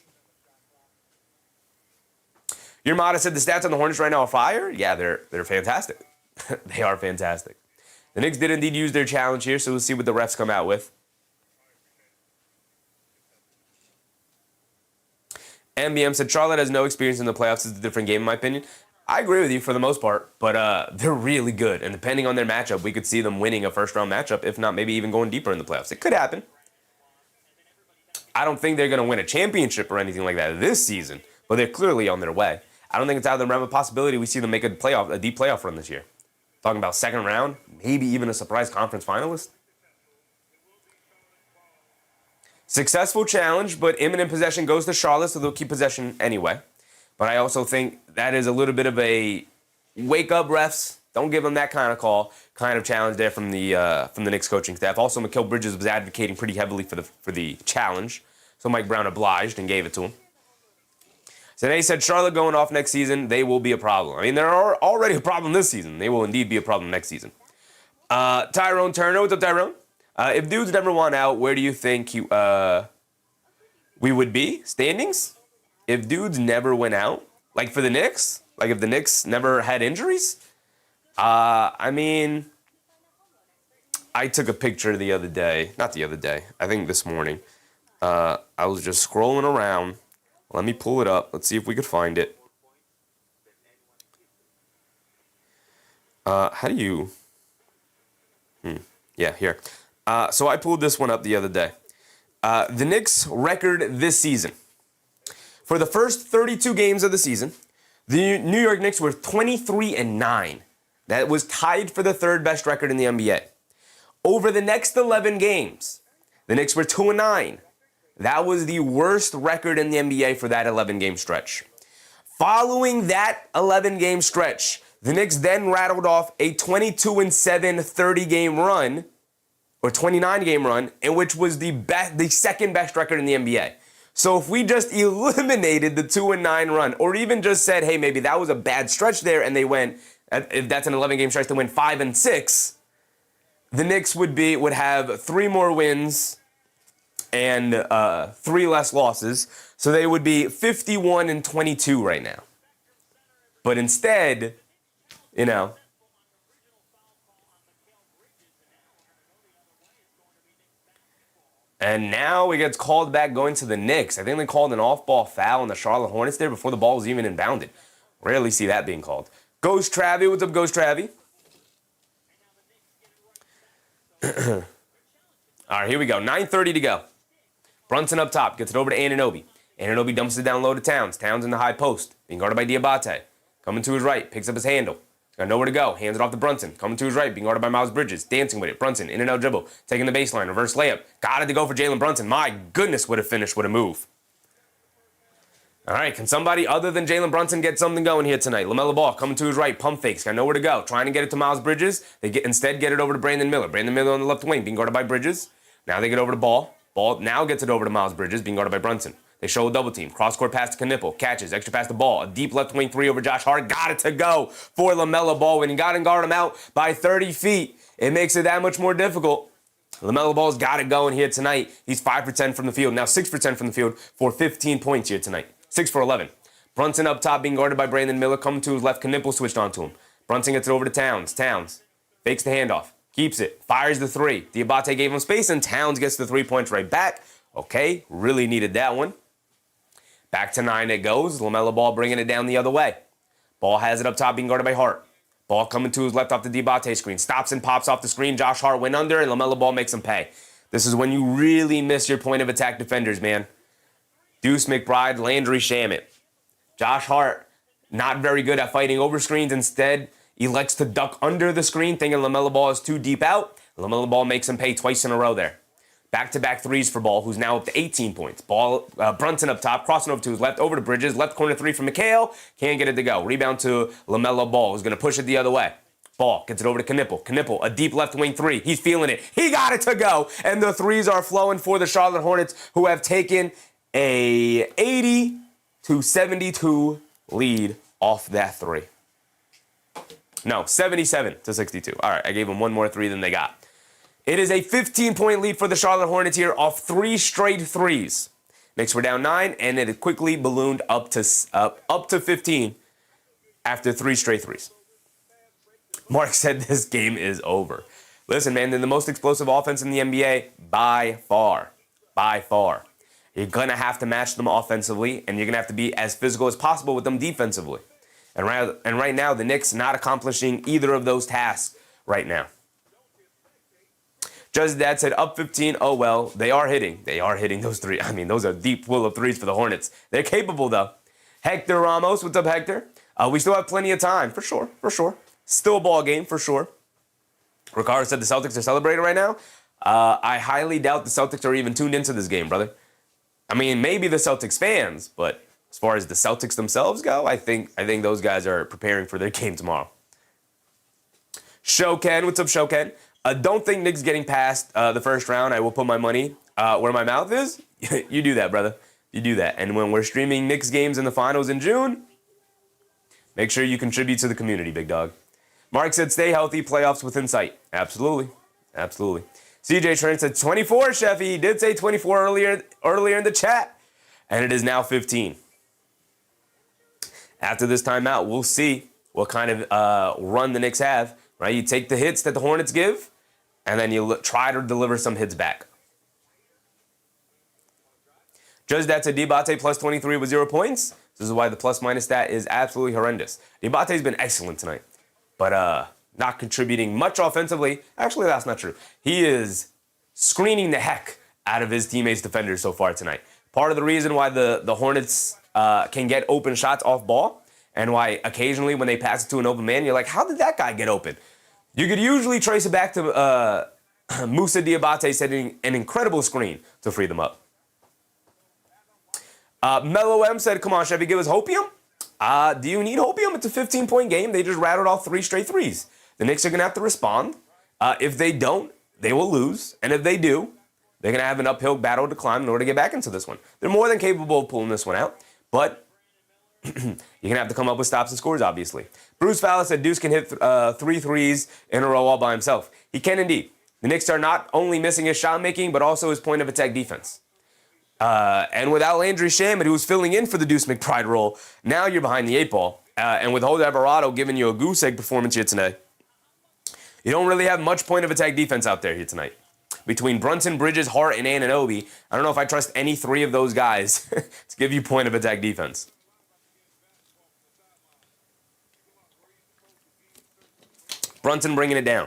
Your Mata said the stats on the Hornets right now are fire. Yeah, they're fantastic. They are fantastic. The Knicks did indeed use their challenge here, so we'll see what the refs come out with. MBM said Charlotte has no experience in the playoffs. It's a different game, in my opinion. I agree with you for the most part, but they're really good. And depending on their matchup, we could see them winning a first-round matchup, if not maybe even going deeper in the playoffs. It could happen. I don't think they're going to win a championship or anything like that this season, but they're clearly on their way. I don't think it's out of the realm of possibility we see them make a deep playoff run this year. Talking about second round, maybe even a surprise conference finalist. Successful challenge, but imminent possession goes to Charlotte, so they'll keep possession anyway. But I also think that is a little bit of a wake up, refs. Don't give them that kind of call, kind of challenge there from the Knicks coaching staff. Also, Mikal Bridges was advocating pretty heavily for the challenge, so Mike Brown obliged and gave it to him. So they said Charlotte going off next season, they will be a problem. I mean, they're already a problem this season. They will indeed be a problem next season. Tyrone Turner, what's up, Tyrone? If dudes never won out, where do you think we would be? Standings? If dudes never went out, like for the Knicks, like if the Knicks never had injuries, I mean, I took a picture the other day, not the other day, I think this morning. I was just scrolling around. Let me pull it up. Let's see if we could find it. How do you? Yeah, here. So I pulled this one up the other day. The Knicks' record this season. For the first 32 games of the season, the New York Knicks were 23-9. That was tied for the third best record in the NBA. Over the next 11 games, the Knicks were 2-9. That was the worst record in the NBA for that 11-game stretch. Following that 11-game stretch, the Knicks then rattled off a 22-7 30-game run, or 29-game run, in which was the second best record in the NBA. So if we just eliminated the 2-9 run, or even just said, hey, maybe that was a bad stretch there, and they went, if that's an 11-game stretch, they went 5-6, the Knicks would have 3 more wins and 3 less losses, so they would be 51-22 right now. But instead, you know, and now it gets called back going to the Knicks. I think they called an off-ball foul on the Charlotte Hornets there before the ball was even inbounded. Rarely see that being called. Ghost Travie, what's up, Ghost Travie? All right, here we go. 9:30 to go. Brunson up top, gets it over to Anunoby. Anunoby dumps it down low to Towns. Towns in the high post, being guarded by Diabate. Coming to his right, picks up his handle. Got nowhere to go, hands it off to Brunson. Coming to his right, being guarded by Miles Bridges. Dancing with it, Brunson, in and out dribble. Taking the baseline, reverse layup. Got it to go for Jalen Brunson. My goodness, would have finished with a move. All right, can somebody other than Jalen Brunson get something going here tonight? Lamelo Ball coming to his right, pump fakes, got nowhere to go. Trying to get it to Miles Bridges. They instead get it over to Brandon Miller. Brandon Miller on the left wing, being guarded by Bridges. Now they get over to Ball. Ball now gets it over to Miles Bridges, being guarded by Brunson. They show a double team. Cross-court pass to Knuepple. Catches. Extra pass to Ball. A deep left wing 3 over Josh Hart. Got it to go for Lamelo Ball. When you got to guard him out by 30 feet, it makes it that much more difficult. Lamelo Ball's got it going here tonight. He's 5 for 10 from the field. Now 6 for 10 from the field for 15 points here tonight. 6 for 11. Brunson up top being guarded by Brandon Miller. Coming to his left. Knuepple switched on to him. Brunson gets it over to Towns. Towns fakes the handoff. Keeps it. Fires the 3. Diabate gave him space, and Towns gets the 3 points right back. Okay, really needed that one. Back to 9 it goes. Lamelo Ball bringing it down the other way. Ball has it up top being guarded by Hart. Ball coming to his left off the Diabate screen. Stops and pops off the screen. Josh Hart went under, and Lamelo Ball makes him pay. This is when you really miss your point of attack defenders, man. Deuce McBride, Landry Shamet. Josh Hart, not very good at fighting over screens. Instead, elects to duck under the screen, thinking Lamelo Ball is too deep out. Lamelo Ball makes him pay twice in a row there. Back-to-back threes for Ball, who's now up to 18 points. Brunson up top, crossing over to his left, over to Bridges. Left corner 3 from Mikal. Can't get it to go. Rebound to Lamelo Ball, who's going to push it the other way. Ball gets it over to Knuepple. Knuepple, a deep left wing 3. He's feeling it. He got it to go. And the threes are flowing for the Charlotte Hornets, who have taken a 80-72 lead off that 3. No, 77-62. All right, I gave them one more three than they got. It is a 15-point lead for the Charlotte Hornets here off 3 straight threes. Knicks were down 9, and it quickly ballooned up to 15 after 3 straight threes. Mark said this game is over. Listen, man, they're the most explosive offense in the NBA by far. By far. You're going to have to match them offensively, and you're going to have to be as physical as possible with them defensively. And right now, the Knicks not accomplishing either of those tasks right now. Just Dad said up 15. Oh, well, they are hitting. They are hitting those three. I mean, those are deep pool of threes for the Hornets. They're capable, though. Hector Ramos, what's up, Hector? We still have plenty of time, for sure, for sure. Still a ball game, for sure. Ricardo said the Celtics are celebrating right now. I highly doubt the Celtics are even tuned into this game, brother. I mean, maybe the Celtics fans, but as far as the Celtics themselves go, I think those guys are preparing for their game tomorrow. Shoken, what's up, Shoken? Don't think Knicks getting past the first round. I will put my money where my mouth is. You do that, brother. You do that. And when we're streaming Knicks games in the finals in June, make sure you contribute to the community, big dog. Mark said, stay healthy, playoffs within sight. Absolutely. Absolutely. CJ Trent said 24, Sheffy. He did say 24 earlier in the chat. And it is now 15. After this timeout, we'll see what kind of run the Knicks have. Right? You take the hits that the Hornets give, and then you try to deliver some hits back. Judge that to Diabate plus 23 with 0 points. This is why the plus-minus stat is absolutely horrendous. Diabate's been excellent tonight, but not contributing much offensively. Actually, that's not true. He is screening the heck out of his teammates' defenders so far tonight. Part of the reason why the Hornets can get open shots off ball, and why occasionally when they pass it to an open man, you're like, how did that guy get open? You could usually trace it back to Moussa Diabate setting an incredible screen to free them up. Mellow M said, come on, Chevy, give us hopium? Do you need hopium? It's a 15-point game. They just rattled off 3 straight threes. The Knicks are going to have to respond. If they don't, they will lose. And if they do, they're going to have an uphill battle to climb in order to get back into this one. They're more than capable of pulling this one out, but you're going to have to come up with stops and scores, obviously. Bruce Fowler said Deuce can hit 3 threes in a row all by himself. He can indeed. The Knicks are not only missing his shot making, but also his point of attack defense. And without Landry Shamet, who was filling in for the Deuce McBride role, now you're behind the 8 ball. And with Jose Alvarado giving you a goose egg performance here tonight, you don't really have much point of attack defense out there here tonight. Between Brunson, Bridges, Hart, and Anunoby, I don't know if I trust any 3 of those guys to give you point of attack defense. Brunson bringing it down.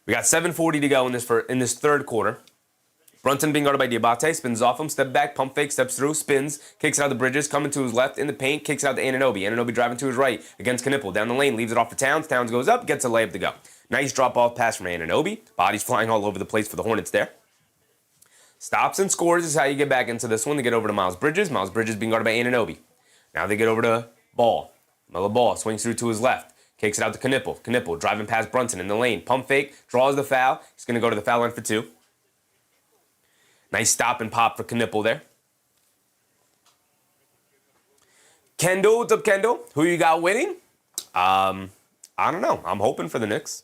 We got 7:40 to go in this third quarter. Brunson being guarded by Diabate, spins off him, step back, pump fake, steps through, spins, kicks it out the Bridges, coming to his left in the paint, kicks it out to Anunoby. Anunoby driving to his right against Knuepple. Down the lane, leaves it off for Towns. Towns goes up, gets a layup to go. Nice drop-off pass from Anunoby. Bodies flying all over the place for the Hornets there. Stops and scores is how you get back into this one. They get over to Miles Bridges. Miles Bridges being guarded by Anunoby. Now they get over to Ball. Melo Ball swings through to his left. Kicks it out to Knuepple. Knuepple driving past Brunson in the lane. Pump fake, draws the foul. He's going to go to the foul line for 2. Nice stop and pop for Knuepple there. Kendall, what's up, Kendall? Who you got winning? I don't know. I'm hoping for the Knicks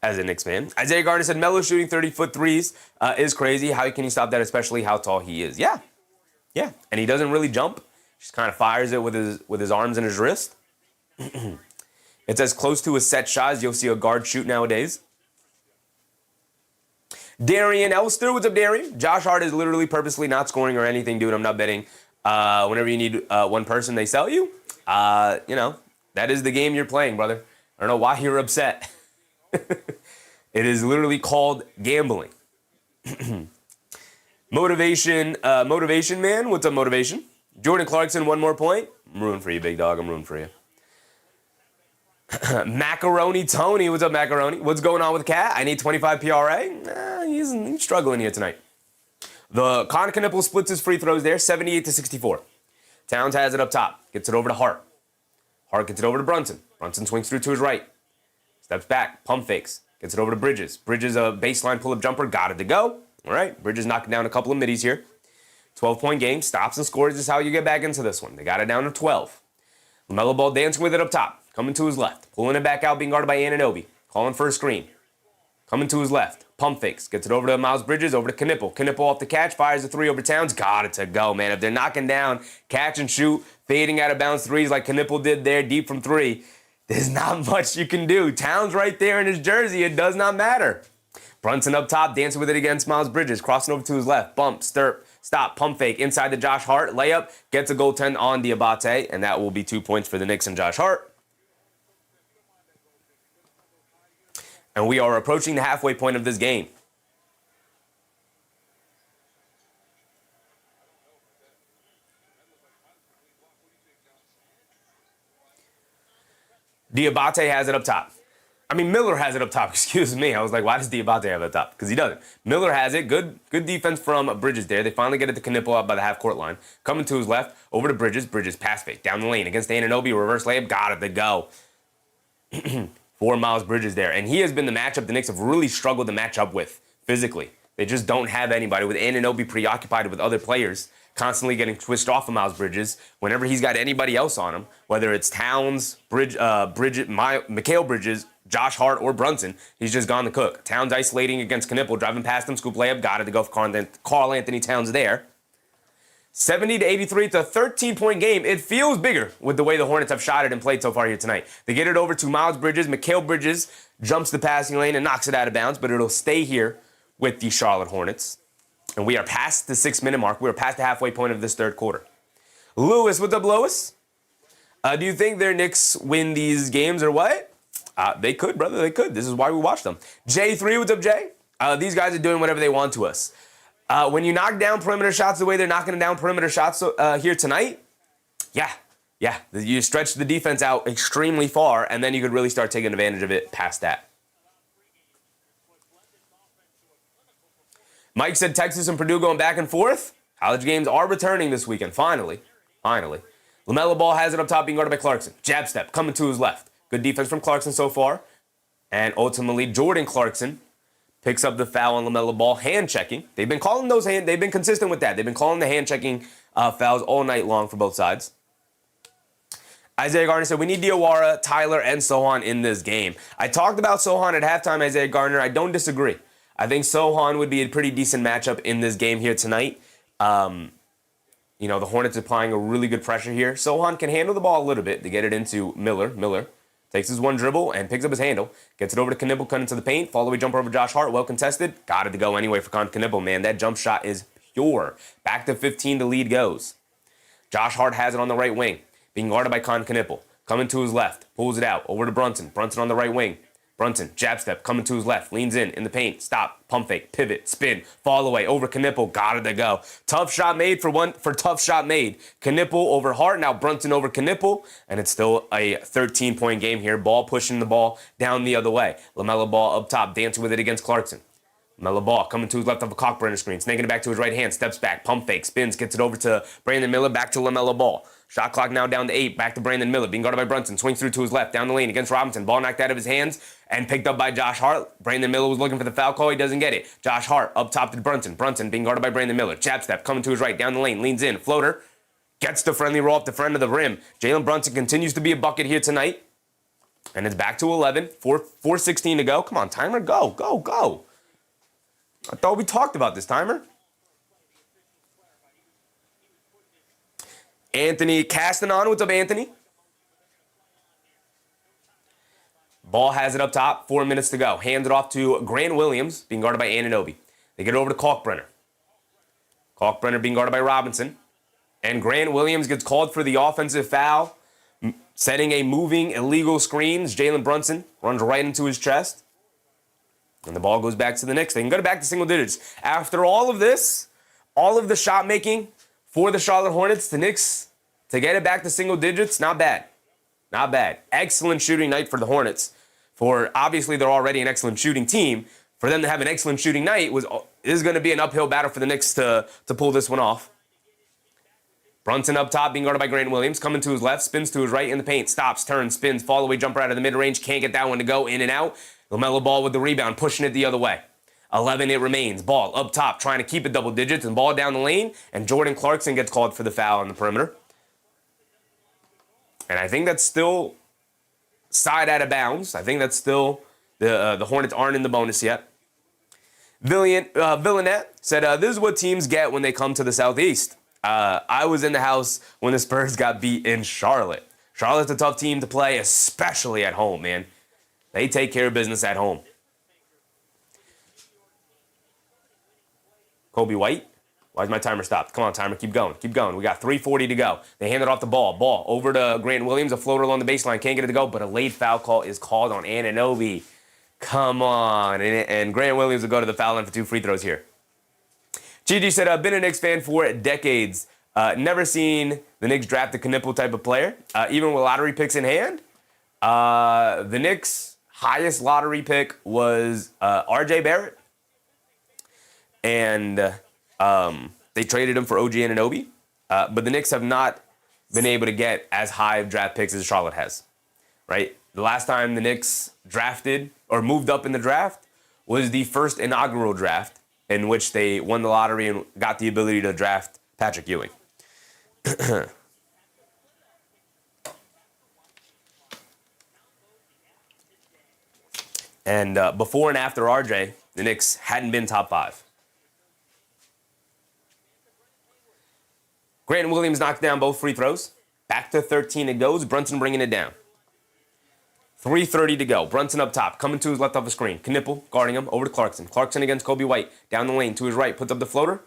as a Knicks fan. Isaiah Gardner said Melo shooting 30-foot threes is crazy. How can he stop that, especially how tall he is? Yeah. And he doesn't really jump. Just kind of fires it with his arms and his wrist. It's as close to a set shot as you'll see a guard shoot nowadays. Darian Elster, what's up, Darian? Josh Hart is literally purposely not scoring or anything, dude. I'm not betting. Whenever you need one person, they sell you. That is the game you're playing, brother. I don't know why you're upset. It is literally called gambling. Motivation man. What's up, Motivation? Jordan Clarkson, 1 more point. I'm rooting for you, big dog. I'm rooting for you. Macaroni Tony, what's up, Macaroni? What's going on with Cat? I need 25 PRA. He's struggling here tonight. The Knuepple splits his free throws there, 78-64. Towns has it up top, gets it over to Hart. Hart gets it over to Brunson. Brunson swings through to his right, steps back, pump fakes, gets it over to Bridges. Bridges a baseline pull-up jumper, got it to go. All right, Bridges knocking down a couple of middies here. 12-point game, stops and scores is how you get back into this one. They got it down to 12. Lamelo Ball dancing with it up top. coming to his left. Pulling it back out, being guarded by Anunoby. Calling for a screen. Coming to his left. Pump fakes. Gets it over to Miles Bridges, over to Knuepple. Knuepple off the catch, fires the three over Towns. Got it to go, man. If they're knocking down, catch and shoot, fading out of bounds threes like Knuepple did there, deep from three, there's not much you can do. Towns right there in his jersey. It does not matter. Brunson up top, dancing with it against Miles Bridges. Crossing over to his left. Bump, stirp, stop, pump fake. Inside to Josh Hart. Layup, gets a goaltend on Diabate, and that will be 2 points for the Knicks and Josh Hart. And we are approaching the halfway point of this game. Diabate has it up top. I mean, Miller has it up top, excuse me. I was like, why does Diabate have it up top? Because he doesn't. Miller has it. Good defense from Bridges there. They finally get it to Knuepple out by the half-court line. Coming to his left, over to Bridges. Bridges pass fake, down the lane against Anunoby. Reverse layup, got it to go. For Miles Bridges there. And he has been the matchup the Knicks have really struggled to match up with physically. They just don't have anybody, with Anunoby preoccupied with other players, constantly getting switched off of Miles Bridges. Whenever he's got anybody else on him, whether it's Towns, Mikal Bridges, Josh Hart, or Brunson, he's just gone to cook. Towns isolating against Knuepple, driving past him, scoop layup, got it to go for Karl Anthony Towns there. 70-83, it's a 13-point game. It feels bigger with the way the Hornets have shot it and played so far here tonight. They get it over to Miles Bridges. Mikal Bridges jumps the passing lane and knocks it out of bounds, but it'll stay here with the Charlotte Hornets. And we are past the 6-minute mark. We are past the halfway point of this third quarter. Lewis, what's up, Lewis? Do you think their Knicks win these games or what? They could, brother. They could. This is why we watch them. J3, what's up, Jay? These guys are doing whatever they want to us. When you knock down perimeter shots the way they're knocking down perimeter shots here tonight, yeah, you stretch the defense out extremely far, and then you could really start taking advantage of it past that. Mike said Texas and Purdue going back and forth. College games are returning this weekend, finally. Lamelo Ball has it up top, being guarded by Clarkson. Jab step, coming to his left. Good defense from Clarkson so far. And ultimately, Jordan Clarkson picks up the foul on Lamelo Ball, hand checking. They've been calling they've been consistent with that. They've been calling the hand checking fouls all night long for both sides. Isaiah Gardner said, we need Diawara, Tyler, and Sohan in this game. I talked about Sohan at halftime, Isaiah Gardner. I don't disagree. I think Sohan would be a pretty decent matchup in this game here tonight. The Hornets applying a really good pressure here. Sohan can handle the ball a little bit to get it into Miller. Miller takes his one dribble and picks up his handle. Gets it over to Knuepple, cut into the paint. Follow-away jumper over Josh Hart. Well contested. Got it to go anyway for Knuepple, man. That jump shot is pure. Back to 15, the lead goes. Josh Hart has it on the right wing. Being guarded by Knuepple. Coming to his left. Pulls it out. Over to Brunson. Brunson on the right wing. Brunson, jab step, coming to his left, leans in the paint, stop, pump fake, pivot, spin, fall away, over Knuepple, got it to go. Tough shot made for tough shot made. Knuepple over Hart, now Brunson over Knuepple, and it's still a 13-point game here. Ball pushing the ball down the other way. Lamelo Ball up top, dancing with it against Clarkson. Lamelo Ball coming to his left of a Cockburner screen, snaking it back to his right hand, steps back, pump fake, spins, gets it over to Brandon Miller, back to Lamelo Ball. Shot clock now down to 8, back to Brandon Miller, being guarded by Brunson, swings through to his left, down the lane against Robinson, ball knocked out of his hands, and picked up by Josh Hart. Brandon Miller was looking for the foul call, he doesn't get it. Josh Hart up top to Brunson, Brunson being guarded by Brandon Miller, jab step, coming to his right, down the lane, leans in, floater, gets the friendly roll up the front of the rim. Jalen Brunson continues to be a bucket here tonight, and it's back to 11, 4:16 to go. Come on, timer, go. I thought we talked about this, timer. Anthony Castanon, what's up, Anthony? Ball has it up top, 4 minutes to go. Hands it off to Grant Williams, being guarded by Anunoby. They get it over to Kalkbrenner. Kalkbrenner being guarded by Robinson. And Grant Williams gets called for the offensive foul, setting a moving illegal screen. Jalen Brunson runs right into his chest. And the ball goes back to the Knicks. They can go back to single digits. After all of this, all of the shot making for the Charlotte Hornets, the Knicks, to get it back to single digits, not bad. Not bad. Excellent shooting night for the Hornets. For obviously they're already an excellent shooting team. For them to have an excellent shooting night is going to be an uphill battle for the Knicks to pull this one off. Brunson up top, being guarded by Grant Williams, coming to his left, spins to his right in the paint, stops, turns, spins, fall away jumper out of the mid-range, can't get that one to go, in and out. Lamelo Ball with the rebound, pushing it the other way. 11 it remains. Ball up top, trying to keep it double digits, and ball down the lane, and Jordan Clarkson gets called for the foul on the perimeter. And I think that's still side out of bounds. I think that's still, the Hornets aren't in the bonus yet. Villanette said, this is what teams get when they come to the Southeast. I was in the house when the Spurs got beat in Charlotte. Charlotte's a tough team to play, especially at home, man. They take care of business at home. Kobe White. Why's my timer stopped? Come on, timer. Keep going. Keep going. We got 3:40 to go. They handed off the ball. Ball over to Grant Williams. A floater along the baseline. Can't get it to go, but a late foul call is called on Anunoby. Come on. And Grant Williams will go to the foul line for 2 free throws here. Gigi said, I've been a Knicks fan for decades. Never seen the Knicks draft a Knuepple type of player, even with lottery picks in hand. The Knicks' highest lottery pick was R.J. Barrett. And they traded him for OG Anunoby. But the Knicks have not been able to get as high of draft picks as Charlotte has, right? The last time the Knicks drafted or moved up in the draft was the first inaugural draft in which they won the lottery and got the ability to draft Patrick Ewing. And before and after RJ, the Knicks hadn't been top 5. Grant Williams knocked down both free throws. Back to 13 it goes. Brunson bringing it down. 3:30 to go. Brunson up top. Coming to his left off the screen. Knuepple guarding him. Over to Clarkson. Clarkson against Kobe White. Down the lane to his right. Puts up the floater.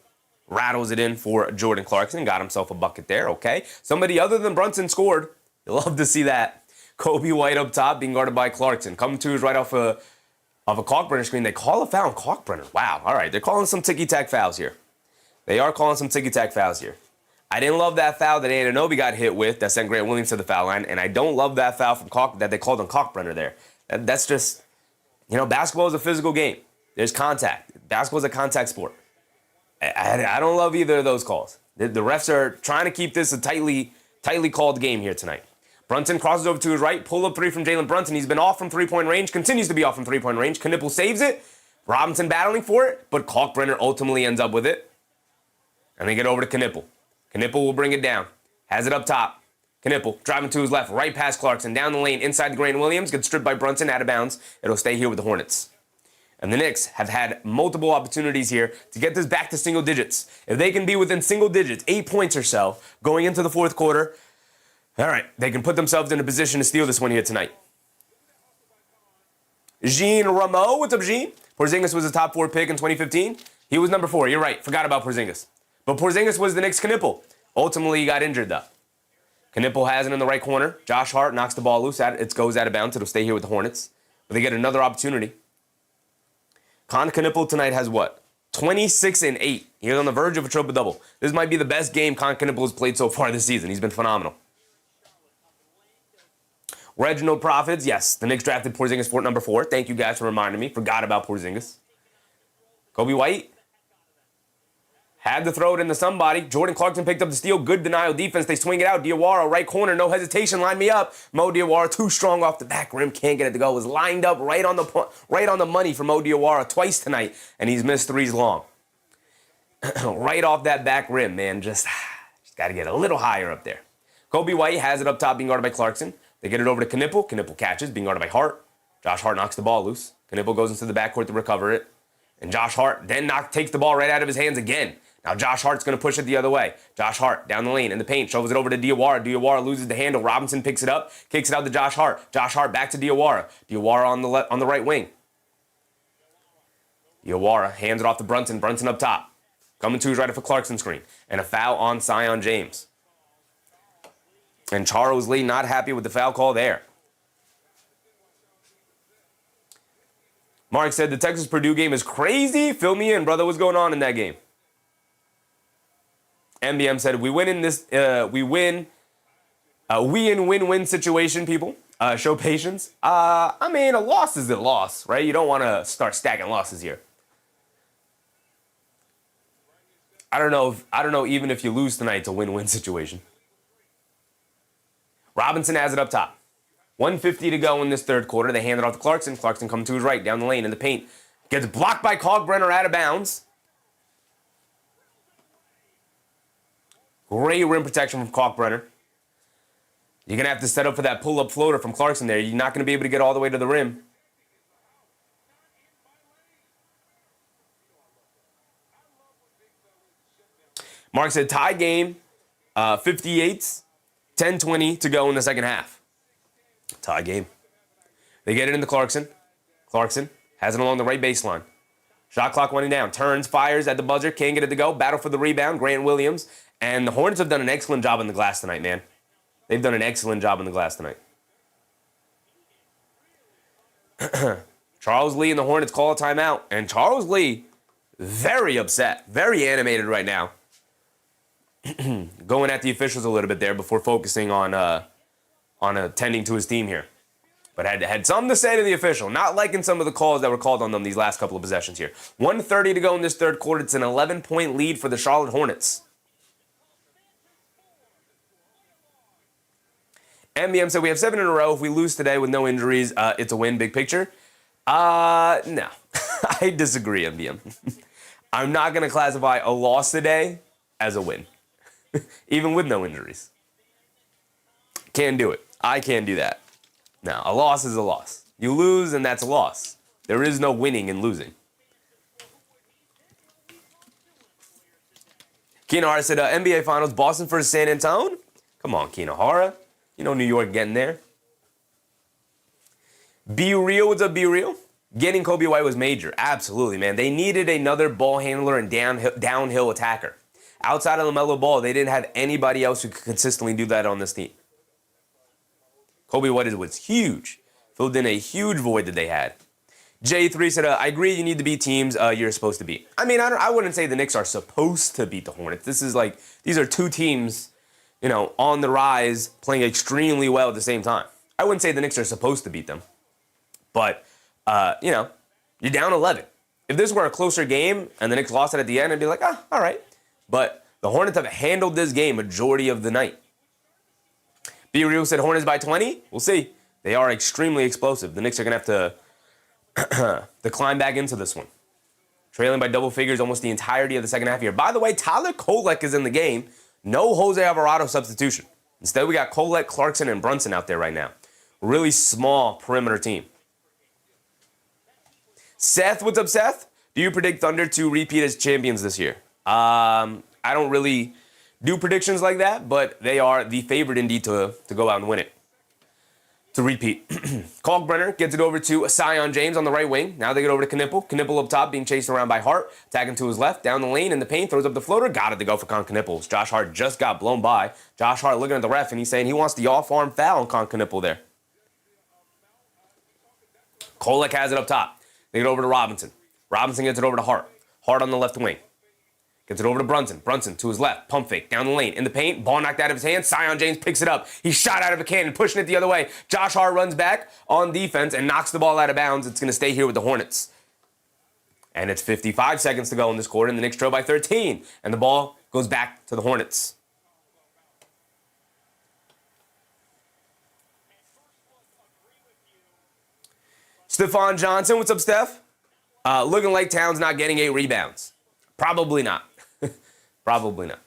Rattles it in for Jordan Clarkson. Got himself a bucket there. Okay. Somebody other than Brunson scored. You'll love to see that. Kobe White up top being guarded by Clarkson. Coming to his right off a Kalkbrenner screen. They call a foul on Kalkbrenner. Wow. All right. They're calling some ticky-tack fouls here. They are calling some ticky-tack fouls here. I didn't love that foul that Anunoby got hit with that sent Grant Williams to the foul line, and I don't love that foul from that they called on Kalkbrenner there. That's just, basketball is a physical game. There's contact. Basketball is a contact sport. I don't love either of those calls. The refs are trying to keep this a tightly called game here tonight. Brunson crosses over to his right, pull-up 3 from Jalen Brunson. He's been off from three-point range, continues to be off from three-point range. Knuepple saves it. Robinson battling for it, but Kalkbrenner ultimately ends up with it. And they get over to Knuepple. Knuepple will bring it down. Has it up top. Knuepple driving to his left, right past Clarkson, down the lane, inside the Grant Williams, gets stripped by Brunson, out of bounds. It'll stay here with the Hornets. And the Knicks have had multiple opportunities here to get this back to single digits. If they can be within single digits, 8 points or so, going into the fourth quarter, all right, they can put themselves in a position to steal this one here tonight. Jean Rameau, what's up, Jean? Porzingis was a top 4 pick in 2015. He was number 4, you're right, forgot about Porzingis. But Porzingis was the Knicks' Knuepple. Ultimately, he got injured, though. Knuepple has it in the right corner. Josh Hart knocks the ball loose. It goes out of bounds. It'll stay here with the Hornets. But they get another opportunity. Con Knuepple tonight has what? 26 and 8. He's on the verge of a triple-double. This might be the best game Con Knuepple has played so far this season. He's been phenomenal. Reginald Profits, yes, the Knicks drafted Porzingis for number 4. Thank you guys for reminding me. Forgot about Porzingis. Kobe White. Had to throw it into somebody. Jordan Clarkson picked up the steal. Good denial defense. They swing it out. Diawara, right corner. No hesitation. Line me up. Mo Diawara, too strong off the back rim. Can't get it to go. Was lined up right on the money for Mo Diawara twice tonight, and he's missed 3s long. Right off that back rim, man. Just got to get a little higher up there. Kobe White has it up top, being guarded by Clarkson. They get it over to Knuepple. Knuepple catches, being guarded by Hart. Josh Hart knocks the ball loose. Knuepple goes into the backcourt to recover it. And Josh Hart then takes the ball right out of his hands again. Now Josh Hart's going to push it the other way. Josh Hart down the lane in the paint, shoves it over to Diawara. Diawara loses the handle. Robinson picks it up, kicks it out to Josh Hart. Josh Hart back to Diawara. Diawara on the right wing. Diawara hands it off to Brunson. Brunson up top. Coming to his right for Clarkson screen. And a foul on Sion James. And Charles Lee not happy with the foul call there. Mark said the Texas-Purdue game is crazy. Fill me in, brother. What's going on in that game? MBM said, we win in this, we in win-win situation, people. Show patience. I mean, a loss is a loss, right? You don't want to start stacking losses here. I don't know even if you lose tonight, it's a win-win situation. Robinson has it up top. 1:50 to go in this third quarter. They hand it off to Clarkson. Clarkson coming to his right, down the lane in the paint. Gets blocked by Kalkbrenner, out of bounds. Great rim protection from Kalkbrenner. You're going to have to set up for that pull-up floater from Clarkson there. You're not going to be able to get all the way to the rim. Mark said tie game, 58s, 10-20 to go in the second half. Tie game. They get it into Clarkson. Clarkson has it along the right baseline. Shot clock winding down. Turns, fires at the buzzer. Can't get it to go. Battle for the rebound. Grant Williams. And the Hornets have done an excellent job on the glass tonight, man. They've done an excellent job on the glass tonight. Charles Lee and the Hornets call a timeout. And Charles Lee, very upset. Very animated right now. Going at the officials a little bit there before focusing on attending to his team here. But had something to say to the official. Not liking some of the calls that were called on them these last couple of possessions here. 1:30 to go in this third quarter. It's an 11-point lead for the Charlotte Hornets. MBM said we have 7 in a row. If we lose today with no injuries, it's a win. Big picture. No. I disagree, MBM. I'm not going to classify a loss today as a win. Even with no injuries. Can't do it. I can't do that. No, a loss is a loss. You lose, and that's a loss. There is no winning and losing. Kinohara said, NBA Finals, Boston versus San Antonio? Come on, Kinohara. You know New York getting there. Be real. What's up, Be real? Getting Kobe White was major. Absolutely, man. They needed another ball handler and downhill attacker. Outside of LaMelo Ball, they didn't have anybody else who could consistently do that on this team. Kobe White was huge. Filled in a huge void that they had. J3 said, I agree you need to beat teams you're supposed to beat. I mean, I wouldn't say the Knicks are supposed to beat the Hornets. These are two teams, on the rise, playing extremely well at the same time. I wouldn't say the Knicks are supposed to beat them. But, you're down 11. If this were a closer game and the Knicks lost it at the end, I'd be like, all right. But the Hornets have handled this game majority of the night. B. Real said Hornets by 20. We'll see. They are extremely explosive. The Knicks are going to have to climb back into this one. Trailing by double figures almost the entirety of the second half here. By the way, Tyler Kolek is in the game. No Jose Alvarado substitution. Instead, we got Kolek, Clarkson, and Brunson out there right now. Really small perimeter team. Seth, what's up, Seth? Do you predict Thunder to repeat as champions this year? I don't really do predictions like that, but they are the favorite indeed to go out and win it. To repeat. Kalkbrenner gets it over to Sion James on the right wing. Now they get over to Knuepple. Knuepple up top being chased around by Hart. Attacking to his left. Down the lane in the paint. Throws up the floater. Got it to go for Con Knuepple. Josh Hart just got blown by. Josh Hart looking at the ref and he's saying he wants the off-arm foul on Con Knuepple there. Kolek has it up top. They get over to Robinson. Robinson gets it over to Hart. Hart on the left wing. Gets it over to Brunson. Brunson to his left. Pump fake. Down the lane. In the paint. Ball knocked out of his hand. Sion James picks it up. He's shot out of a cannon. Pushing it the other way. Josh Hart runs back on defense and knocks the ball out of bounds. It's going to stay here with the Hornets. And it's 55 seconds to go in this quarter. And the Knicks trail by 13. And the ball goes back to the Hornets. Stephon Johnson. What's up, Steph? Looking like Towns not getting 8 rebounds. Probably not. Probably not.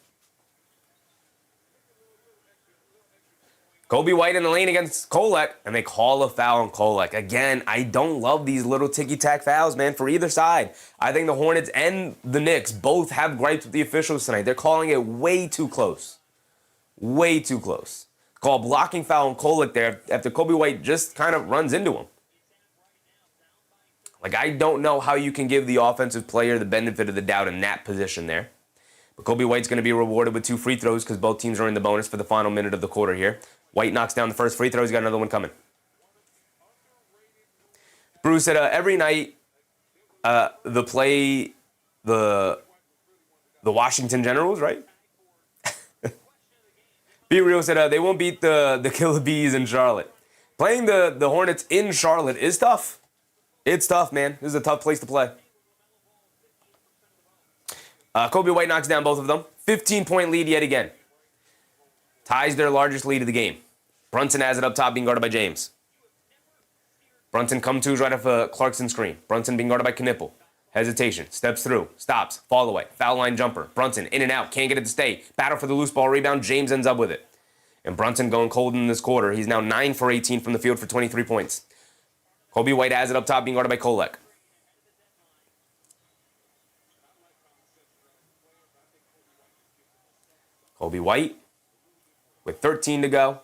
Kobe White in the lane against Kolek, and they call a foul on Kolek. Again, I don't love these little ticky-tack fouls, man, for either side. I think the Hornets and the Knicks both have gripes with the officials tonight. They're calling it way too close. Way too close. Call blocking foul on Kolek there after Kobe White just kind of runs into him. I don't know how you can give the offensive player the benefit of the doubt in that position there. But Kobe White's going to be rewarded with 2 free throws because both teams are in the bonus for the final minute of the quarter here. White knocks down the first free throw. He's got another one coming. Bruce said, every night the Washington Generals, right? Be Real said, they won't beat the Killer Bees in Charlotte. Playing the Hornets in Charlotte is tough. It's tough, man. This is a tough place to play. Kobe White knocks down both of them. 15-point lead yet again. Ties their largest lead of the game. Brunson has it up top being guarded by James. Brunson come to right off a Clarkson screen. Brunson being guarded by Knuepple. Hesitation. Steps through. Stops. Fall away. Foul line jumper. Brunson in and out. Can't get it to stay. Battle for the loose ball rebound. James ends up with it. And Brunson going cold in this quarter. He's now 9 for 18 from the field for 23 points. Kobe White has it up top, being guarded by Kolek. Kobe White with 13 to go.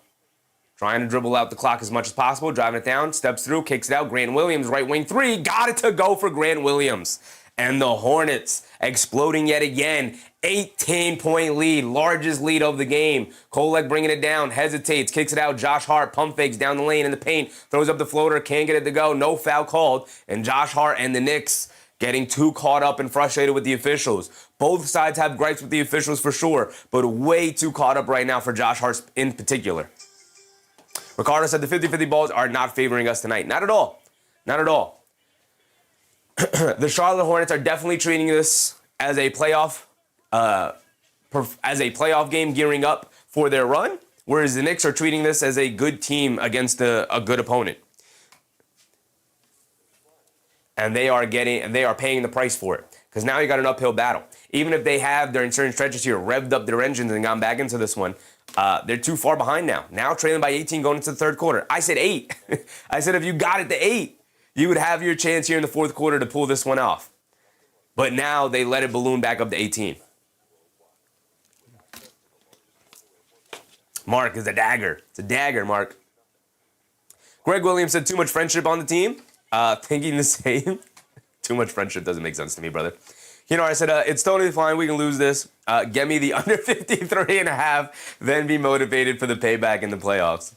Trying to dribble out the clock as much as possible. Driving it down, steps through, kicks it out. Grant Williams, right wing three. Got it to go for Grant Williams. And the Hornets exploding yet again. 18-point lead, largest lead of the game. Kolek bringing it down, hesitates, kicks it out. Josh Hart pump fakes down the lane in the paint, throws up the floater, can't get it to go. No foul called. And Josh Hart and the Knicks getting too caught up and frustrated with the officials. Both sides have gripes with the officials for sure, but way too caught up right now for Josh Hart in particular. Ricardo said the 50-50 balls are not favoring us tonight. Not at all. Not at all. The Charlotte Hornets are definitely treating this as a playoff game gearing up for their run, whereas the Knicks are treating this as a good team against a good opponent. And they are paying the price for it. Because now you got an uphill battle. Even if they have, during certain stretches here, revved up their engines and gone back into this one, they're too far behind now. Now trailing by 18 going into the third quarter. I said 8. I said if you got it to 8, you would have your chance here in the fourth quarter to pull this one off. But now they let it balloon back up to 18. Mark is a dagger. It's a dagger, Mark. Greg Williams said too much friendship on the team. Thinking the same. Too much friendship doesn't make sense to me, brother. You know, I said, it's totally fine. We can lose this. Get me the under 53.5, then be motivated for the payback in the playoffs.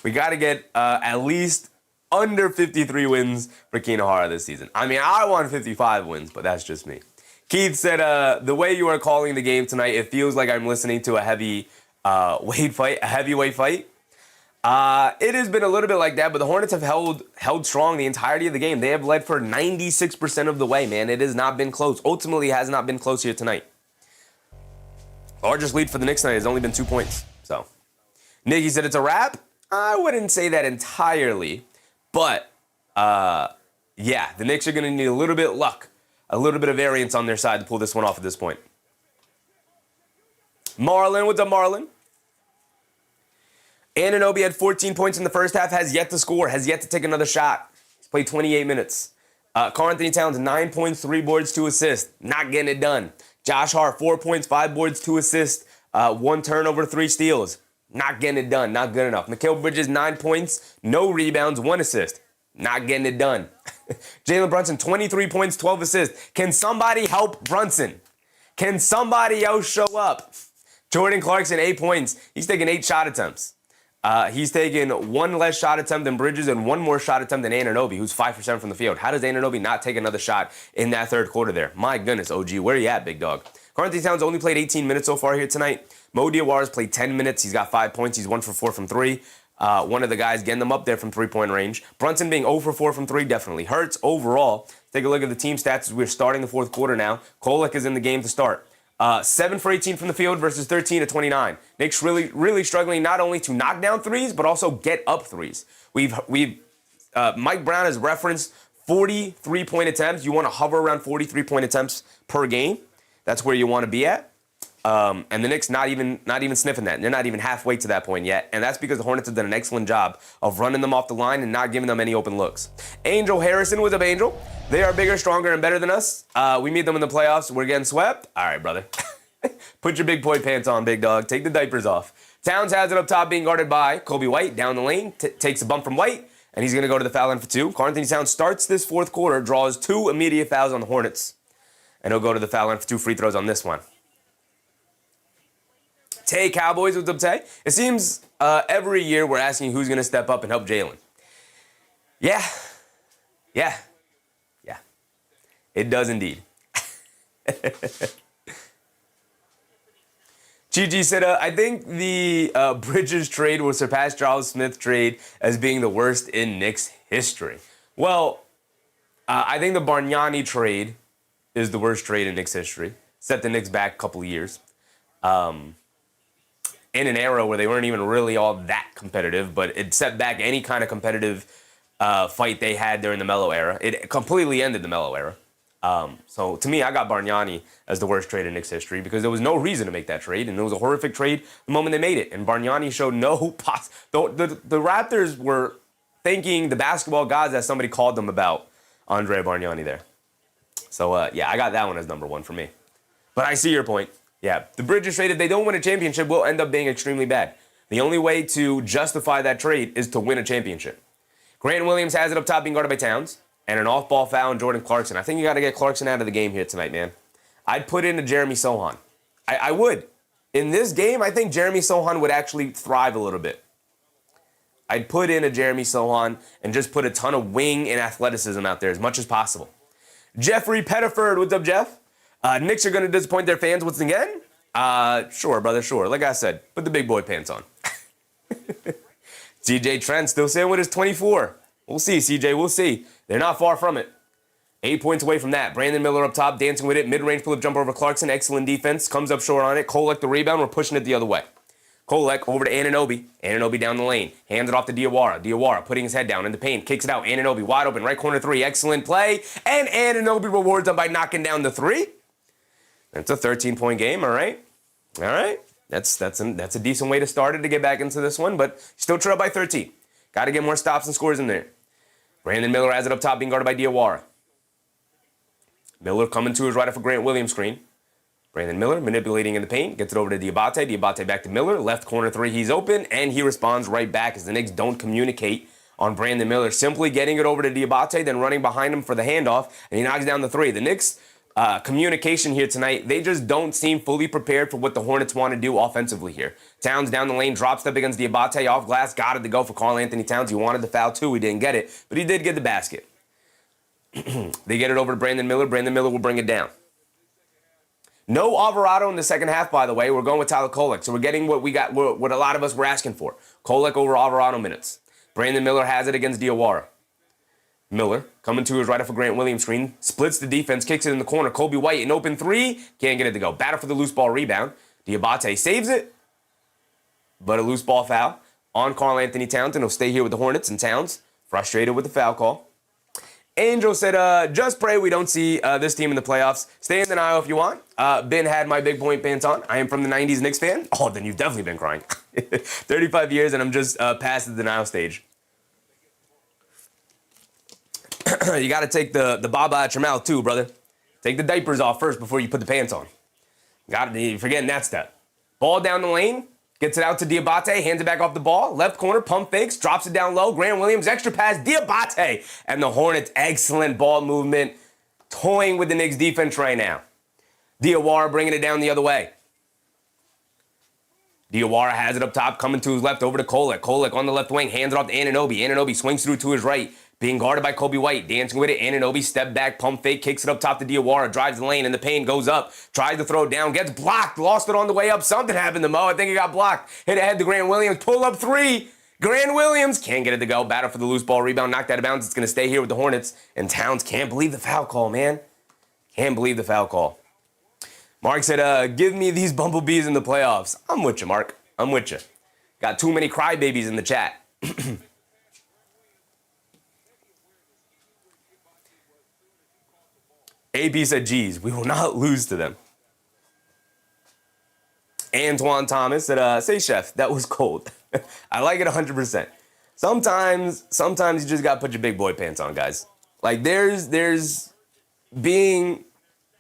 We got to get at least under 53 wins for Kinohara this season. I mean, I want 55 wins, but that's just me. Keith said, the way you are calling the game tonight, it feels like I'm listening to a heavyweight fight. It has been a little bit like that, but the Hornets have held strong the entirety of the game. They have led for 96% of the way, man. It has not been close. Ultimately, it has not been close here tonight. Largest lead for the Knicks tonight has only been 2 points. So, Nicky said it's a wrap. I wouldn't say that entirely, but yeah, the Knicks are going to need a little bit of luck, a little bit of variance on their side to pull this one off at this point. Marlon, what's up, Marlon? Anunoby had 14 points in the first half, has yet to score, has yet to take another shot. He's played 28 minutes. Karl-Anthony Towns, 9 points, 3 boards, 2 assists. Not getting it done. Josh Hart, 4 points, 5 boards, 2 assists, 1 turnover, 3 steals. Not getting it done. Not good enough. Mikal Bridges, 9 points, no rebounds, 1 assist. Not getting it done. Jalen Brunson, 23 points, 12 assists. Can somebody help Brunson? Can somebody else show up? Jordan Clarkson, 8 points. He's taking 8 shot attempts. He's taken 1 less shot attempt than Bridges and 1 more shot attempt than Anunoby, who's 5% from the field. How does Anunoby not take another shot in that third quarter there? My goodness, OG, where are you at, big dog? Karl-Anthony Towns only played 18 minutes so far here tonight. Mo Diaware's played 10 minutes. He's got 5 points. He's 1 for 4 from 3. One of the guys getting them up there from three-point range. Brunson being 0 for 4 from 3 definitely hurts. Overall, take a look at the team stats as we're starting the fourth quarter now. Kolek is in the game to start. 7 for 18 from the field versus 13 to 29. Knicks really struggling not only to knock down threes, but also get up threes. Mike Brown has referenced 40 3-point attempts. You want to hover around 40 3-point attempts per game. That's where you want to be at. And the Knicks not even sniffing that. They're not even halfway to that point yet. And that's because the Hornets have done an excellent job of running them off the line and not giving them any open looks. Angel Harrison, what's up, Angel? They are bigger, stronger, and better than us. We meet them in the playoffs. We're getting swept. All right, brother. Put your big boy pants on, big dog. Take the diapers off. Towns has it up top being guarded by Kobe White down the lane. Takes a bump from White, and he's going to go to the foul line for 2. Karl-Anthony Towns starts this fourth quarter, draws 2 immediate fouls on the Hornets. And he'll go to the foul line for 2 free throws on this one. Tay Cowboys, what's up, Tay? It seems every year we're asking who's going to step up and help Jalen. Yeah. It does indeed. GG said, I think the Bridges trade will surpass Charles Smith trade as being the worst in Knicks history. Well, I think the Bargnani trade is the worst trade in Knicks history. Set the Knicks back a couple of years. In an era where they weren't even really all that competitive, but it set back any kind of competitive fight they had during the Melo era. It completely ended the Melo era. So to me, I got Bargnani as the worst trade in Knicks history because there was no reason to make that trade, and it was a horrific trade the moment they made it. And Bargnani showed no the Raptors were thanking the basketball gods, as somebody called them, about Andre Bargnani there. So yeah, I got that one as number one for me. But I see your point. Yeah, the Bridges trade, if they don't win a championship, will end up being extremely bad. The only way to justify that trade is to win a championship. Grant Williams has it up top being guarded by Towns. And an off-ball foul on Jordan Clarkson. I think you got to get Clarkson out of the game here tonight, man. I'd put in a Jeremy Sohan. I would. In this game, I think Jeremy Sohan would actually thrive a little bit. I'd put in a Jeremy Sohan and just put a ton of wing and athleticism out there as much as possible. Jeffrey Pettiford, what's up, Jeff? Knicks are going to disappoint their fans once again? Sure, brother, sure. Like I said, put the big boy pants on. CJ Trent still sitting with his 24. We'll see, CJ, we'll see. They're not far from it. 8 points away from that. Brandon Miller up top, dancing with it. Mid-range pull-up jumper over Clarkson. Excellent defense. Comes up short on it. Kolek the rebound. We're pushing it the other way. Kolek over to Anunoby. Anunoby down the lane. Hands it off to Diawara. Diawara putting his head down in the paint. Kicks it out. Anunoby wide open. Right corner three. Excellent play. And Anunoby rewards them by knocking down the three. That's a 13-point game, all right? All right. That's a decent way to start it to get back into this one, but still trail by 13. Got to get more stops and scores in there. Brandon Miller has it up top, being guarded by Diawara. Miller coming to his right off a Grant Williams screen. Brandon Miller manipulating in the paint, gets it over to Diabate. Diabate back to Miller. Left corner three, he's open, and he responds right back as the Knicks don't communicate on Brandon Miller. Simply getting it over to Diabate, then running behind him for the handoff, and he knocks down the three. The Knicks' communication here tonight, they just don't seem fully prepared for what the Hornets want to do offensively here. Towns down the lane, drop step against Diabate, off glass, got it to go for Karl-Anthony Towns. He wanted the foul too, he didn't get it, but he did get the basket. They get it over to Brandon Miller. Brandon Miller will bring it down. No Alvarado in the second half, by the way. We're going with Tyler Kolek, so we're getting what we got, what a lot of us were asking for. Kolek over Alvarado minutes. Brandon Miller has it against Diawara. Miller coming to his right off a Grant Williams screen, splits the defense, kicks it in the corner. Kobe White, an open three, can't get it to go. Battle for the loose ball rebound. Diabate saves it, but a loose ball foul on Karl-Anthony Towns, and he'll stay here with the Hornets, and Towns frustrated with the foul call. Angel said, just pray we don't see this team in the playoffs. Stay in denial if you want. Ben had my big point pants on. I am from the 90s Knicks fan. Oh, then you've definitely been crying. 35 years, and I'm just past the denial stage. You got to take the baba out your mouth too, brother. Take the diapers off first before you put the pants on. You're forgetting that step. Ball down the lane. Gets it out to Diabate, hands it back off the ball. Left corner, pump fakes, drops it down low. Grant Williams, extra pass, Diabate. And the Hornets, excellent ball movement, toying with the Knicks defense right now. Diawara bringing it down the other way. Diawara has it up top, coming to his left over to Kolek. Kolek on the left wing, hands it off to Anunoby. Anunoby swings through to his right, being guarded by Kobe White. Dancing with it, Anunoby, step back, pump fake, kicks it up top to Diawara, drives the lane, and the paint goes up. Tries to throw it down, gets blocked, lost it on the way up. Something happened to Mo. I think he got blocked. Hit ahead to Grant Williams, pull up three. Grant Williams can't get it to go. Battle for the loose ball rebound, knocked out of bounds. It's going to stay here with the Hornets. And Towns can't believe the foul call, man. Can't believe the foul call. Mark said, give me these bumblebees in the playoffs. I'm with you, Mark. I'm with you. Got too many crybabies in the chat. AP said, geez, we will not lose to them. Antoine Thomas said, say, chef, that was cold. I like it 100%. Sometimes you just got to put your big boy pants on, guys. Like, there's being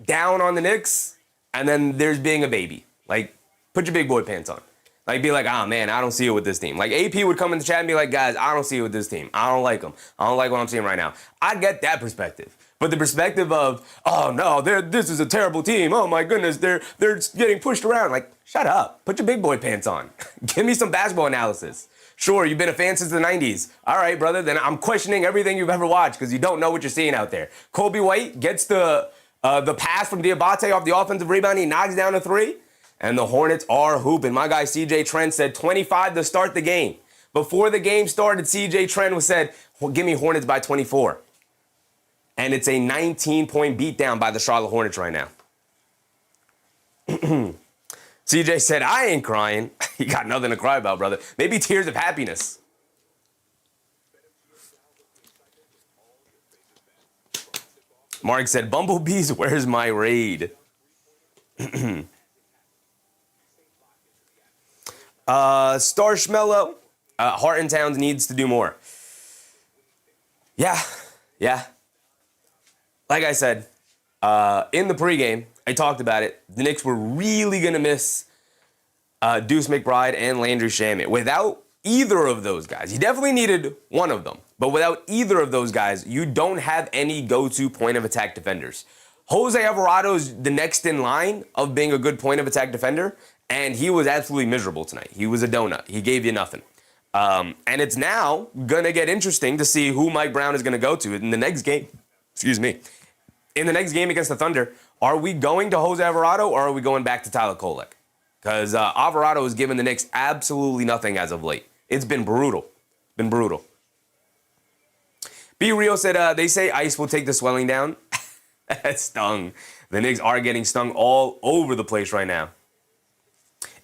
down on the Knicks, and then there's being a baby. Like, put your big boy pants on. Like, be like, man, I don't see it with this team. Like, AP would come in the chat and be like, guys, I don't see it with this team. I don't like them. I don't like what I'm seeing right now. I get that perspective. But the perspective of, oh, no, this is a terrible team. Oh, my goodness, they're getting pushed around. Like, shut up. Put your big boy pants on. Give me some basketball analysis. Sure, you've been a fan since the 90s. All right, brother, then I'm questioning everything you've ever watched because you don't know what you're seeing out there. Kobe White gets the pass from Diabate off the offensive rebound. He knocks down a three. And the Hornets are hooping. My guy CJ Trent said 25 to start the game. Before the game started, CJ Trent said, give me Hornets by 24. And it's a 19-point beatdown by the Charlotte Hornets right now. CJ said, I ain't crying. You got nothing to cry about, brother. Maybe tears of happiness. Mark said, Bumblebees, where's my raid? Starshmello, Harton Towns needs to do more. Yeah. Like I said, in the pregame, I talked about it. The Knicks were really going to miss Deuce McBride and Landry Shamet. Without either of those guys, you definitely needed one of them. But without either of those guys, you don't have any go-to point of attack defenders. Jose Alvarado is the next in line of being a good point of attack defender, and he was absolutely miserable tonight. He was a donut. He gave you nothing. And it's now going to get interesting to see who Mike Brown is going to go to in the next game. Excuse me. In the next game against the Thunder, are we going to Jose Alvarado or are we going back to Tyler Kolek? Because Alvarado has given the Knicks absolutely nothing as of late. It's been brutal. B. Rio said, they say ice will take the swelling down. That stung. The Knicks are getting stung all over the place right now.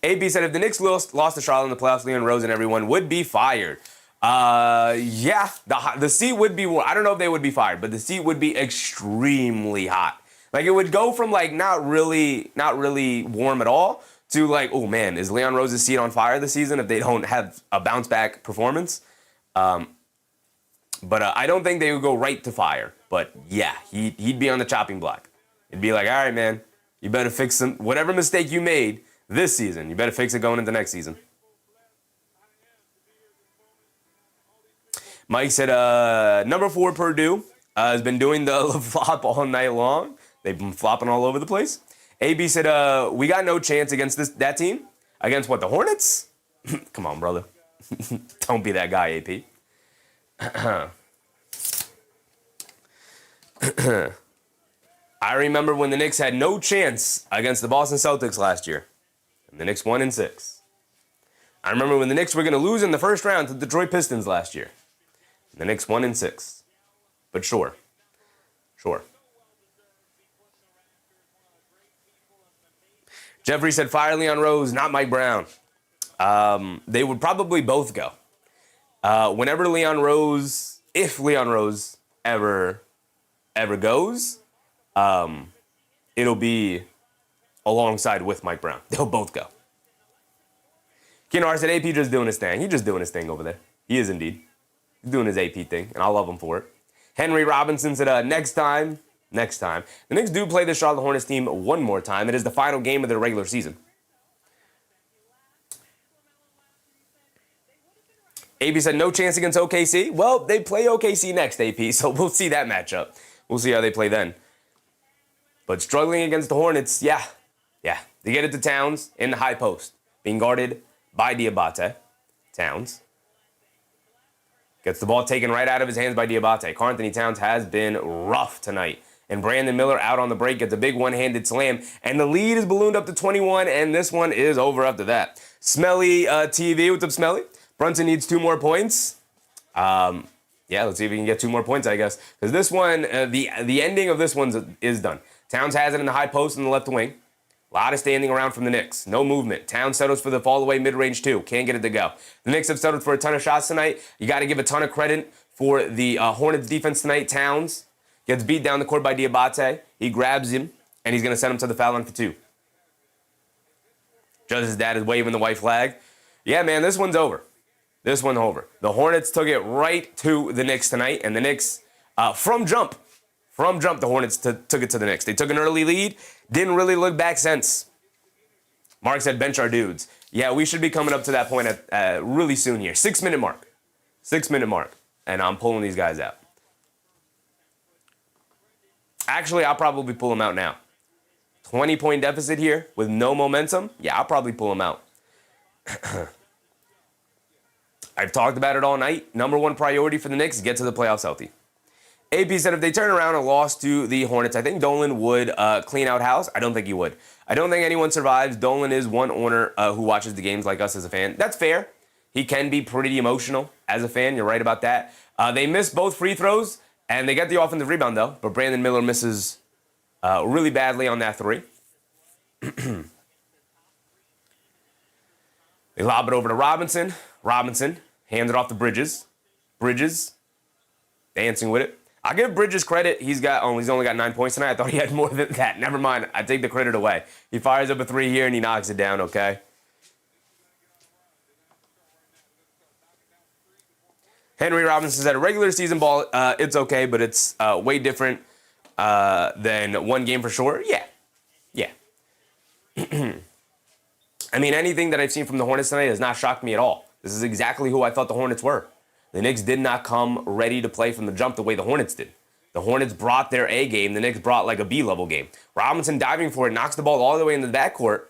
AB said, if the Knicks lost to Charlotte in the playoffs, Leon Rose and everyone would be fired. Yeah, the seat would be warm. I don't know if they would be fired, but the seat would be extremely hot. Like, it would go from, like, not really warm at all to, like, oh, man, is Leon Rose's seat on fire this season if they don't have a bounce-back performance? But I don't think they would go right to fire. But, yeah, he'd be on the chopping block. It'd be like, all right, man, you better fix whatever mistake you made this season. You better fix it going into next season. Mike said, number 4, Purdue, has been doing the flop all night long. They've been flopping all over the place. AB said, we got no chance against that team. Against what, the Hornets? Come on, brother. Don't be that guy, AP. I remember when the Knicks had no chance against the Boston Celtics last year. And the Knicks won in 6. I remember when the Knicks were going to lose in the first round to the Detroit Pistons last year. And the Knicks won in 6. But sure. Jeffrey said, fire Leon Rose, not Mike Brown. They would probably both go. Whenever Leon Rose, if Leon Rose ever goes, it'll be alongside with Mike Brown. They'll both go. Kenar said, AP just doing his thing. He's just doing his thing over there. He is indeed. He's doing his AP thing, and I love him for it. Henry Robinson said, next time. The Knicks do play the Charlotte Hornets team one more time. It is the final game of their regular season. AP said, no chance against OKC. Well, they play OKC next, AP, so we'll see that matchup. We'll see how they play then. But struggling against the Hornets, yeah. They get it to Towns in the high post, being guarded by Diabate. Towns gets the ball taken right out of his hands by Diabate. Karl-Anthony Towns has been rough tonight. And Brandon Miller out on the break gets a big one-handed slam. And the lead is ballooned up to 21, and this one is over after that. Smelly TV, what's up, Smelly? Brunson needs 2 more points. Yeah, let's see if we can get 2 more points, I guess. Because this one, the ending of this one is done. Towns has it in the high post in the left wing. A lot of standing around from the Knicks. No movement. Towns settles for the fall-away mid-range, too. Can't get it to go. The Knicks have settled for a ton of shots tonight. You got to give a ton of credit for the Hornets defense tonight. Towns gets beat down the court by Diabate. He grabs him, and he's going to send him to the foul line for 2. Judge's dad is waving the white flag. Yeah, man, this one's over. This one's over. The Hornets took it right to the Knicks tonight, and the Knicks, from jump, the Hornets took it to the Knicks. They took an early lead, didn't really look back since. Mark said, bench our dudes. Yeah, we should be coming up to that point at really soon here. 6-minute mark. 6-minute mark. And I'm pulling these guys out. Actually, I'll probably pull them out now. 20-point deficit here with no momentum. Yeah, I'll probably pull them out. I've talked about it all night. Number 1 priority for the Knicks is get to the playoffs healthy. AP said if they turn around and lost to the Hornets, I think Dolan would clean out house. I don't think he would. I don't think anyone survives. Dolan is one owner who watches the games like us as a fan. That's fair. He can be pretty emotional as a fan. You're right about that. They missed both free throws, and they get the offensive rebound, though. But Brandon Miller misses really badly on that 3. They lob it over to Robinson. Robinson hands it off to Bridges. Bridges dancing with it. I'll give Bridges credit. He's only got 9 points tonight. I thought he had more than that. Never mind. I take the credit away. He fires up a 3 here and he knocks it down, okay? Henry Robinson said, a regular season ball, it's okay, but it's way different than one game for sure. Yeah. I mean, anything that I've seen from the Hornets tonight has not shocked me at all. This is exactly who I thought the Hornets were. The Knicks did not come ready to play from the jump the way the Hornets did. The Hornets brought their A game. The Knicks brought like a B-level game. Robinson diving for it, knocks the ball all the way into the backcourt.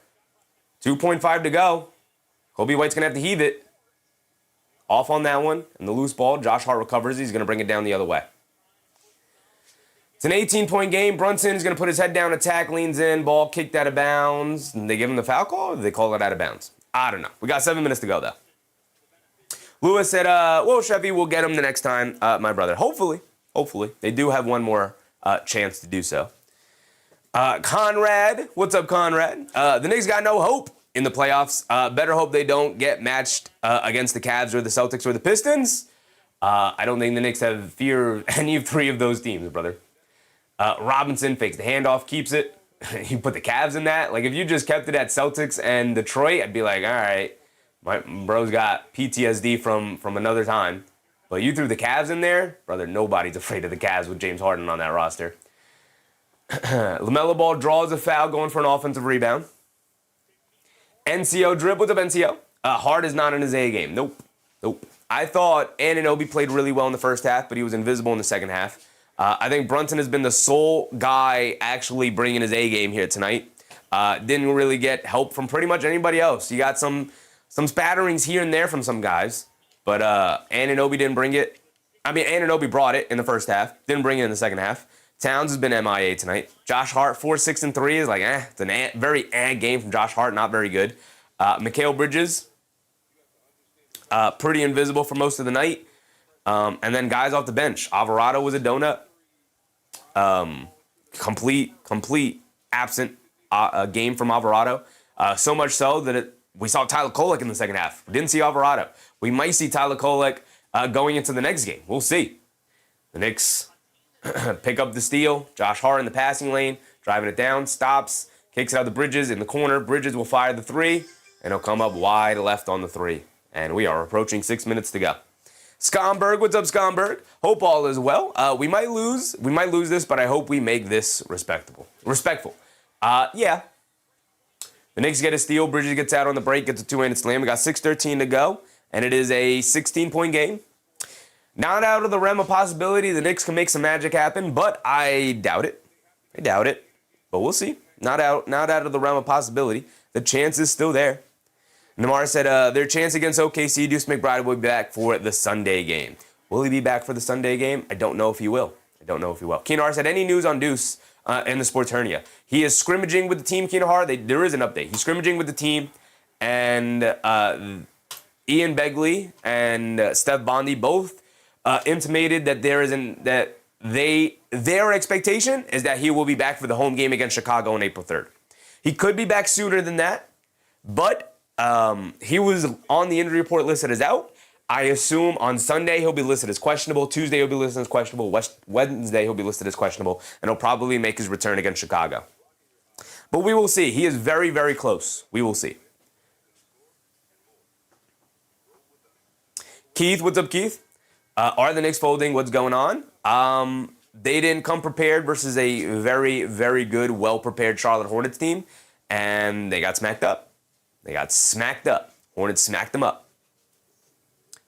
2.5 to go. Kobe White's going to have to heave it. Off on that one. And the loose ball, Josh Hart recovers. He's going to bring it down the other way. It's an 18-point game. Brunson is going to put his head down, attack, leans in, ball kicked out of bounds. And they give him the foul call, or they call it out of bounds? I don't know. We got 7 minutes to go, though. Lewis said, well, Chevy will get him the next time, my brother. Hopefully. They do have one more chance to do so. Conrad, what's up, Conrad? The Knicks got no hope in the playoffs. Better hope they don't get matched against the Cavs or the Celtics or the Pistons. I don't think the Knicks have fear of any of 3 of those teams, brother. Robinson fakes the handoff, keeps it. You put the Cavs in that. Like, if you just kept it at Celtics and Detroit, I'd be like, all right, my bro's got PTSD from another time. But you threw the Cavs in there, brother, nobody's afraid of the Cavs with James Harden on that roster. Lamelo Ball draws a foul going for an offensive rebound. NCO drip. What's up, NCO? Hart is not in his A game. Nope. I thought Anunoby played really well in the first half, but he was invisible in the second half. I think Brunson has been the sole guy actually bringing his A game here tonight. Didn't really get help from pretty much anybody else. You got some spatterings here and there from some guys, but Anunoby didn't bring it. I mean, Anunoby brought it in the first half, didn't bring it in the second half. Towns has been MIA tonight. Josh Hart, 4, 6, and 3 is like, it's a very game from Josh Hart, not very good. Mikal Bridges, pretty invisible for most of the night. And then guys off the bench. Alvarado was a donut. Complete absent game from Alvarado. So much so that we saw Tyler Kolek in the second half. We didn't see Alvarado. We might see Tyler Kolek going into the next game. We'll see. The Knicks pick up the steal. Josh Hart in the passing lane, driving it down, stops, kicks it out the Bridges in the corner. Bridges will fire the 3, and he'll come up wide left on the 3. And we are approaching 6 minutes to go. Scomberg, what's up, Scomberg? Hope all is well. We might lose this, but I hope we make this respectful. Yeah. The Knicks get a steal. Bridges gets out on the break, gets a 2-handed slam. We got 6:13 to go, and it is a 16-point game. Not out of the realm of possibility. The Knicks can make some magic happen, but I doubt it. But we'll see. Not out of the realm of possibility. The chance is still there. Namar said their chance against OKC, Deuce McBride will be back for the Sunday game. Will he be back for the Sunday game? I don't know if he will. Keenar said, any news on Deuce and the sports hernia? He is scrimmaging with the team, Keenar. There is an update. He's scrimmaging with the team, and Ian Begley and Steph Bondi both intimated that their expectation is that he will be back for the home game against Chicago on April 3rd. He could be back sooner than that, but he was on the injury report listed as out. I assume on Sunday he'll be listed as questionable. Tuesday he'll be listed as questionable. Wednesday he'll be listed as questionable, and he'll probably make his return against Chicago. But we will see. He is very, very close. We will see. Keith, what's up, Keith? Are the Knicks folding? What's going on? They didn't come prepared versus a very, very good, well-prepared Charlotte Hornets team, and they got smacked up. Hornets smacked them up.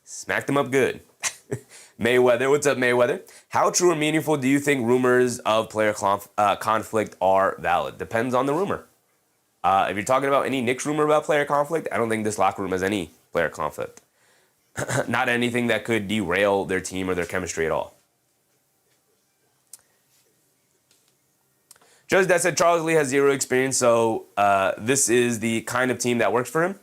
Smacked them up good. Mayweather, what's up, Mayweather? How true or meaningful do you think rumors of player conflict are valid? Depends on the rumor. If you're talking about any Knicks rumor about player conflict, I don't think this locker room has any player conflict. Not anything that could derail their team or their chemistry at all. Judge that said Charles Lee has 0 experience, so this is the kind of team that works for him.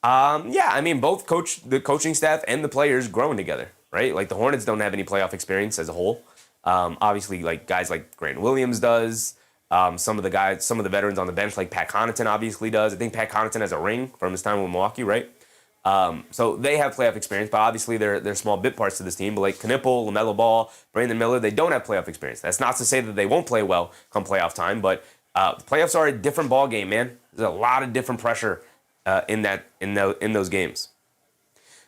Yeah, I mean, both the coaching staff and the players growing together, right? Like the Hornets don't have any playoff experience as a whole. Obviously, like guys like Grant Williams does. Some of the veterans on the bench, like Pat Connaughton, obviously does. I think Pat Connaughton has a ring from his time with Milwaukee, right? So they have playoff experience, but obviously they're small bit parts to this team. But like Knuepple, Lamelo Ball, Brandon Miller, they don't have playoff experience. That's not to say that they won't play well come playoff time, but the playoffs are a different ball game, man. There's a lot of different pressure in those games.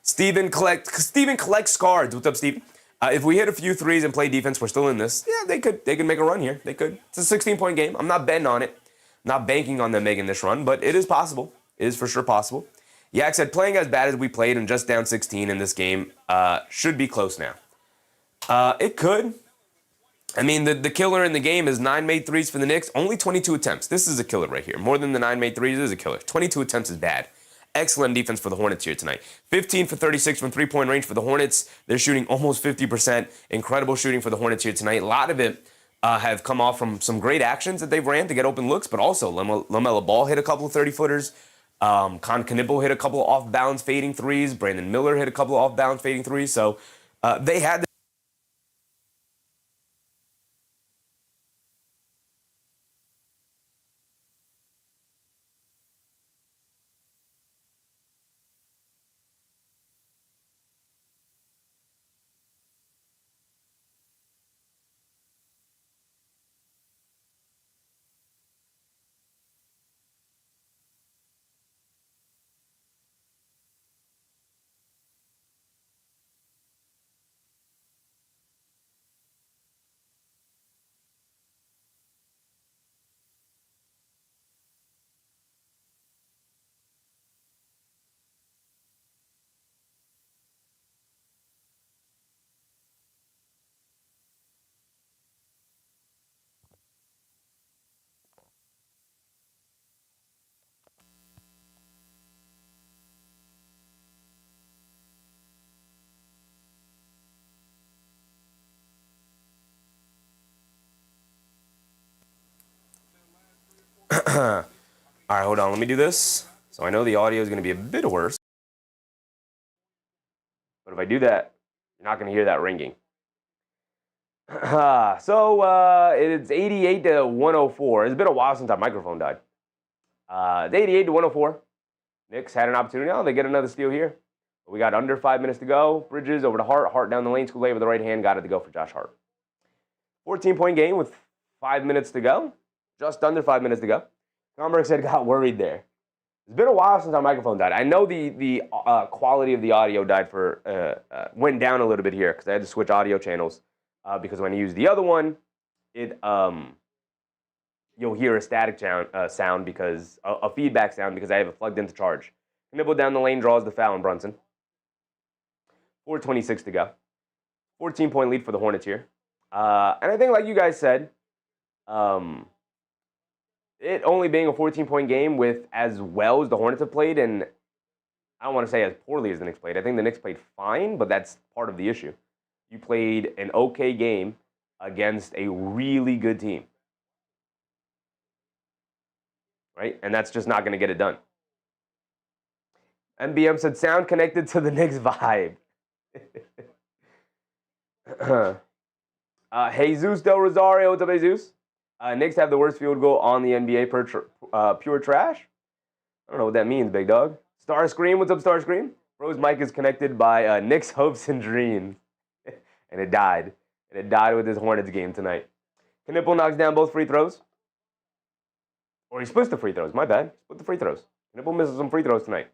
Steven collects cards. What's up, Steve? If we hit a few threes and play defense, we're still in this. Yeah, they could make a run here. They could. It's a 16-point game. I'm not betting on it. I'm not banking on them making this run, but it is possible. It is for sure possible. Yak said, playing as bad as we played and just down 16 in this game should be close now. It could. I mean, the killer in the game is 9 made threes for the Knicks, only 22 attempts. This is a killer right here. More than the 9 made threes is a killer. 22 attempts is bad. Excellent defense for the Hornets here tonight. 15 for 36 from three-point range for the Hornets. They're shooting almost 50%. Incredible shooting for the Hornets here tonight. A lot of it have come off from some great actions that they've ran to get open looks, but also Lamelo Ball hit a couple of 30-footers. Knuepple hit a couple of off-balance fading threes. Brandon Miller hit a couple of off-balance fading threes. So they had All right, hold on. Let me do this. So I know the audio is going to be a bit worse. But if I do that, you're not going to hear that ringing. It's 88 to 104. It's been a while since our microphone died. It's 88 to 104. Knicks had an opportunity. Oh, they get another steal here. We got under 5 minutes to go. Bridges over to Hart. Hart down the lane. Schoolay with the right hand. Got it to go for Josh Hart. 14-point game with 5 minutes to go. Just under 5 minutes to go. Comberg said got worried there. It's been a while since our microphone died. I know the quality of the audio went down a little bit here because I had to switch audio channels because when I use the other one, you'll hear a static sound because a feedback sound because I have it plugged into charge. Knuepple down the lane draws the foul on Brunson. 4:26 to go. 14-point lead for the Hornets here. And I think like you guys said, it only being a 14-point game with as well as the Hornets have played, and I don't want to say as poorly as the Knicks played. I think the Knicks played fine, but that's part of the issue. You played an okay game against a really good team. Right? And that's just not going to get it done. MBM said, sound connected to the Knicks vibe. Jesus Del Rosario, what's up, Jesus? Knicks have the worst field goal on the NBA per pure trash. I don't know what that means, big dog. Starscream, what's up, Starscream? Bro's mic is connected by Knicks hopes and dreams. And it died. And it died with his Hornets game tonight. Knuepple knocks down both free throws. Or he splits the free throws. My bad. Split the free throws. Knuepple misses some free throws tonight.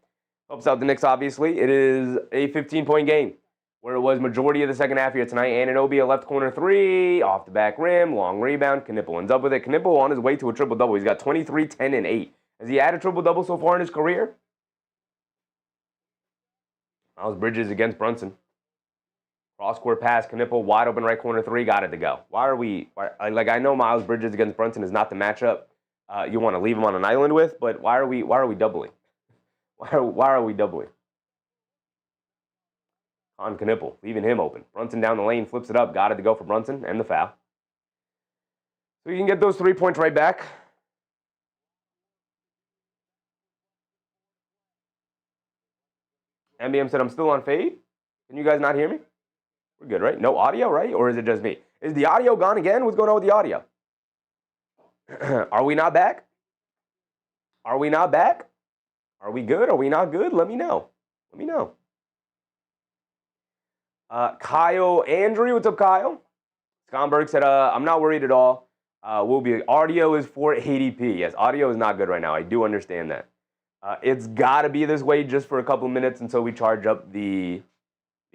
Helps out the Knicks, obviously. It is a 15-point game where it was majority of the second half here tonight. Anunoby, a left corner three, off the back rim, long rebound. Knuepple ends up with it. Knuepple on his way to a triple-double. He's got 23, 10, and 8. Has he had a triple-double so far in his career? Miles Bridges against Brunson. Cross-court pass, Knuepple, wide open right corner three, got it to go. I know Miles Bridges against Brunson is not the matchup you want to leave him on an island with, but why are we doubling? Why are we doubling? On Knuepple, leaving him open. Brunson down the lane, flips it up, got it to go for Brunson, and the foul. So you can get those 3 points right back. MBM said, I'm still on fade. Can you guys not hear me? We're good, right? No audio, right? Or is it just me? Is the audio gone again? What's going on with the audio? Are we not back? Are we not back? Are we good? Are we not good? Let me know. Let me know. Kyle Andrew, what's up, Kyle? Skonberg said, I'm not worried at all. Audio is 480p. Yes, audio is not good right now. I do understand that. It's got to be this way just for a couple minutes until we charge up the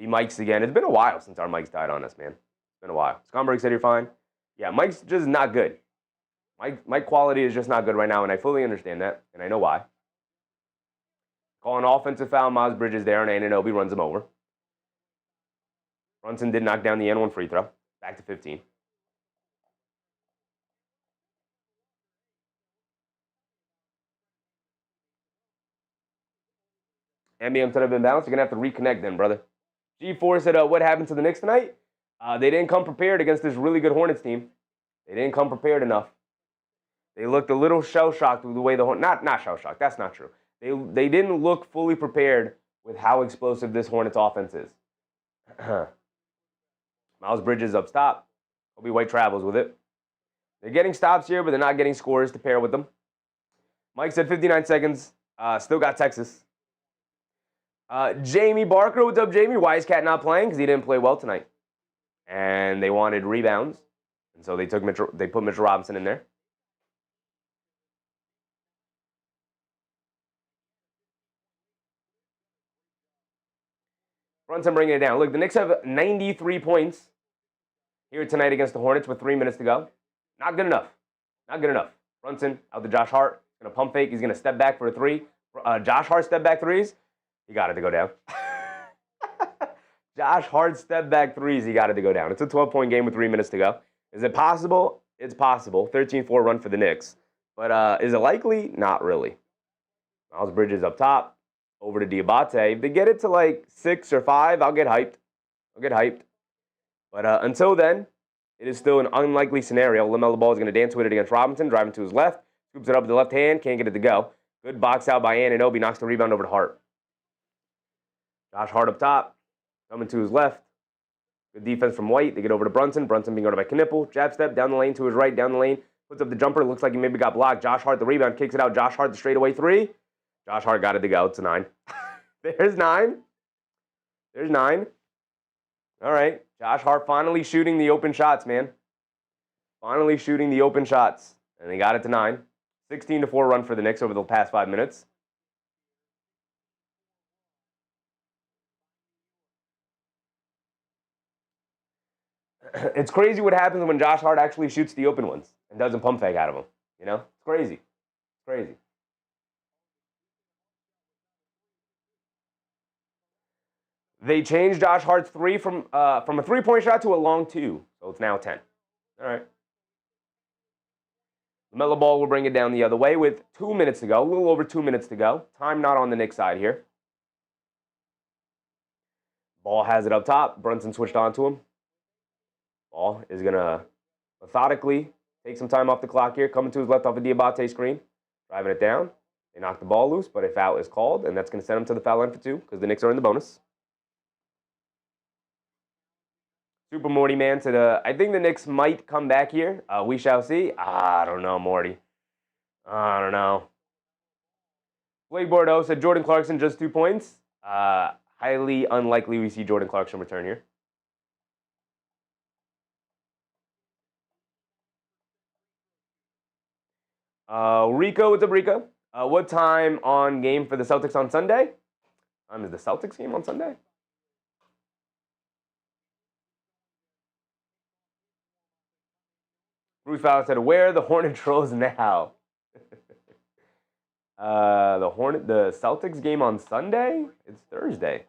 mics again. It's been a while since our mics died on us, man. It's been a while. Skonberg said you're fine. Yeah, mic's just not good. Mic quality is just not good right now, and I fully understand that, and I know why. Call an offensive foul. Miles Bridges there, and Anunoby runs him over. Brunson did knock down the N1 free throw. Back to 15. NBA instead of imbalance, you're going to have to reconnect then, brother. G4 said, what happened to the Knicks tonight? They didn't come prepared against this really good Hornets team. They didn't come prepared enough. They looked a little shell-shocked with the way the Hornets... Not shell-shocked. That's not true. They didn't look fully prepared with how explosive this Hornets offense is. Miles Bridges up top. Kobe White travels with it. They're getting stops here, but they're not getting scores to pair with them. Mike said 59 seconds. Still got Texas. Jamie Barker, what's up, Jamie? Why is Cat not playing? Because he didn't play well tonight. And they wanted rebounds. And so they put Mitchell Robinson in there. Brunson bringing it down. Look, the Knicks have 93 points here tonight against the Hornets with 3 minutes to go. Not good enough. Not good enough. Brunson out to Josh Hart. Going to pump fake. He's going to step back for a three. Josh Hart step back threes. He got it to go down. Josh Hart step back threes. He got it to go down. It's a 12-point game with 3 minutes to go. Is it possible? It's possible. 13-4 run for the Knicks. But is it likely? Not really. Miles Bridges up top. Over to Diabate. If they get it to like 6 or 5, I'll get hyped. But until then, it is still an unlikely scenario. Lamelo Ball is going to dance with it against Robinson, driving to his left. Scoops it up with the left hand. Can't get it to go. Good box out by Anunoby. Knocks the rebound over to Hart. Josh Hart up top. Coming to his left. Good defense from White. They get over to Brunson. Brunson being guarded by Knuepple. Jab step down the lane to his right. Down the lane. Puts up the jumper. Looks like he maybe got blocked. Josh Hart the rebound. Kicks it out. Josh Hart the straightaway three. Josh Hart got it to go. It's a 9. There's 9. There's 9. All right. Josh Hart finally shooting the open shots, man. Finally shooting the open shots. And they got it to 9. 16-4 run for the Knicks over the past 5 minutes. It's crazy what happens when Josh Hart actually shoots the open ones and doesn't pump fake out of them. You know? It's crazy. It's crazy. They changed Josh Hart's three from a three-point shot to a long 2. So it's now 10. All right. Lamelo Ball will bring it down the other way with 2 minutes to go. A little over 2 minutes to go. Time not on the Knicks side here. Ball has it up top. Brunson switched on to him. Ball is going to methodically take some time off the clock here. Coming to his left off a Diabate screen. Driving it down. They knock the ball loose, but a foul is called, and that's going to send him to the foul line for 2 because the Knicks are in the bonus. Super Morty Man said, I think the Knicks might come back here. We shall see. I don't know, Morty. I don't know. Blake Bordeaux said, Jordan Clarkson just 2 points. Highly unlikely we see Jordan Clarkson return here. Rico, what's up, Rico? What time on game for the Celtics on Sunday? Is the Celtics game on Sunday? Bruce Fowler said, where are the Hornet trolls now? The Celtics game on Sunday? It's Thursday.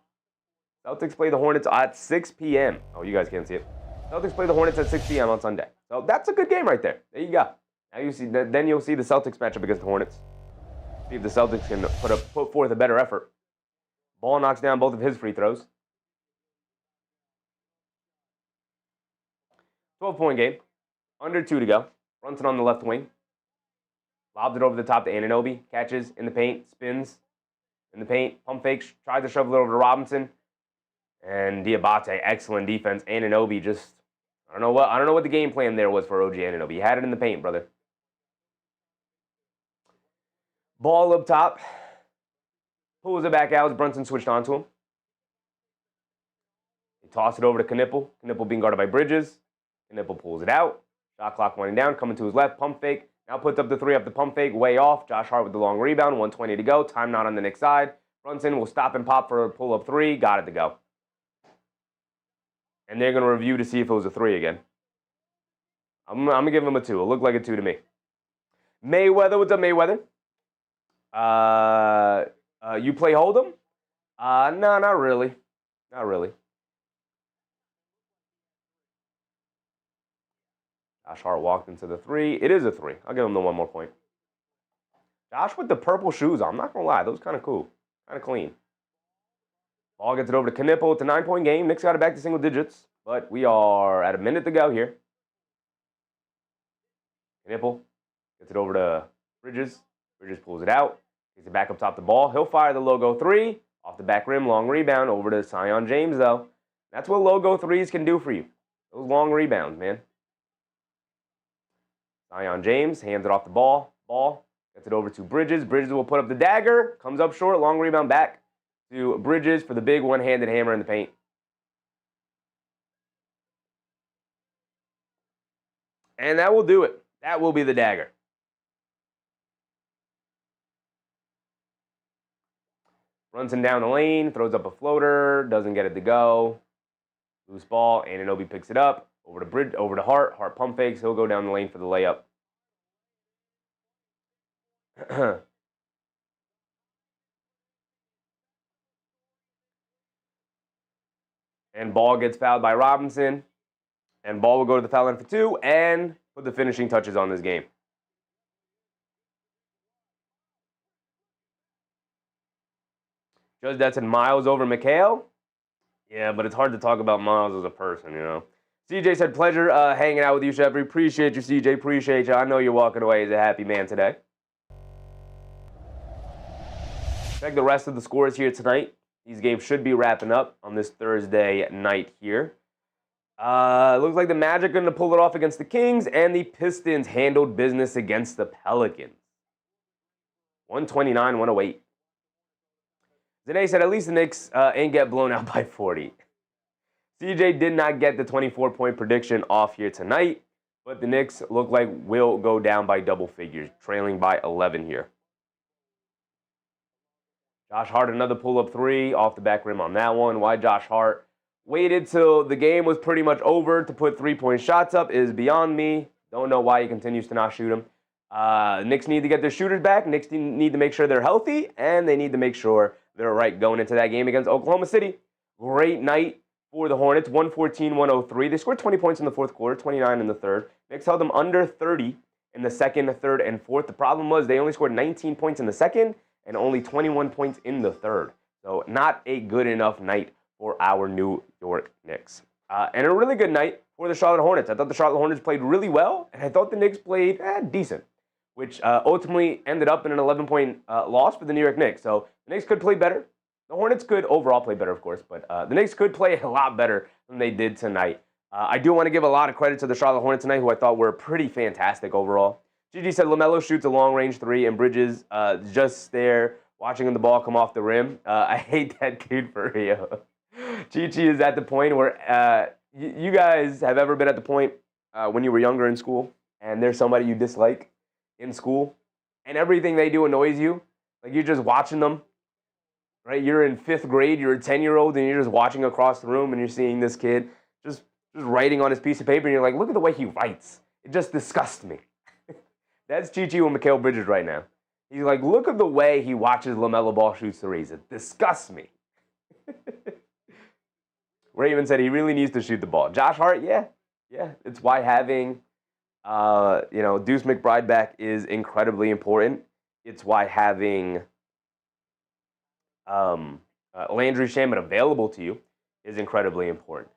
Celtics play the Hornets at 6 p.m. Oh, you guys can't see it. Celtics play the Hornets at 6 p.m. on Sunday. So that's a good game right there. There you go. Now you see. Then you'll see the Celtics matchup against the Hornets. See if the Celtics can put forth a better effort. Ball knocks down both of his free throws. 12-point game. Under 2 to go. Brunson on the left wing. Lobs it over the top to Anunoby. Catches in the paint. Spins in the paint. Pump fakes. Tries to shovel it over to Robinson. And Diabate, excellent defense. Anunoby just, I don't know what the game plan there was for OG Anunoby. He had it in the paint, brother. Ball up top. Pulls it back out as Brunson switched onto him. They toss it over to Knuepple. Knuepple being guarded by Bridges. Knuepple pulls it out. Shot clock winding down, coming to his left, pump fake. Now puts up the three up the pump fake, way off. Josh Hart with the long rebound, 1:20 to go. Time not on the Knicks side. Brunson will stop and pop for a pull-up three. Got it to go. And they're going to review to see if it was a three again. I'm going to give him a 2. It looked like a 2 to me. Mayweather, what's up, Mayweather? You play Hold'em? No, not really. Not really. Josh Hart walked into the 3. It is a 3. I'll give him the 1 more point. Josh with the purple shoes on. I'm not going to lie. Those kind of cool. Kind of clean. Ball gets it over to Knuepple. It's a 9-point game. Knicks got it back to single digits. But we are at a minute to go here. Knuepple gets it over to Bridges. Bridges pulls it out. Gets it back up top the ball. He'll fire the logo 3. Off the back rim. Long rebound. Over to Zion James, though. That's what logo 3s can do for you. Those long rebounds, man. Zion James hands it off the ball. Gets it over to Bridges. Bridges will put up the dagger. Comes up short. Long rebound back to Bridges for the big one-handed hammer in the paint. And that will do it. That will be the dagger. Brunson down the lane. Throws up a floater. Doesn't get it to go. Loose ball. Anunoby picks it up. Over to Hart. Hart pump fakes. He'll go down the lane for the layup. And Ball gets fouled by Robinson. And Ball will go to the foul line for 2 and put the finishing touches on this game. Judge that said Miles over McHale. Yeah, but it's hard to talk about Miles as a person, you know. CJ said, pleasure hanging out with you, Shepard. Appreciate you, CJ. Appreciate you. I know you're walking away as a happy man today. Check the rest of the scores here tonight. These games should be wrapping up on this Thursday night here. Looks like the Magic are going to pull it off against the Kings, and the Pistons handled business against the Pelicans. 129-108. Zane said, at least the Knicks ain't get blown out by 40. CJ did not get the 24-point prediction off here tonight, but the Knicks look like will go down by double figures, trailing by 11 here. Josh Hart, another pull-up 3 off the back rim on that one. Why Josh Hart waited till the game was pretty much over to put 3-point shots up is beyond me. Don't know why he continues to not shoot them. Knicks need to get their shooters back. Knicks need to make sure they're healthy, and they need to make sure they're right going into that game against Oklahoma City. Great night for the Hornets, 114-103. They scored 20 points in the fourth quarter, 29 in the third. Knicks held them under 30 in the second, third, and fourth. The problem was they only scored 19 points in the second and only 21 points in the third. So not a good enough night for our New York Knicks. And a really good night for the Charlotte Hornets. I thought the Charlotte Hornets played really well, and I thought the Knicks played decent, which ultimately ended up in an 11-point loss for the New York Knicks. So the Knicks could play better. The Hornets could overall play better, of course, but the Knicks could play a lot better than they did tonight. I do want to give a lot of credit to the Charlotte Hornets tonight, who I thought were pretty fantastic overall. Gigi said Lamelo shoots a long-range 3, and Bridges just there watching the ball come off the rim. I hate that kid for real. Chi-Chi is at the point where you guys have ever been at the point when you were younger in school, and there's somebody you dislike in school, and everything they do annoys you. Like, you're just watching them, right? You're in 5th grade, you're a 10-year-old, and you're just watching across the room, and you're seeing this kid just writing on his piece of paper, and you're like, look at the way he writes. It just disgusts me. That's Chi-Chi with Mikal Bridges right now. He's like, look at the way he watches LaMelo Ball shoot threes. It disgusts me. Raven said he really needs to shoot the ball. Josh Hart, yeah. It's why having, Deuce McBride back is incredibly important. It's why having Landry Shamet available to you is incredibly important.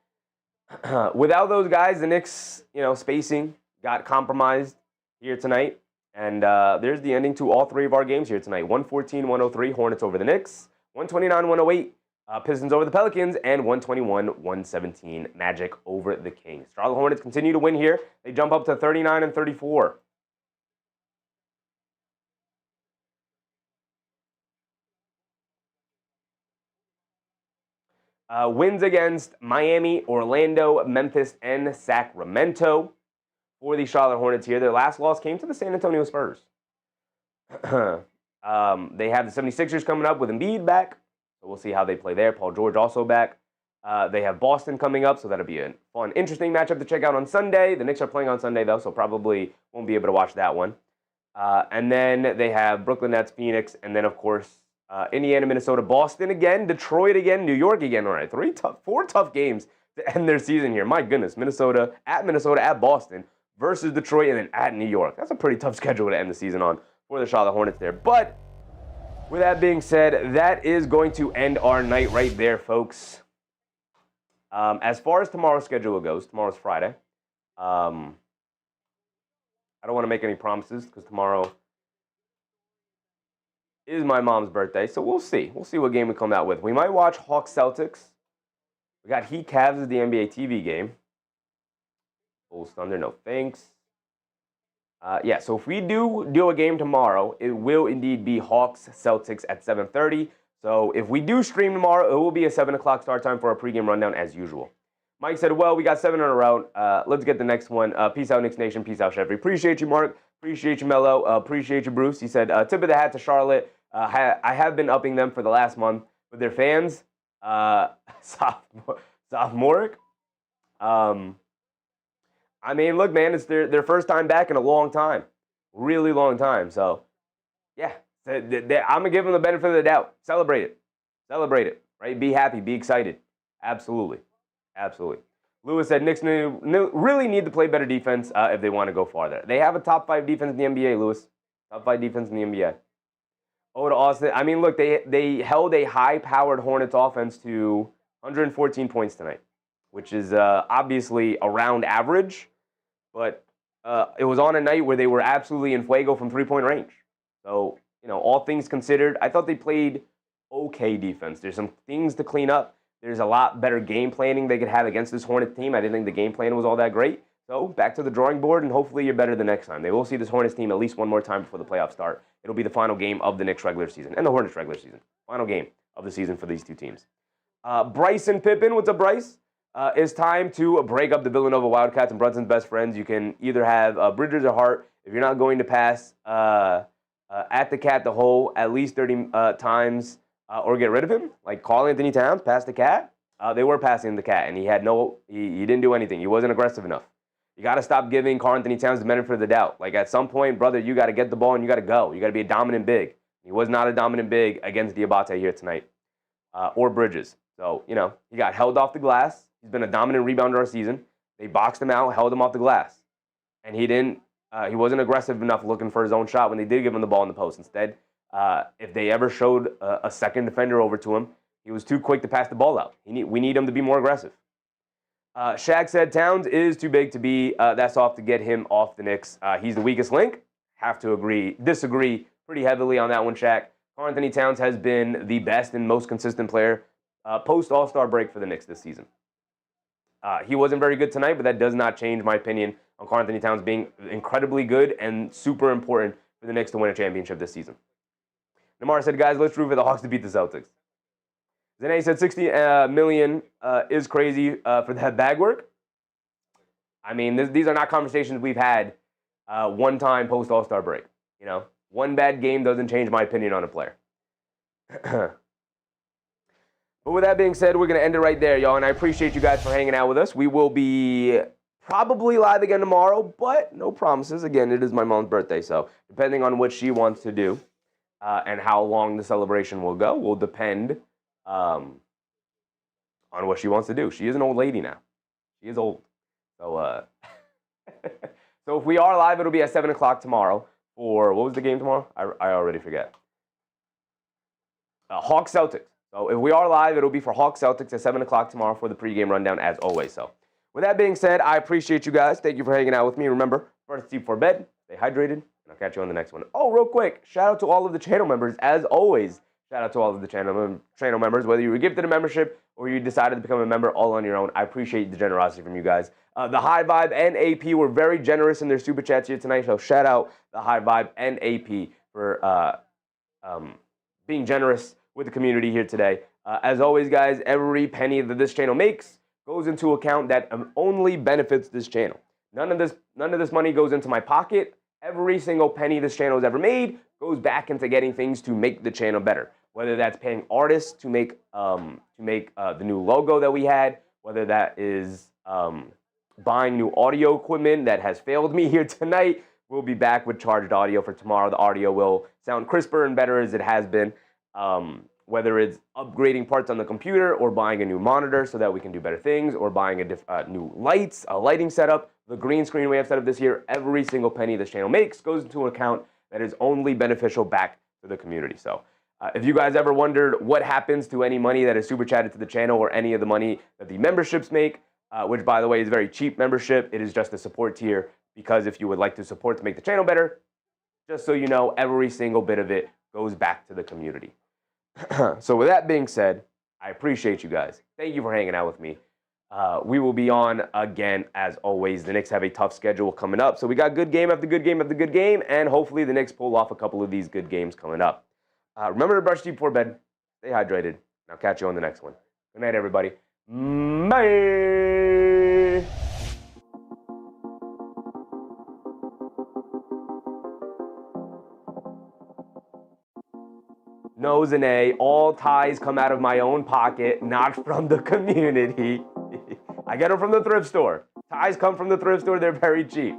Without those guys, the Knicks, spacing got compromised here tonight. And there's the ending to all 3 of our games here tonight. 114-103, Hornets over the Knicks. 129-108, Pistons over the Pelicans. And 121-117, Magic over the Kings. Charlotte Hornets continue to win here. They jump up to 39-34. Wins against Miami, Orlando, Memphis, and Sacramento for the Charlotte Hornets here. Their last loss came to the San Antonio Spurs. They have the 76ers coming up with Embiid back. So we'll see how they play there. Paul George also back. They have Boston coming up, so that'll be a fun, interesting matchup to check out on Sunday. The Knicks are playing on Sunday, though, so probably won't be able to watch that one. And then they have Brooklyn Nets, Phoenix, and then, of course, Indiana, Minnesota, Boston again, Detroit again, New York again. All right, four tough games to end their season here. My goodness, Minnesota, at Boston versus Detroit, and then at New York. That's a pretty tough schedule to end the season on for the Charlotte Hornets there. But with that being said, that is going to end our night right there, folks. As far as tomorrow's schedule goes, tomorrow's Friday. I don't want to make any promises because tomorrow is my mom's birthday, so we'll see. We'll see what game we come out with. We might watch Hawks Celtics. We got Heat Cavs as the NBA TV game. Bulls Thunder, no thanks. Yeah, so if we do a game tomorrow, it will indeed be Hawks Celtics at 7:30. So if we do stream tomorrow, it will be a 7 o'clock start time for our pregame rundown as usual. Mike said, well, we got 7 in a row. Let's get the next one. Peace out, Knicks Nation. Peace out, Chevy. Appreciate you, Mark. Appreciate you, Melo. Appreciate you, Bruce. He said, tip of the hat to Charlotte. I have been upping them for the last month with their fans. Sophomoric. I mean, look, man, it's their first time back in a long time. Really long time. So, yeah. I'm going to give them the benefit of the doubt. Celebrate it. Celebrate it. Right? Be happy. Be excited. Absolutely. Absolutely. Lewis said Knicks really need to play better defense if they want to go farther. They have a top 5 defense in the NBA, Lewis. Top 5 defense in the NBA. Oh, to Austin. I mean, look, they held a high-powered Hornets offense to 114 points tonight, which is obviously around average. But it was on a night where they were absolutely in fuego from three-point range. So, you know, all things considered, I thought they played okay defense. There's some things to clean up. There's a lot better game planning they could have against this Hornets team. I didn't think the game plan was all that great. So back to the drawing board, and hopefully you're better the next time. They will see this Hornets team at least one more time before the playoffs start. It'll be the final game of the Knicks regular season and the Hornets regular season. Final game of the season for these two teams. Bryson Pippen, what's up, Bryce? It's time to break up the Villanova Wildcats and Brunson's best friends. You can either have Bridges or Hart. If you're not going to pass at the cat the hole at least 30 times or get rid of him, like Karl Anthony Towns, pass the cat. They were passing the cat, and he didn't do anything. He wasn't aggressive enough. You got to stop giving Karl Anthony Towns the benefit of the doubt. Like, at some point, brother, you got to get the ball and you got to go. You got to be a dominant big. He was not a dominant big against Diabate here tonight or Bridges. So, you know, he got held off the glass. He's been a dominant rebounder all season. They boxed him out, held him off the glass. And he wasn't aggressive enough looking for his own shot when they did give him the ball in the post. Instead, if they ever showed a second defender over to him, he was too quick to pass the ball out. We need him to be more aggressive. Shaq said Towns is too big to be that soft to get him off the Knicks. He's the weakest link. Have to disagree pretty heavily on that one, Shaq. Karl Anthony Towns has been the best and most consistent player post All-Star break for the Knicks this season. He wasn't very good tonight, but that does not change my opinion on Karl Anthony Towns being incredibly good and super important for the Knicks to win a championship this season. Namar said, guys, let's root for the Hawks to beat the Celtics. Zane said 60 million is crazy for that bag work. I mean, these are not conversations we've had one time post All-Star break. You know, one bad game doesn't change my opinion on a player. But with that being said, we're going to end it right there, y'all. And I appreciate you guys for hanging out with us. We will be probably live again tomorrow, but no promises. Again, it is my mom's birthday, so depending on what she wants to do and how long the celebration will go will depend on what she wants to do. She is an old lady now. She is old. So, so if we are live, it'll be at 7 o'clock tomorrow for, what was the game tomorrow? I already forget. Hawks Celtics. So if we are live, it'll be for Hawks Celtics at 7 o'clock tomorrow for the pregame rundown as always. So with that being said, I appreciate you guys. Thank you for hanging out with me. Remember, first sleep before bed, stay hydrated, and I'll catch you on the next one. Oh, real quick, shout out to all of the channel members as always. Shout out to all of the channel members, whether you were gifted a membership or you decided to become a member all on your own. I appreciate the generosity from you guys. The High Vibe and AP were very generous in their super chats here tonight, so shout out the High Vibe and AP for being generous with the community here today. As always, guys, every penny that this channel makes goes into an account that only benefits this channel. None of this money goes into my pocket. Every single penny this channel has ever made goes back into getting things to make the channel better. Whether that's paying artists to make the new logo that we had, whether that is buying new audio equipment that has failed me here tonight. We'll be back with charged audio for tomorrow. The audio will sound crisper and better as it has been. Whether it's upgrading parts on the computer or buying a new monitor so that we can do better things, or buying new lights, a lighting setup, the green screen we have set up this year, every single penny this channel makes goes into an account that is only beneficial back to the community. So if you guys ever wondered what happens to any money that is super chatted to the channel, or any of the money that the memberships make, which, by the way, is a very cheap membership, it is just a support tier, because if you would like to support to make the channel better, just so you know, every single bit of it goes back to the community. So with that being said, I appreciate you guys. Thank you for hanging out with me. We will be on again, as always. The Knicks have a tough schedule coming up, so we got good game after good game after good game, and hopefully the Knicks pull off a couple of these good games coming up. Remember to brush teeth before bed. Stay hydrated. I'll catch you on the next one. Good night, everybody. Bye. No's an A. All ties come out of my own pocket, not from the community. I get them from the thrift store. Ties come from the thrift store. They're very cheap.